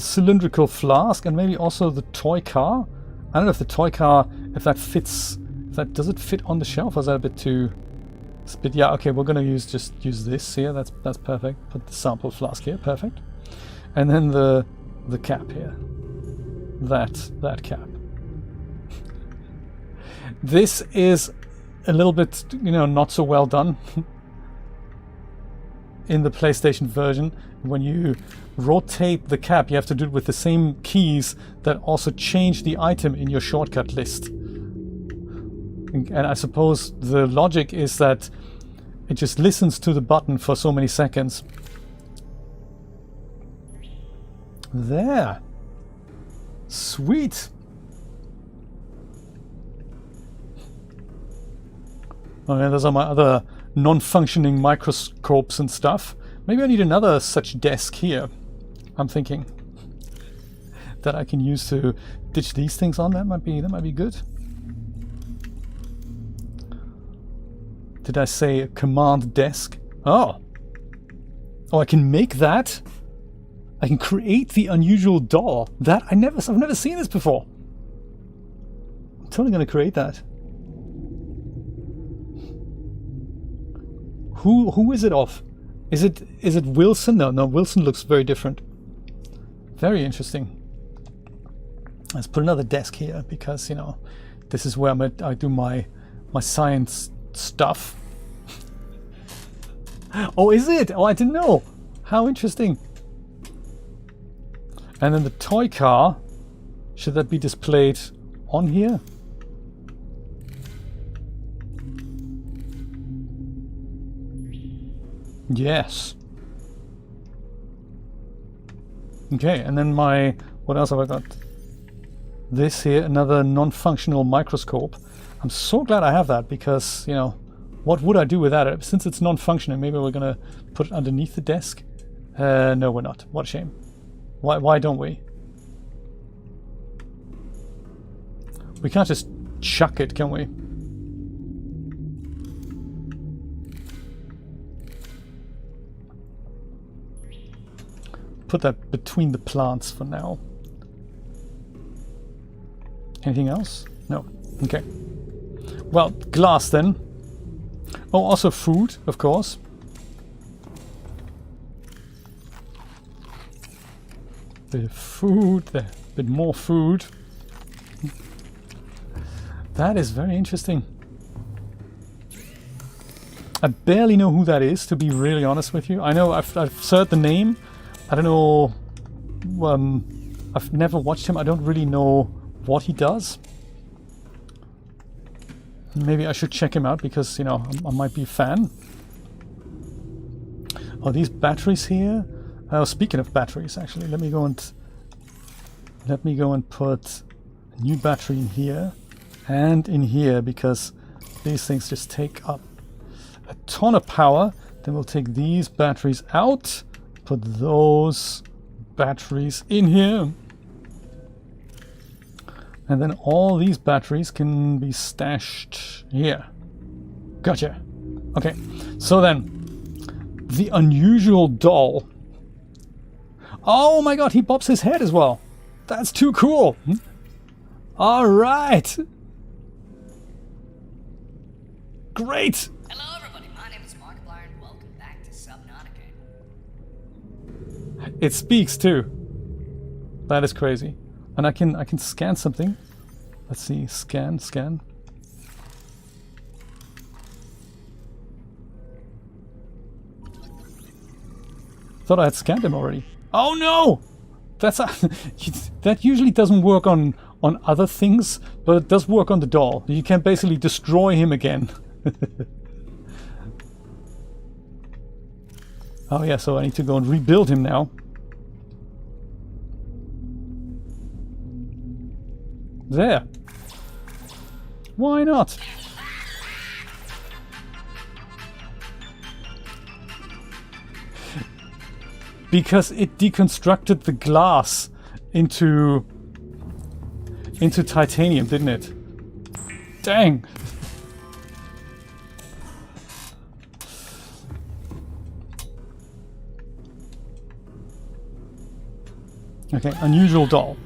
cylindrical flask, and maybe also the toy car. I don't know if the toy car, if that fits. Does it fit on the shelf, or is that a bit too? It's a bit, yeah. Okay, we're gonna use this here. That's perfect. Put the sample flask here. Perfect. And then the cap here. That cap. This is a little bit, not so well done in the PlayStation version. When you rotate the cap, you have to do it with the same keys that also change the item in your shortcut list. And I suppose the logic is that it just listens to the button for so many seconds. There. Sweet. Oh yeah, those are my other non-functioning microscopes and stuff. Maybe I need another such desk here, I'm thinking, that I can use to ditch these things on. That might be good. Did I say a command desk? Oh, I can make that. I can create the unusual doll. That I've never seen this before. I'm totally going to create that. Who is it of? Is it Wilson? No, Wilson looks very different. Very interesting. Let's put another desk here because this is where I do my science stuff. Oh, is it? Oh, I didn't know. How interesting. And then the toy car, should that be displayed on here? Yes. Okay, and then what else have I got? This here, another non-functional microscope. I'm so glad I have that because, what would I do without it? Since it's non-functioning, maybe we're going to put it underneath the desk. No, we're not. What a shame. Why don't we? We can't just chuck it, can we? Put that between the plants for now. Anything else? No. Okay. Well, glass then. Oh, also food, of course. Bit of food, a bit more food. That is very interesting. I barely know who that is, to be really honest with you. I know I've heard the name. I don't know. I've never watched him. I don't really know what he does. Maybe I should check him out because I might be a fan. Oh, these batteries here. Oh, speaking of batteries, actually, let me go and put a new battery in here and in here because these things just take up a ton of power. Then we'll take these batteries out. Put those batteries in here. And then all these batteries can be stashed here. Gotcha. Okay, so then, the unusual doll. Oh my god, he bobs his head as well. That's too cool. Alright. Great. Hello everybody, my name is Markiplier and welcome back to Subnautica. It speaks too. That is crazy. And I can scan something. Let's see, scan. Thought I had scanned him already. Oh no! That usually doesn't work on other things, but it does work on the doll. You can basically destroy him again. Oh yeah, so I need to go and rebuild him now. There. Why not? Because it deconstructed the glass into titanium, didn't it? Dang. Okay, unusual doll.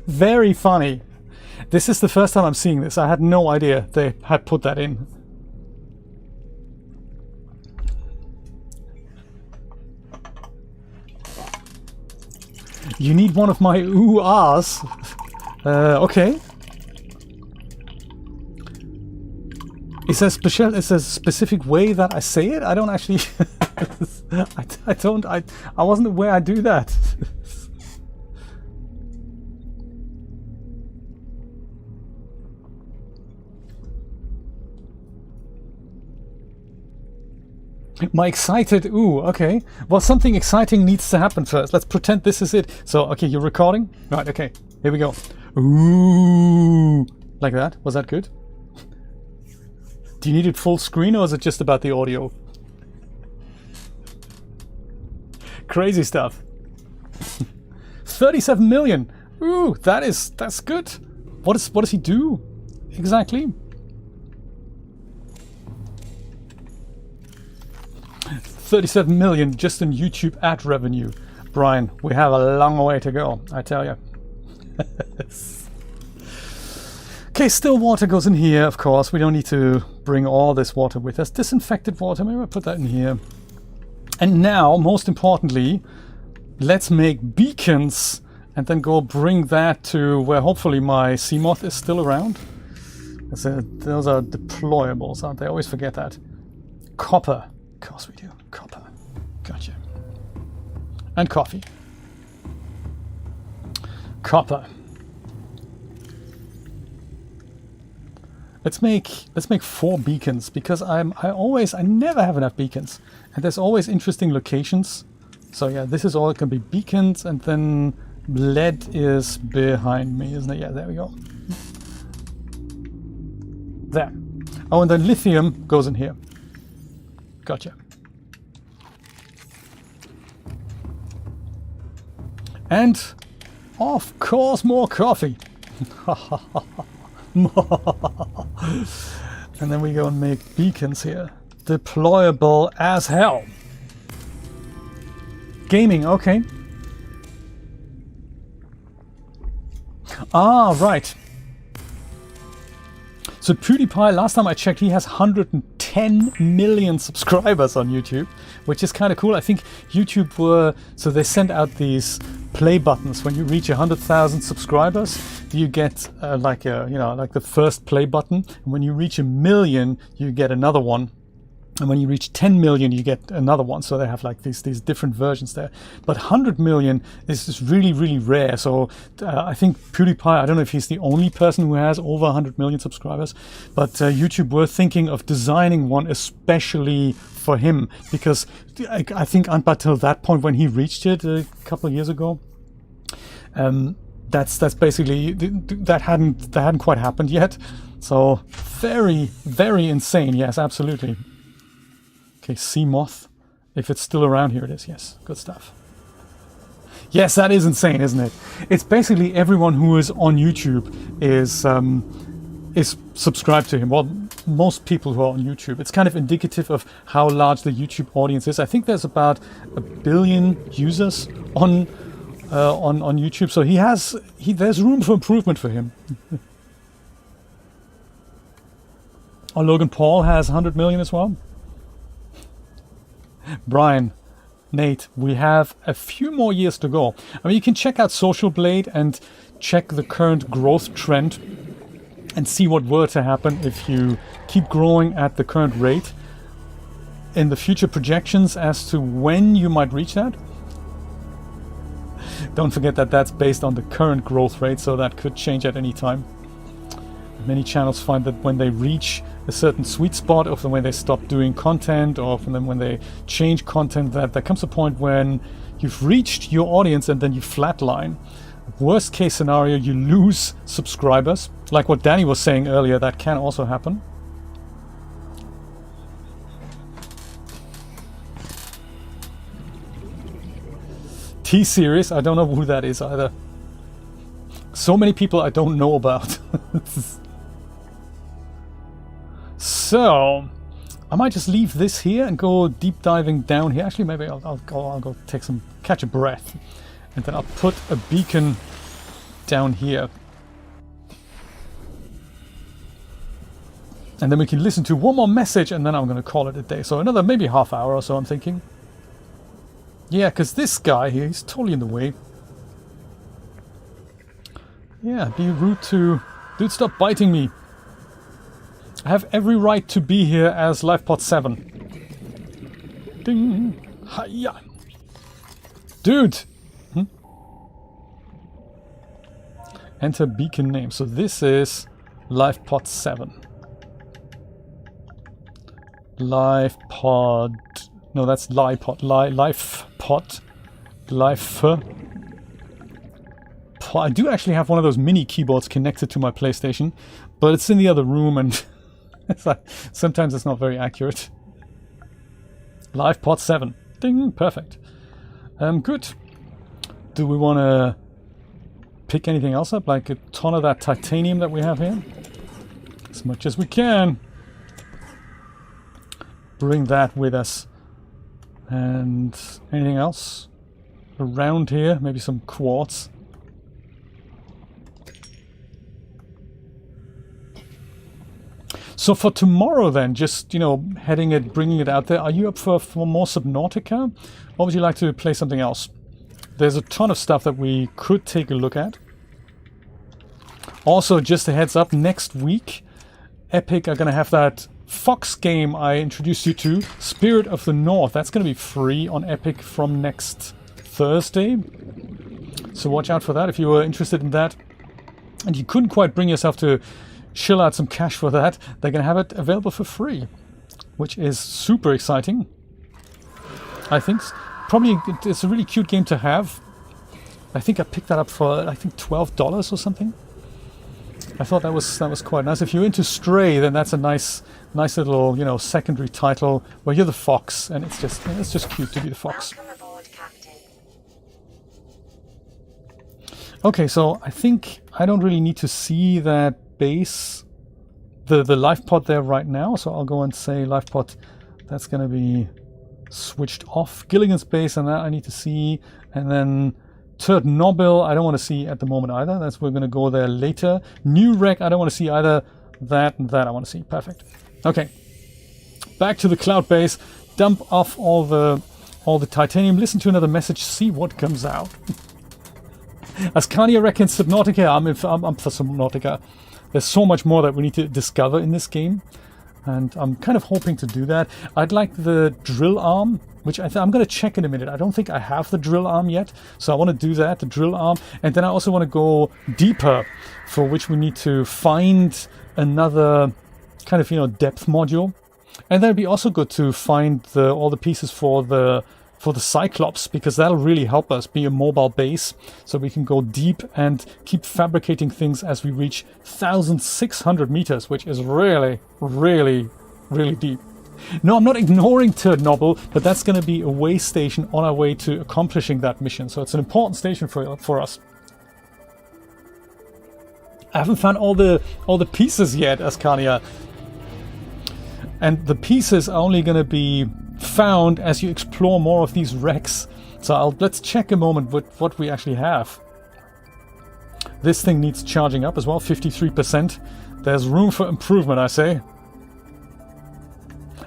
Very funny. This is the first time I'm seeing this. I had no idea they had put that in. You need one of my ooh-ahs. Okay. Is there a specific way that I say it? I don't actually... I wasn't aware I do that. My excited ooh, okay. Well, something exciting needs to happen first. Let's pretend this is it. So, okay, you're recording? Right, okay. Here we go. Ooh. Like that? Was that good? Do you need it full screen or is it just about the audio? Crazy stuff. 37 million. Ooh, that's good. What does he do exactly? 37 million just in YouTube ad revenue. Brian, we have a long way to go, I tell you. Okay, still water goes in here, of course. We don't need to bring all this water with us. Disinfected water, maybe I'll put that in here. And now, most importantly, let's make beacons and then go bring that to where hopefully my sea moth is still around. Those are deployables, aren't they? I always forget that. Copper. Of course we do. Copper. Gotcha. And coffee. Copper. Let's make 4 beacons because I never have enough beacons. And there's always interesting locations. So yeah, this is all it can be beacons, and then lead is behind me, isn't it? Yeah, there we go. There. Oh, and then lithium goes in here. Gotcha. And, of course, more coffee. And then we go and make beacons here. Deployable as hell. Gaming, okay. Ah, right. So PewDiePie, last time I checked, he has 110 million subscribers on YouTube, which is kind of cool. I think YouTube so they sent out these play buttons. When you reach 100,000 subscribers, you get like the first play button. And when you reach 1 million, you get another one. And when you reach 10 million, you get another one. So they have like these different versions there. But 100 million is just really, really rare. So I think PewDiePie, I don't know if he's the only person who has over 100 million subscribers, but YouTube were thinking of designing one especially for him, because I think until that point when he reached it a couple of years ago, that's basically, that hadn't quite happened yet. So very, very insane. Yes, absolutely. Okay, sea moth. If it's still around, here it is. Yes, good stuff. Yes, that is insane, isn't it? It's basically everyone who is on YouTube is subscribed to him. Well, most people who are on YouTube. It's kind of indicative of how large the YouTube audience is. I think there's about 1 billion users on YouTube. So there's room for improvement for him. Oh, Logan Paul has 100 million as well. Brian, Nate, we have a few more years to go. I mean, you can check out Social Blade and check the current growth trend and see what were to happen if you keep growing at the current rate in the future projections as to when you might reach that. Don't forget that that's based on the current growth rate, so that could change at any time. Many channels find that when they reach a certain sweet spot of when they stop doing content, or from them when they change content, that there comes a point when you've reached your audience and then you flatline. Worst case scenario, you lose subscribers. Like what Danny was saying earlier, that can also happen. T-Series, I don't know who that is either. So many people I don't know about. So, I might just leave this here and go deep diving down here. Actually, maybe I'll go catch a breath. And then I'll put a beacon down here. And then we can listen to one more message and then I'm going to call it a day. So another maybe half hour or so, I'm thinking. Yeah, because this guy here, he's totally in the way. Yeah, be rude to... Dude, stop biting me. I have every right to be here as LifePod 7. Ding! Hiya! Dude! Enter beacon name. So this is LifePod 7. LifePod... No, that's LifePod. LifePod. Life... I do actually have one of those mini keyboards connected to my PlayStation, but it's in the other room and sometimes it's not very accurate. LifePod 7. Ding, perfect. Good. Do we want to pick anything else up? Like a ton of that titanium that we have here? As much as we can. Bring that with us. And anything else around here? Maybe some quartz. So for tomorrow then, just, you know, bringing it out there, are you up for more Subnautica? Or would you like to play something else? There's a ton of stuff that we could take a look at. Also, just a heads up, next week, Epic are going to have that Fox game I introduced you to, Spirit of the North. That's going to be free on Epic from next Thursday. So watch out for that if you were interested in that. And you couldn't quite bring yourself to chill out some cash for that. They're going to have it available for free, which is super exciting. I think probably it's a really cute game to have. I think I picked that up for $12 or something. I thought that was quite nice. If you're into Stray, then that's a nice little, you know, secondary title where you're the fox, and it's just cute to be the fox. Welcome aboard, Captain. Okay, so I think I don't really need to see that base, the life pod there right now. So I'll go and say life pod, that's going to be switched off. Gilligan's base, and that I need to see, and then Turd Nobel, I don't want to see at the moment either. We're going to go there later. New Wreck, I don't want to see either. That and that I want to see. Perfect. Okay. Back to the cloud base. Dump off all the titanium. Listen to another message. See what comes out. Ascania reckons Subnautica. I'm for Subnautica. There's so much more that we need to discover in this game. And I'm kind of hoping to do that. I'd like the drill arm, which I'm going to check in a minute. I don't think I have the drill arm yet. So I want to do that, the drill arm. And then I also want to go deeper, for which we need to find another kind of, you know, depth module. And then it'd be also good to find all the pieces for the Cyclops, because that'll really help us be a mobile base, so we can go deep and keep fabricating things as we reach 1,600 meters, which is really, really, really deep. No, I'm not ignoring Turd Nobel, but that's going to be a way station on our way to accomplishing that mission. So it's an important station for us. I haven't found all the pieces yet, Ascania. And the pieces are only going to be found as you explore more of these wrecks. So let's check a moment what we actually have. This thing needs charging up as well, 53%. There's room for improvement, I say.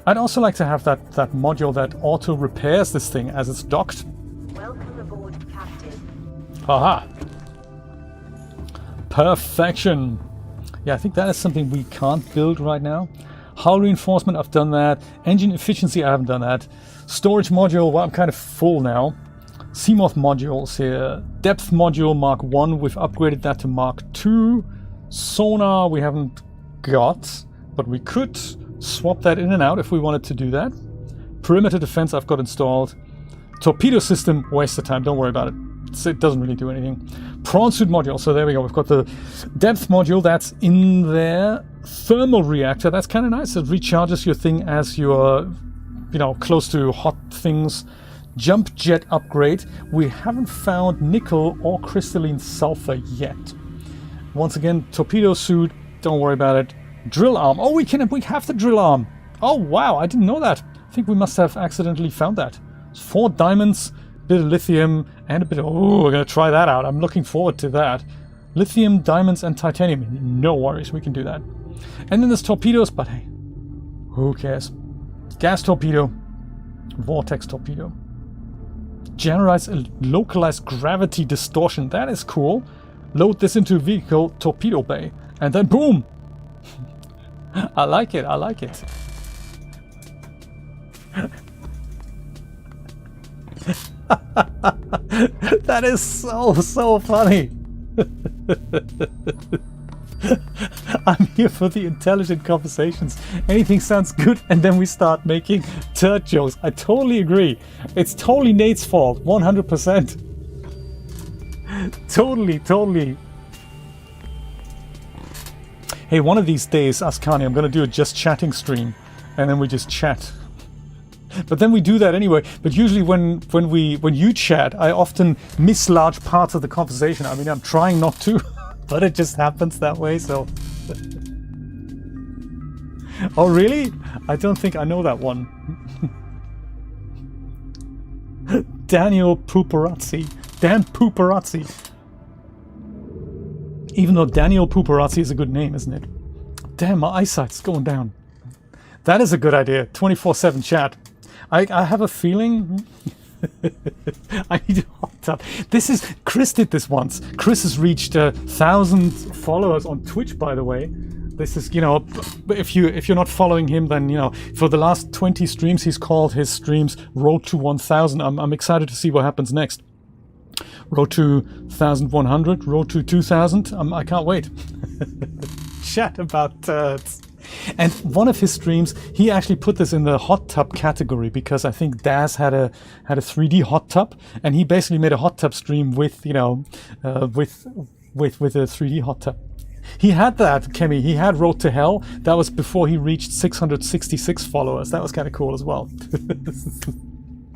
I'd also like to have that module that auto repairs this thing as it's docked. Welcome aboard, Captain. Haha. Perfection. Yeah, I think that is something we can't build right now. Hull reinforcement, I've done that. Engine efficiency, I haven't done that. Storage module, well, I'm kind of full now. Seamoth modules here. Depth module Mark 1, we've upgraded that to Mark 2. Sonar, we haven't got. but we could swap that in and out if we wanted to do that. Perimeter defense I've got installed. Torpedo system, waste of time, don't worry about it. It doesn't really do anything. Prawn suit module, so there we go. We've got the depth module that's in there. Thermal reactor, that's kind of nice. It recharges your thing as you're, you know, close to hot things. Jump jet upgrade. We haven't found nickel or crystalline sulfur yet. Once again, torpedo suit, don't worry about it. Drill arm. Oh, we have the drill arm. Oh, wow, I didn't know that. I think we must have accidentally found that. It's 4 diamonds, a bit of lithium, and a bit of... Oh, we're going to try that out. I'm looking forward to that. Lithium, diamonds, and titanium. No worries, we can do that. And then there's torpedoes, but hey, who cares? Gas torpedo. Vortex torpedo. Generates a localized gravity distortion. That is cool. Load this into a vehicle, torpedo bay. And then boom! I like it, I like it. That is so funny. I'm here for the intelligent conversations. Anything sounds good and then we start making turd jokes. I totally agree. It's totally Nate's fault, 100%. Totally. Hey, one of these days, Askani, I'm gonna do a just chatting stream and then we just chat. But then we do that anyway. But usually when you chat, I often miss large parts of the conversation. I mean, I'm trying not to, but it just happens that way, so... Oh, really? I don't think I know that one. Daniel Puparazzi. Dan Puparazzi. Even though Daniel Puparazzi is a good name, isn't it? Damn, my eyesight's going down. That is a good idea. 24/7 chat. I have a feeling I need a hot tub. This is... Chris did this once. Chris has reached 1,000 followers on Twitch, by the way. This is, you know, if you're not following him, then, you know, for the last 20 streams, he's called his streams Road to 1,000. I'm excited to see what happens next. Road to 1,100, Road to 2,000. I can't wait. Chat about turds. And one of his streams, he actually put this in the hot tub category because I think DAZ had a 3D hot tub, and he basically made a hot tub stream with, you know, with a 3D hot tub. He had that, Kemi. He had Road to Hell. That was before he reached 666 followers. That was kind of cool as well.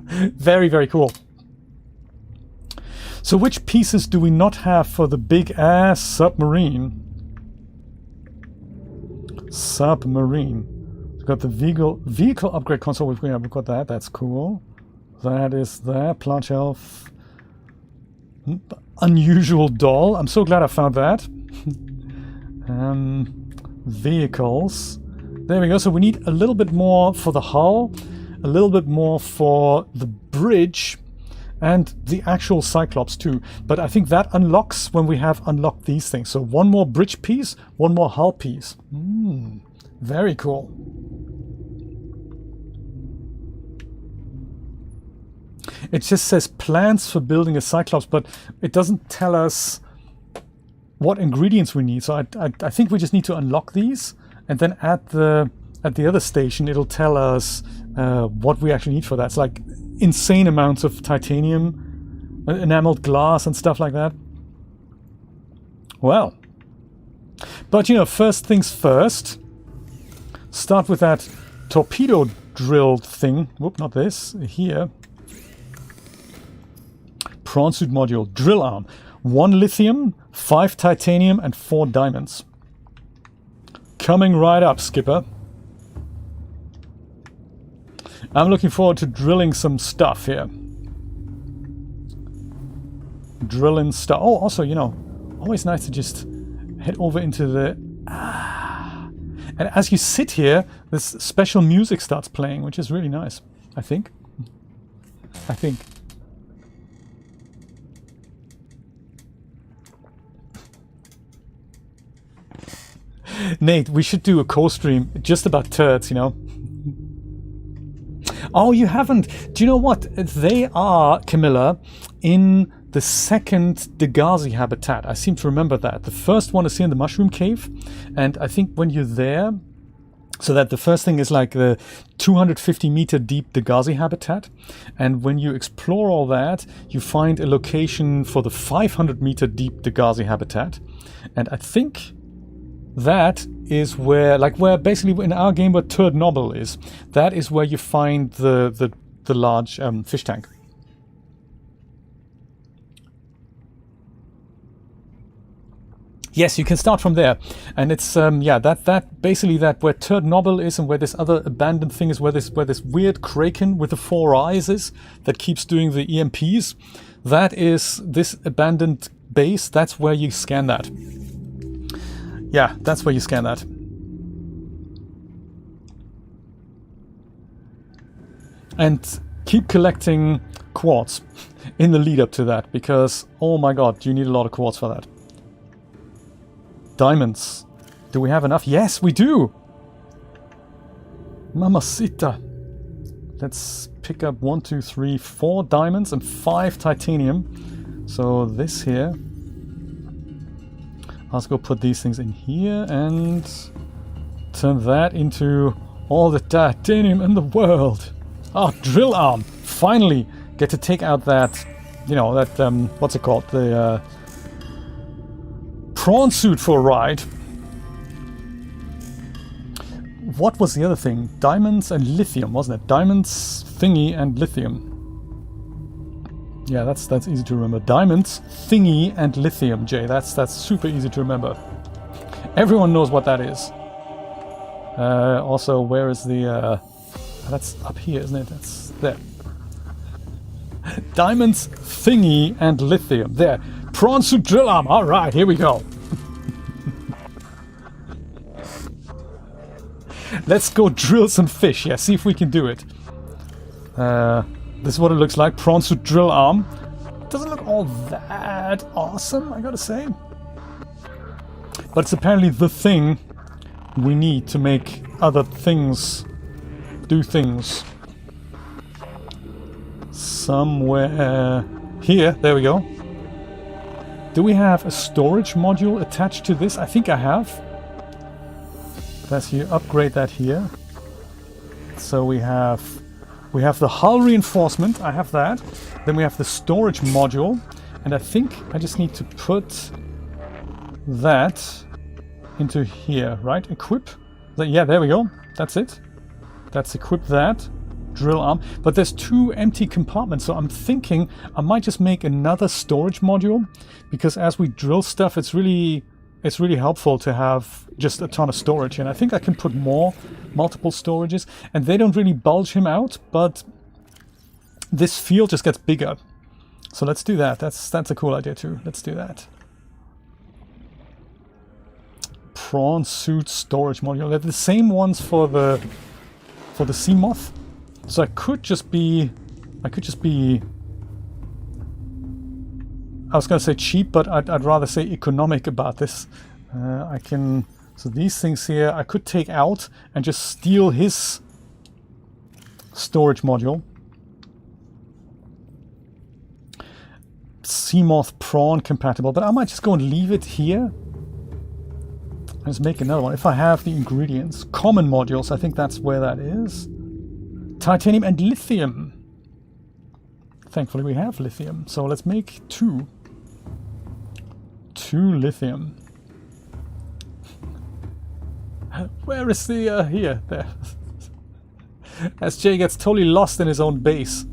Very, very cool. So which pieces do we not have for the big ass submarine? We've got the vehicle upgrade console. We've got that. That's cool. That is there. Plant shelf. Unusual doll. I'm so glad I found that. Vehicles. There we go. So we need a little bit more for the hull, a little bit more for the bridge, and the actual Cyclops too. But I think that unlocks when we have unlocked these things. So one more bridge piece, one more hull piece. Very cool. It just says plans for building a Cyclops, but it doesn't tell us what ingredients we need. So I think we just need to unlock these, and then at the other station it'll tell us what we actually need for that. It's like insane amounts of titanium, enameled glass and stuff like that. Well, but you know, first things first, start with that torpedo drill thing. Whoop, not this. Here. Prawn suit module, drill arm. 1 lithium, 5 titanium, and 4 diamonds. Coming right up, Skipper. I'm looking forward to drilling some stuff here. Drilling stuff. Oh, also, you know, always nice to just head over into the... And as you sit here, this special music starts playing, which is really nice, I think. Nate, we should do a co-stream just about turds, you know? Oh, you haven't. Do you know what? They are, Camilla, in the second Degazi habitat. I seem to remember that. The first one is here in the Mushroom Cave. And I think when you're there, So that the first thing is like the 250 meter deep Degazi habitat. And when you explore all that, you find a location for the 500 meter deep Degazi habitat. And I think that is where, like where basically in our game where Turd Nobble is, that is where you find the large fish tank. Yes, you can start from there, and it's yeah, that basically that where Turd Nobble is and where this other abandoned thing is, where this weird kraken with the 4 eyes is that keeps doing the EMPs. That is this abandoned base. That's where you scan that. Yeah, that's where you scan that. And keep collecting quartz in the lead up to that, because oh my god, you need a lot of quartz for that. Diamonds. Do we have enough? Yes, we do! Mamacita. Let's pick up 1, 2, 3, 4 diamonds and 5 titanium. So this here. Let's go put these things in here and turn that into all the titanium in the world. Oh, drill arm! Finally get to take out that, you know, that, what's it called? The, prawn suit for a ride. What was the other thing? Diamonds and lithium, wasn't it? Diamonds, thingy, and lithium. Yeah, that's easy to remember. Diamonds, thingy, and lithium, Jay. That's super easy to remember. Everyone knows what that is. Also, where is the... that's up here, isn't it? That's there. Diamonds, thingy, and lithium. There. Prawn suit drill arm. All right, here we go. Let's go drill some fish. Yeah, see if we can do it. This is what it looks like. Prawn suit drill arm. Doesn't look all that awesome, I gotta say. But it's apparently the thing we need to make other things do things. Somewhere here. There we go. Do we have a storage module attached to this? I think I have. That's here. Upgrade that here. So we have the hull reinforcement. I have that. Then we have the storage module, and I think I just need to put that into here, right? Equip. Yeah, there we go. That's it. That's equip that. Drill arm. But there's 2 empty compartments, so I'm thinking I might just make another storage module, because as we drill stuff, it's really helpful to have just a ton of storage. And I think I can put multiple storages, and they don't really bulge him out, but this field just gets bigger. So let's do that. That's a cool idea too. Let's do that. Prawn suit storage module. They're the same ones for the sea moth. So I could just be I was going to say cheap, but I'd rather say economic about this. So these things here I could take out and just steal his storage module. Seamoth prawn compatible, but I might just go and leave it here. Let's make another one if I have the ingredients. Common modules, I think that's where that is. Titanium and lithium. Thankfully we have lithium, so let's make 2. 2 lithium. Where is the here? There. As Jay gets totally lost in his own base.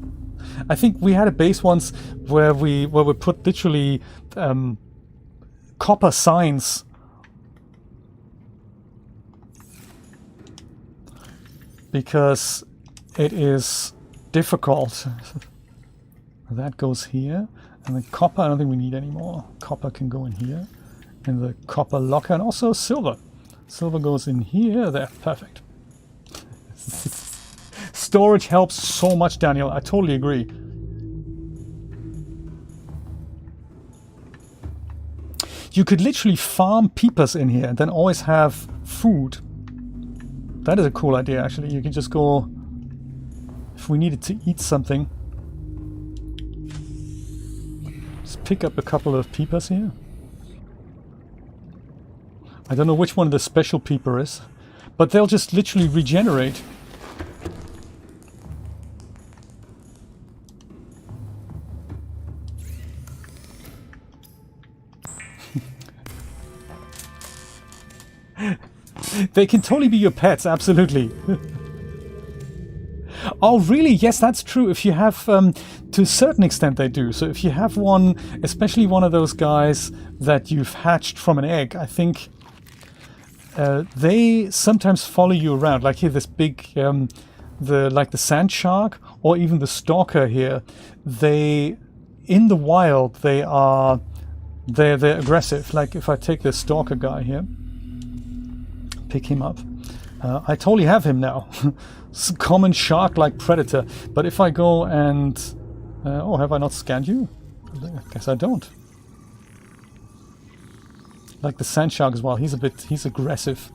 I think we had a base once where we put literally copper signs because it is difficult. That goes here, and the copper I don't think we need anymore. Copper can go in here, in the copper locker, and also silver. Silver goes in here. There, perfect. Storage helps so much, Daniel. I totally agree. You could literally farm peepers in here and then always have food. That is a cool idea, actually. You can just go, if we needed to eat something, just pick up a couple of peepers here. I don't know which one the special peeper is, but they'll just literally regenerate. They can totally be your pets, absolutely. Oh, really? Yes, that's true. If you have, to a certain extent they do. So if you have one, especially one of those guys that you've hatched from an egg, I think they sometimes follow you around. Like here, this big, the sand shark, or even the stalker here. They, in the wild, they're aggressive. Like if I take this stalker guy here, pick him up. I totally have him now. Common shark-like predator. But if I go and... oh, have I not scanned you? I guess I don't. Like the sand shark as well. He's aggressive.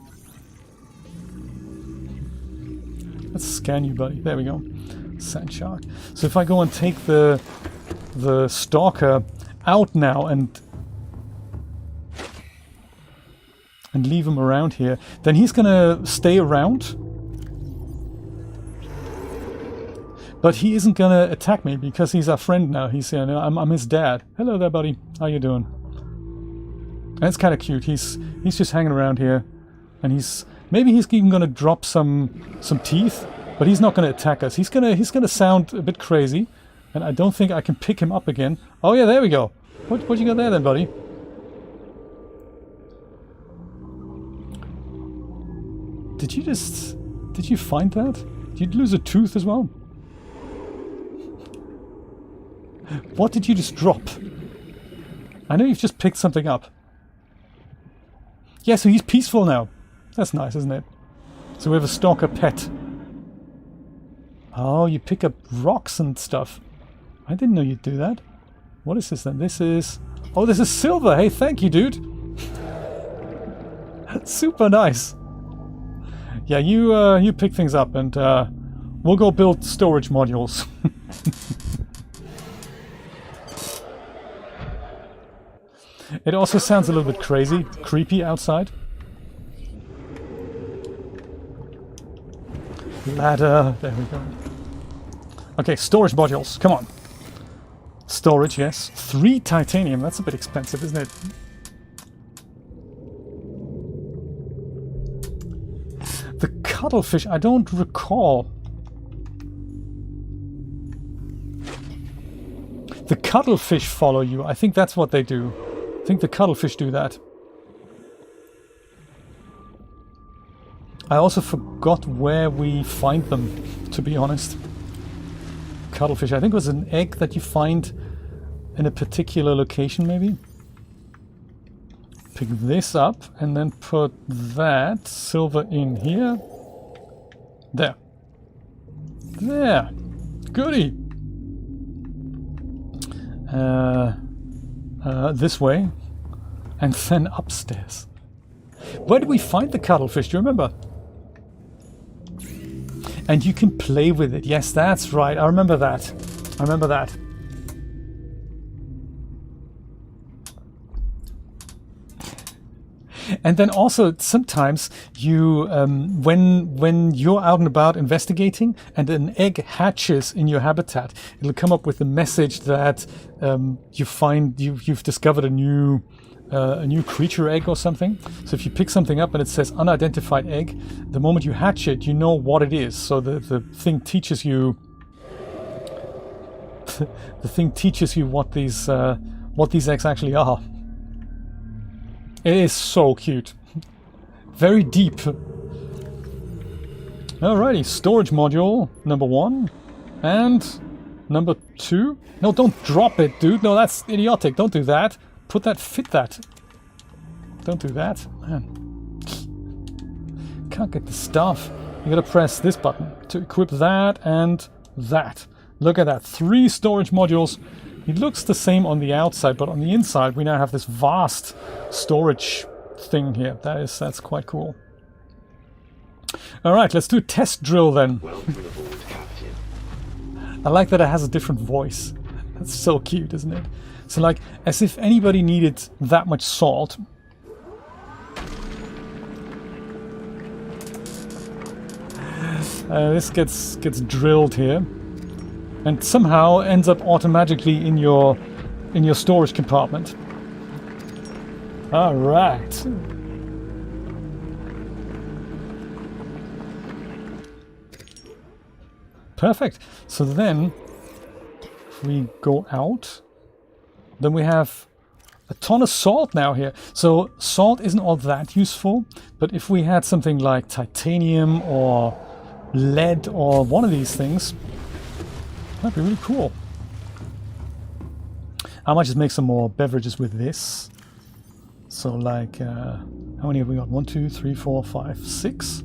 Let's scan you, buddy. There we go. Sand shark. So if I go and take the stalker out now and leave him around here, then he's gonna stay around, but he isn't gonna attack me because he's our friend now. He's, you know, I'm his dad. Hello there, buddy. How you doing? And it's kind of cute. He's just hanging around here, and maybe he's even gonna drop some teeth, but he's not gonna attack us. He's gonna sound a bit crazy, and I don't think I can pick him up again. Oh yeah, there we go. What you got there then, buddy? Did you find that? Did you lose a tooth as well? What did you just drop? I know you've just picked something up. Yeah, so he's peaceful now. That's nice, isn't it? So we have a stalker pet. Oh, you pick up rocks and stuff. I didn't know you'd do that. What is this then? This is... Oh, this is silver! Hey, thank you, dude! That's super nice. Yeah, you pick things up and we'll go build storage modules. It also sounds a little bit crazy, creepy outside. Ladder, there we go. Okay, storage modules, come on. Storage, yes. 3 titanium, that's a bit expensive, isn't it? The cuttlefish, I don't recall. The cuttlefish follow you. I think that's what they do. I think the cuttlefish do that. I also forgot where we find them, to be honest. Cuttlefish, I think it was an egg that you find in a particular location, maybe? Pick this up and then put that silver in here. There. There. Goody. This way. And then upstairs. Where did we find the cuttlefish? Do you remember? And you can play with it. Yes, that's right. I remember that. I remember that. And then also sometimes you, when you're out and about investigating and an egg hatches in your habitat, it'll come up with a message that you've discovered a new creature egg or something. So if you pick something up and it says unidentified egg, the moment you hatch it, you know what it is. So the thing teaches you. The thing teaches you what these eggs actually are. It is so cute. Very deep. Alrighty, storage module number 1 and number 2. No, don't drop it, dude. No, that's idiotic. Don't do that. Put that, fit that. Don't do that. Man. Can't get the stuff. You gotta press this button to equip that and that. Look at that. 3 storage modules. It looks the same on the outside, but on the inside we now have this vast storage thing here. That's quite cool. Alright, let's do a test drill then. I like that it has a different voice. That's so cute, isn't it? So like, as if anybody needed that much salt. This gets drilled here, and somehow ends up automatically in your storage compartment. All right. Perfect. So then, if we go out, then we have a ton of salt now here. So salt isn't all that useful, but if we had something like titanium or lead or one of these things, that'd be really cool. I might just make some more beverages with this. So like, how many have we got? 1, 2, 3, 4, 5, 6.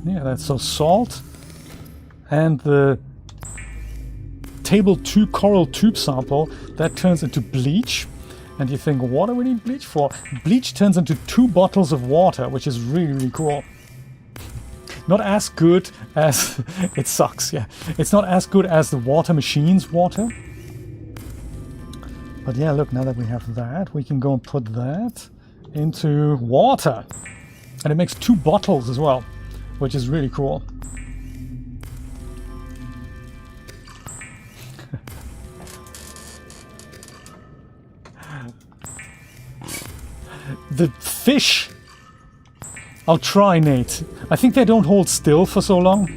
Yeah, that's so salt. And the table 2 coral tube sample, that turns into bleach. And you think, what do we need bleach for? Bleach turns into 2 bottles of water, which is really, really cool. Not as good as... it sucks, yeah. It's not as good as the water machine's water. But yeah, look, now that we have that, we can go and put that into water. And it makes 2 bottles as well, which is really cool. The fish! I'll try, Nate. I think they don't hold still for so long.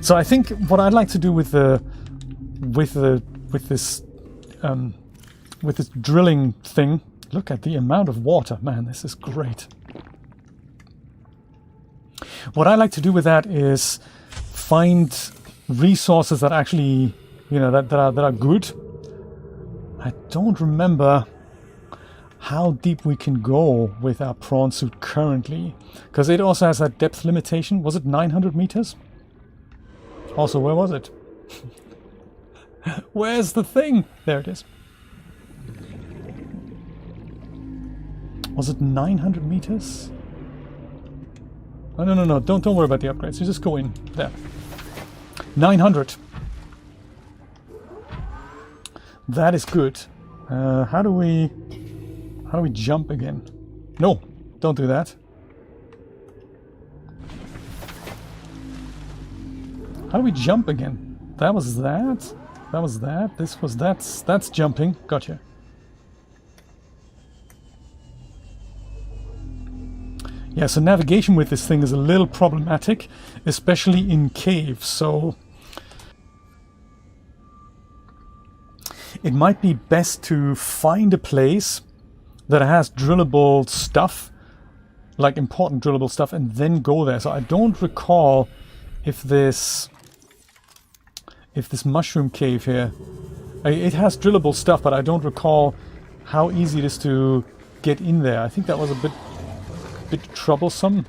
So I think what I'd like to do with this drilling thing. Look at the amount of water, man. This is great. What I like to do with that is find resources that actually, you know, that are good. I don't remember how deep we can go with our prawn suit currently, because it also has that depth limitation. Was it 900 meters? Also, where was it? Where's the thing? There it is. Was it 900 meters? Oh, no. Don't worry about the upgrades. You just go in there. 900. That is good. How do we jump again? No, don't do that. How do we jump again? That was that. That was that. This was that's jumping. Gotcha. Yeah, so navigation with this thing is a little problematic, especially in caves, so it might be best to find a place that has drillable stuff, like important drillable stuff, and then go there. So I don't recall if this mushroom cave here, it has drillable stuff, but I don't recall how easy it is to get in there. I think that was a bit troublesome.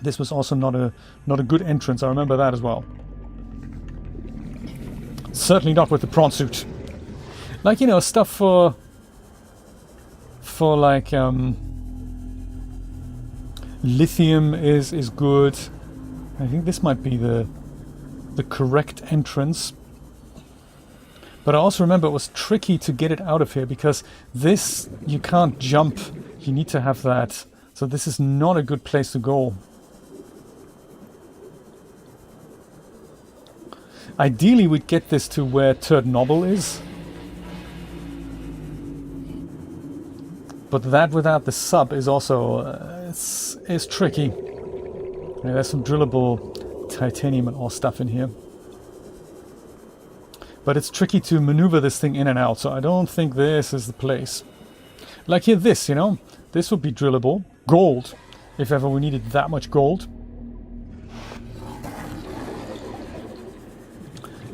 This was also not a good entrance. I remember that as well. Certainly not with the prawn suit. Like, you know, stuff for like lithium is good. I think this might be the correct entrance. But I also remember it was tricky to get it out of here, because this, you can't jump. You need to have that. So this is not a good place to go. Ideally, we'd get this to where Turd Nobble is. But that without the sub is also it's tricky. Yeah, there's some drillable titanium and all stuff in here. But it's tricky to maneuver this thing in and out, so I don't think this is the place. Like here, this, you know, this would be drillable. Gold, if ever we needed that much gold.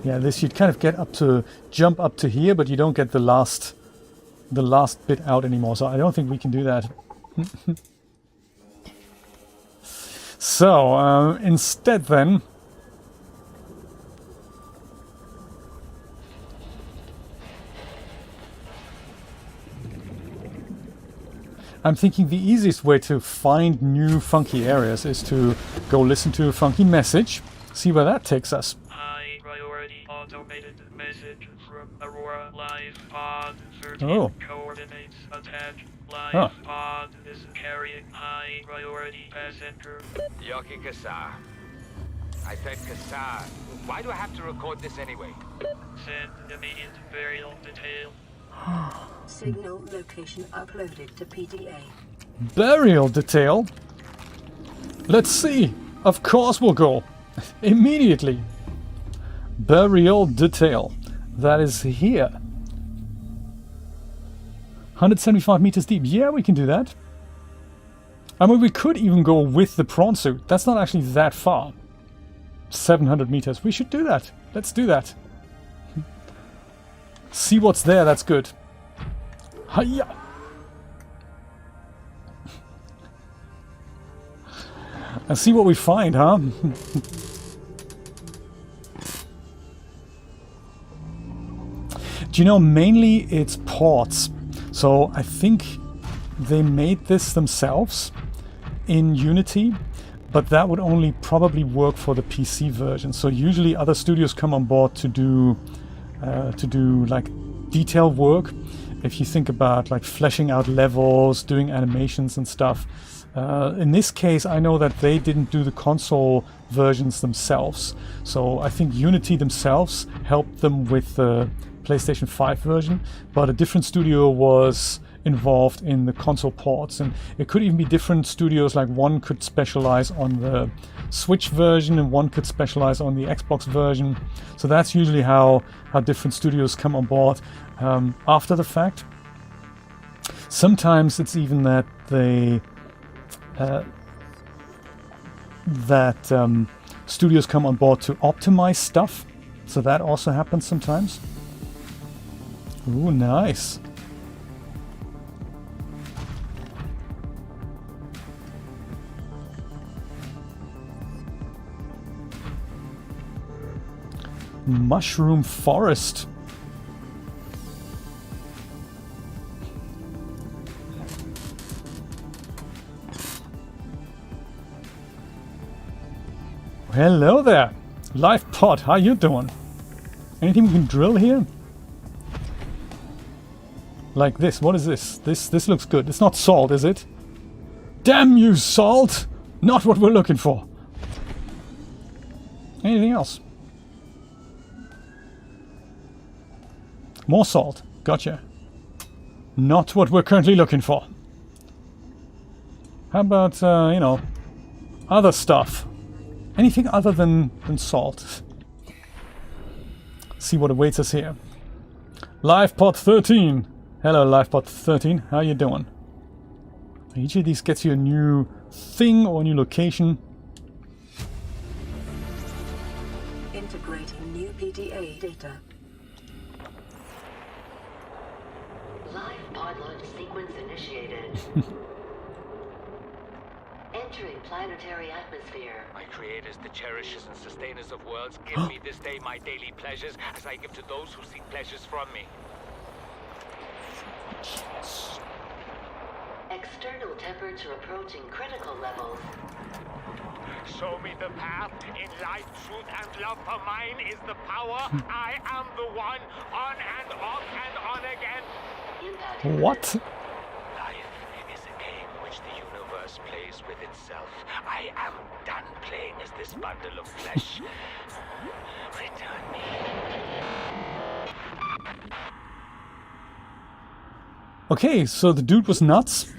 Yeah, this you'd kind of get up to, jump up to here, but you don't get the last bit out anymore, so I don't think we can do that. So, instead then, I'm thinking the easiest way to find new funky areas is to go listen to a funky message, see where that takes us. High priority automated message from Aurora Live Pod. 13 Oh. coordinates attached. Live Pod is carrying high priority passenger. Yoki Kassar. I said Kassar. Why do I have to record this anyway? Send immediate burial detail. Signal location uploaded to PDA. Burial detail? Let's see. Of course we'll go. Immediately. Burial detail. That is here. 175 meters deep. Yeah, we can do that. I mean, we could even go with the prawn suit. That's not actually that far. 700 meters. We should do that. Let's do that. See what's there. That's good. Hiya! And see what we find, huh? Do you know, mainly it's ports. So I think they made this themselves in Unity, but that would only probably work for the PC version. So usually other studios come on board to do like detail work. If you think about like fleshing out levels, doing animations and stuff. In this case, I know that they didn't do the console versions themselves. So I think Unity themselves helped them with the PlayStation 5 version, but a different studio was involved in the console ports, and it could even be different studios. Like one could specialize on the Switch version and one could specialize on the Xbox version. So that's usually how different studios come on board after the fact. Sometimes it's even that they studios come on board to optimize stuff. So that also happens sometimes. Ooh, nice. Mushroom forest. Hello there, live pod. How you doing? Anything we can drill here? Like this. What is this? This looks good. It's not salt, is it? Damn you, salt! Not what we're looking for. Anything else? More salt. Gotcha. Not what we're currently looking for. How about, you know, other stuff? Anything other than salt? See what awaits us here. LivePod 13. Hello, LivePod 13. How you doing? Each of these gets you a new thing or a new location. Integrating new PDA data. Live pod launch sequence initiated. Entering planetary atmosphere. My creators, the cherishers and sustainers of worlds, give me this day my daily pleasures as I give to those who seek pleasures from me. External temperature approaching critical levels. Show me the path. In life, truth, and love for mine is the power. I am the one, on and off and on again. Impact. What? Life is a game which the universe plays with itself. I am done playing as this bundle of flesh. Return me. Okay, so the dude was nuts.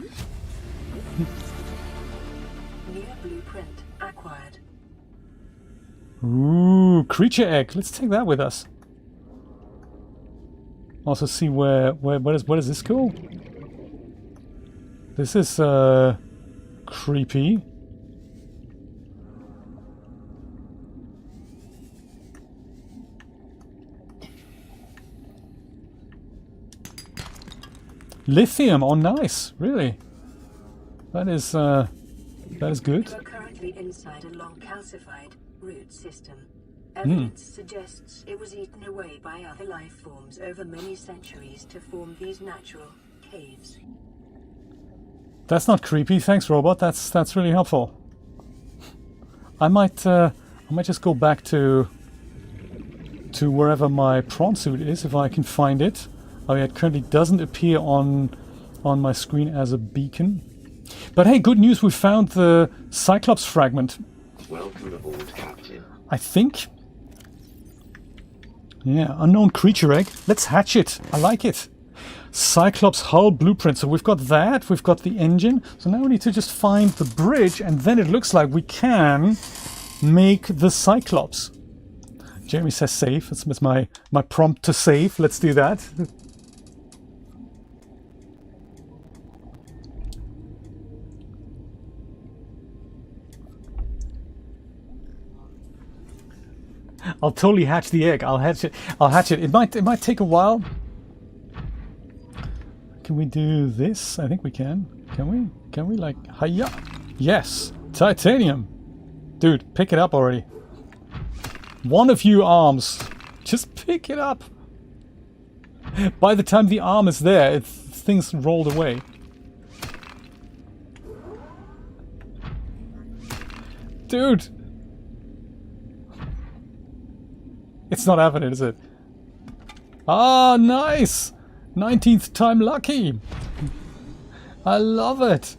New blueprint acquired. Ooh, creature egg. Let's take that with us. Also see where does this go? This is creepy. Lithium, oh nice, really. That is good. We're currently inside a long calcified root system. Evidence suggests it was eaten away by other life forms over many centuries to form these natural caves. That's not creepy, thanks robot, that's really helpful. I might just go back to wherever my prawn suit is, if I can find it. Oh yeah, it currently doesn't appear on my screen as a beacon. But hey, good news, we found the Cyclops fragment. Welcome aboard, Captain. I think. Yeah, unknown creature egg. Let's hatch it. I like it. Cyclops hull blueprint. So we've got that. We've got the engine. So now we need to just find the bridge, and then it looks like we can make the Cyclops. Jeremy says save. That's my prompt to save. Let's do that. I'll totally hatch the egg. I'll hatch it. It might take a while. Can we do this? I think we can. Can we? Can we like hiya? Yes. Titanium. Dude, pick it up already. One of you arms. Just pick it up. By the time the arm is there, things rolled away. Dude. It's not happening, is it? Ah, nice! 19th time lucky! I love it!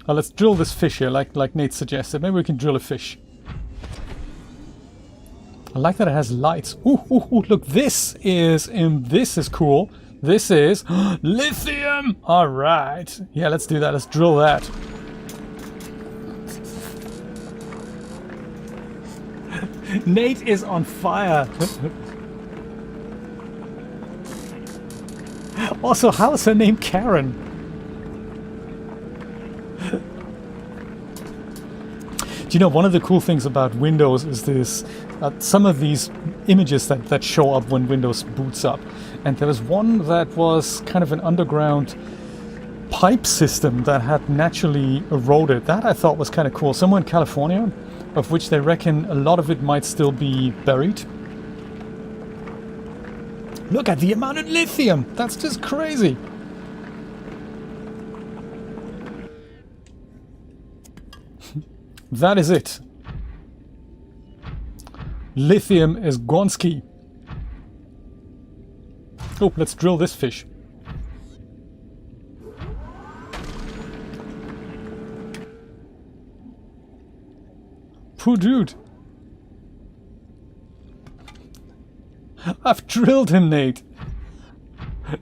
Oh, let's drill this fish here, like Nate suggested. Maybe we can drill a fish. I like that it has lights. Ooh, ooh, ooh, look, this is cool. This is lithium! Alright. Yeah, let's do that. Let's drill that. Nate is on fire. Also, how is her name Karen? Do you know, one of the cool things about Windows is this, some of these images that show up when Windows boots up. And there was one that was kind of an underground pipe system that had naturally eroded. That I thought was kind of cool. Somewhere in California, of which they reckon a lot of it might still be buried. Look at the amount of lithium! That's just crazy! That is it. Lithium is Gonski. Oh, let's drill this fish. Poor dude. I've drilled him, Nate.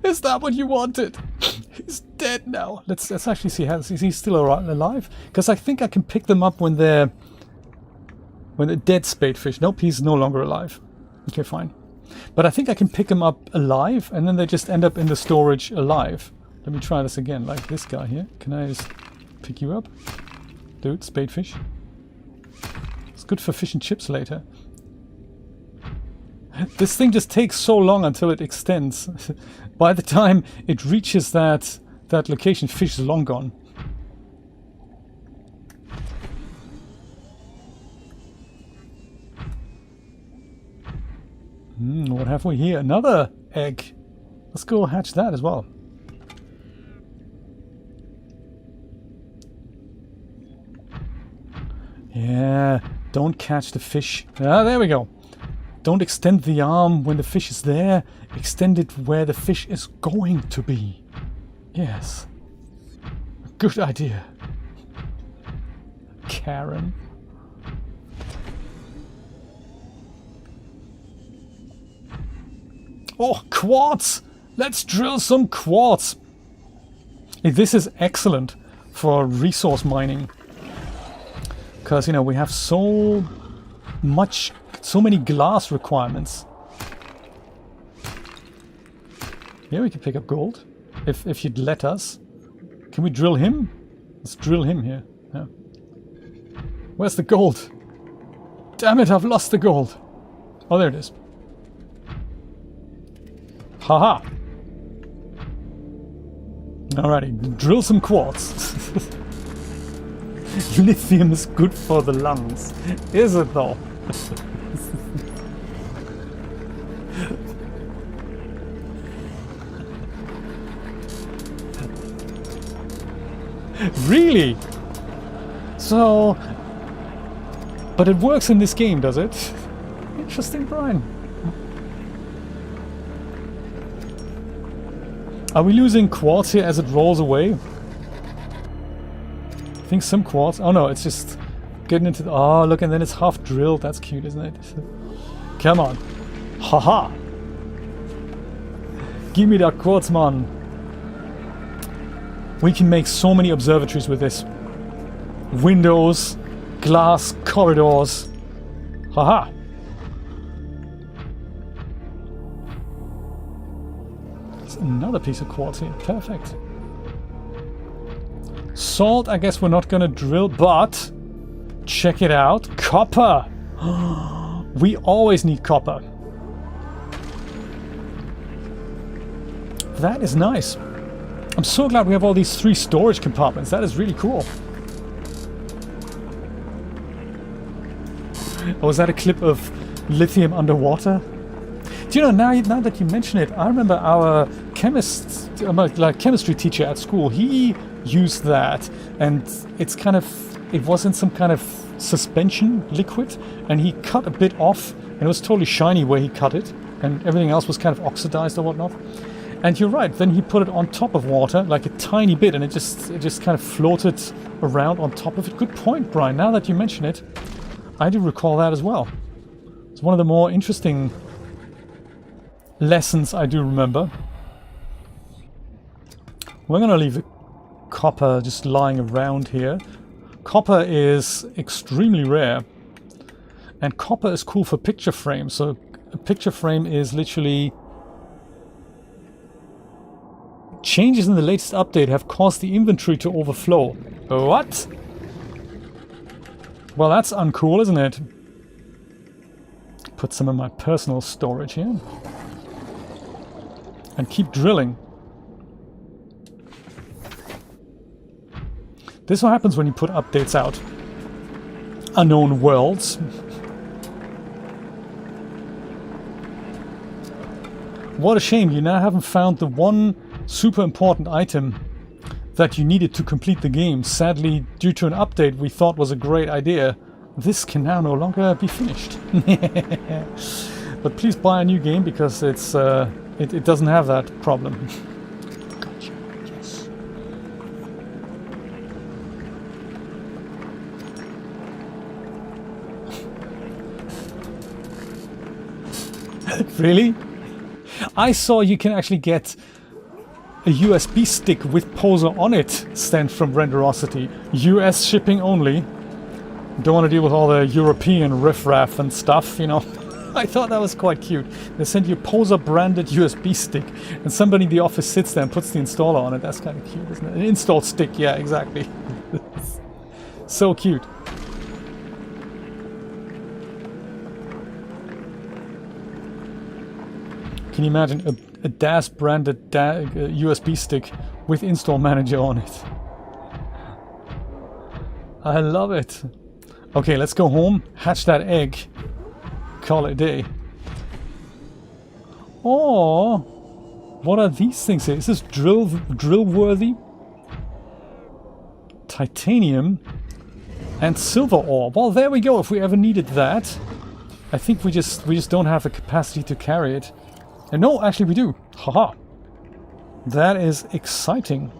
Is that what you wanted? He's dead now. Let's actually see. Is he still alive? Because I think I can pick them up when they're dead spadefish. Nope, he's no longer alive. Okay, fine. But I think I can pick them up alive, and then they just end up in the storage alive. Let me try this again, like this guy here. Can I just pick you up? Dude, spadefish. It's good for fish and chips later. This thing just takes so long until it extends. By the time it reaches that location, fish is long gone. What have we here? Another egg. Let's go hatch that as well. Yeah, don't catch the fish. Ah, there we go. Don't extend the arm when the fish is there. Extend it where the fish is going to be. Yes. Good idea. Karen. Oh, quartz! Let's drill some quartz! Hey, this is excellent for resource mining. Because, you know, we have so many glass requirements. Yeah, we can pick up gold. If you'd let us. Can we drill him? Let's drill him here. Yeah. Where's the gold? Damn it, I've lost the gold. Oh, there it is. Haha. Alrighty, drill some quartz. Lithium is good for the lungs. Is it though? Really? So... But it works in this game, does it? Interesting, Brian. Are we losing quartz here as it rolls away? think some quartz. Oh no, it's just getting into the... Oh, look, and then it's half drilled. That's cute, isn't it? Come on. Haha. Give me that quartz, man. We can make so many observatories with this. Windows, glass, corridors. Haha. There's another piece of quartz here. Perfect. Salt, I guess we're not gonna drill, but check it out. Copper. We always need copper. That is nice. I'm so glad we have all these 3 storage compartments. That is really cool. Oh, was that a clip of lithium underwater? Do you know, now that you mention it, I remember our chemistry teacher at school. He used that, and it wasn't some kind of suspension liquid, and he cut a bit off, and it was totally shiny where he cut it, and everything else was kind of oxidized or whatnot. And you're right, then he put it on top of water, like a tiny bit, and it just kind of floated around on top of it. Good point, Brian. Now that you mention it, I do recall that as well. It's one of the more interesting lessons I do remember. We're going to leave the copper just lying around here. Copper is extremely rare, and copper is cool for picture frames. So a picture frame is literally... Changes in the latest update have caused the inventory to overflow. What? Well, that's uncool, isn't it? Put some of my personal storage here. And keep drilling. This is what happens when you put updates out. Unknown worlds. What a shame you now haven't found the one super important item that you needed to complete the game. Sadly, due to an update we thought was a great idea, this can now no longer be finished. But please buy a new game, because it's it doesn't have that problem. Gotcha. Yes. Really? I saw you can actually get a USB stick with Poser on it sent from Renderosity. US shipping only. Don't want to deal with all the European riffraff and stuff, you know. I thought that was quite cute. They send you a Poser branded USB stick, and somebody in the office sits there and puts the installer on it. That's kind of cute, isn't it? An install stick, yeah, exactly. So cute. Can you imagine a DAZ branded USB stick with install manager on it? I love it. Okay, let's go home, hatch that egg, call it a day. Oh, what are these things here? Is this drill worthy? Titanium and silver ore. Well, there we go. If we ever needed that, I think we just don't have the capacity to carry it. And no, actually we do. Haha. That is exciting.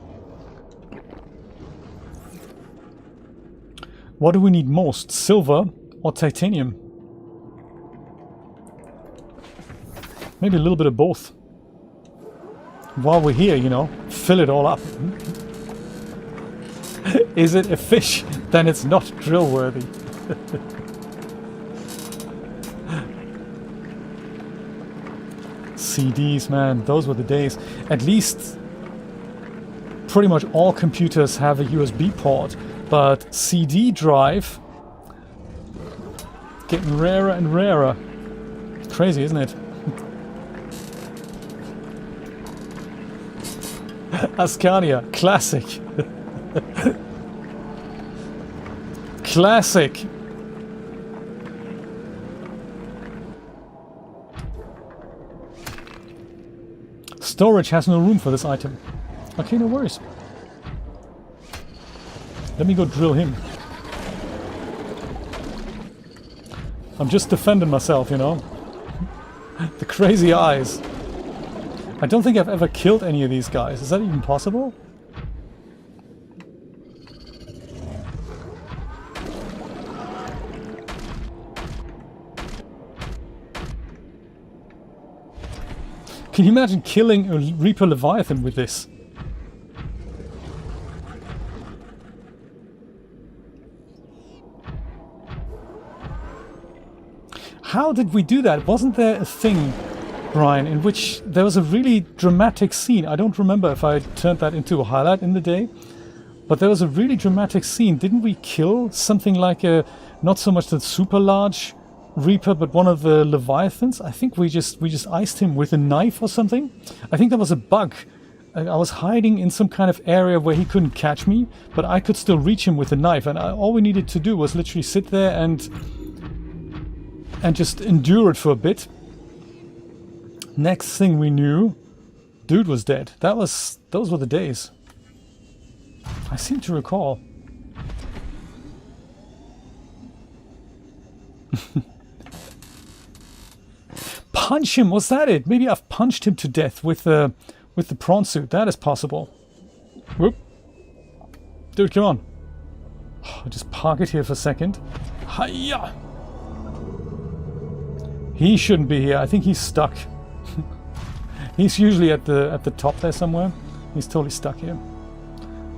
What do we need most? Silver or titanium? Maybe a little bit of both. While we're here, you know, fill it all up. Is it a fish? Then it's not drill worthy. CDs, man, those were the days. At least pretty much all computers have a USB port, but CD drive getting rarer and rarer. Crazy, isn't it? Ascania, classic. Classic. Storage has no room for this item. Okay, no worries. Let me go drill him. I'm just defending myself, you know. The crazy eyes. I don't think I've ever killed any of these guys. Is that even possible? Can you imagine killing a Reaper Leviathan with this? How did we do that? Wasn't there a thing, Brian, in which there was a really dramatic scene? I don't remember if I turned that into a highlight in the day, but there was a really dramatic scene. Didn't we kill something like a, not so much the super large Reaper, but one of the Leviathans? I think we just iced him with a knife or something. I think there was a bug. I was hiding in some kind of area where he couldn't catch me, but I could still reach him with a knife, and all we needed to do was literally sit there and just endure it for a bit. Next thing we knew, dude was dead. Those were the days. I seem to recall. Punch him, was that it? Maybe I've punched him to death with the prawn suit. That is possible. Whoop. Dude, come on. I'll just park it here for a second. Hiya! He shouldn't be here. I think he's stuck. He's usually at the top there somewhere. He's totally stuck here.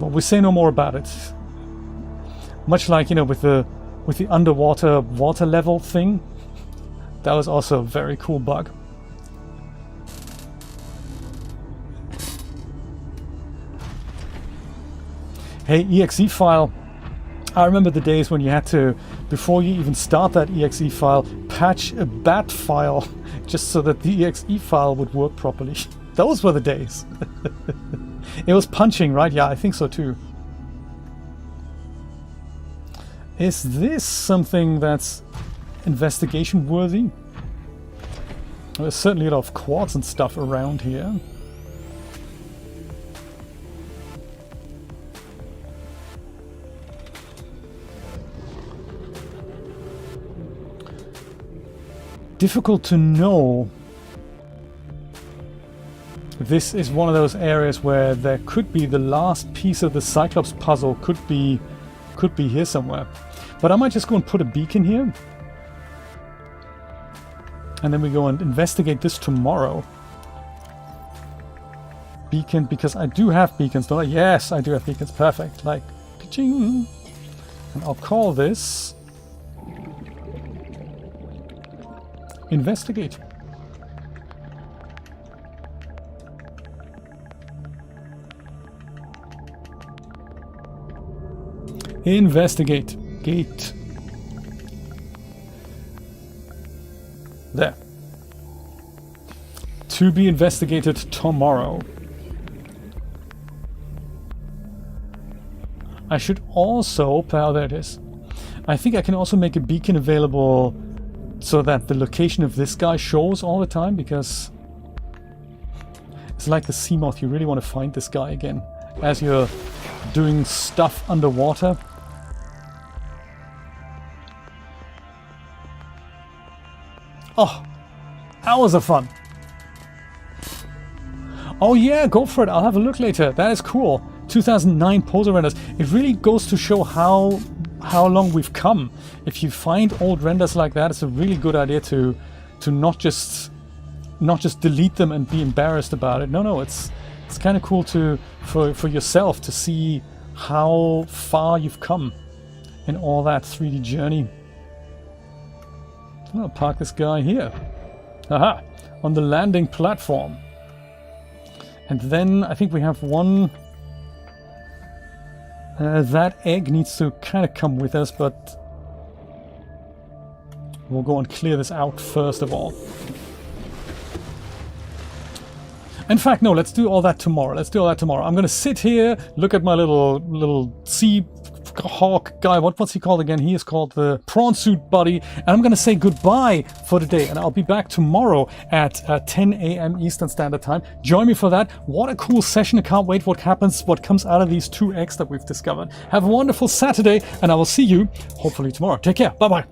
But we say no more about it. Much like, you know, with the underwater water level thing. That was also a very cool bug. Hey, exe file. I remember the days when you had to, before you even start that exe file, patch a bat file just so that the exe file would work properly. Those were the days. It was punching, right? Yeah, I think so too. Is this something that's investigation worthy? There's certainly a lot of quartz and stuff around here. Difficult to know. This is one of those areas where there could be the last piece of the Cyclops puzzle, could be here somewhere. But I might just go and put a beacon here. And then we go and investigate this tomorrow. Beacon, because I do have beacons, don't I? Yes, I do have beacons. Perfect. Like, ka-ching. And I'll call this investigate. Investigate. Gate. There. To be investigated tomorrow. I should also... Oh, there it is. I think I can also make a beacon available so that the location of this guy shows all the time, because it's like the sea moth. You really want to find this guy again as you're doing stuff underwater. Oh, hours of fun. Oh yeah, go for it. I'll have a look later. That is cool. 2009 poser renders. It really goes to show how long we've come. If you find old renders like that, it's a really good idea to not just delete them and be embarrassed about it. No, it's kind of cool for yourself to see how far you've come in all that 3D journey. I'll park this guy here. Aha! On the landing platform. And then I think we have one... that egg needs to kind of come with us, but we'll go and clear this out first of all. In fact, no, let's do all that tomorrow. I'm going to sit here, look at my little sea hawk guy. What's he called again? He is called the prawn suit buddy. And I'm going to say goodbye for today. And I'll be back tomorrow at 10 a.m. Eastern Standard Time. Join me for that. What a cool session. I can't wait what comes out of these 2 eggs that we've discovered. Have a wonderful Saturday, and I will see you hopefully tomorrow. Take care. Bye-bye.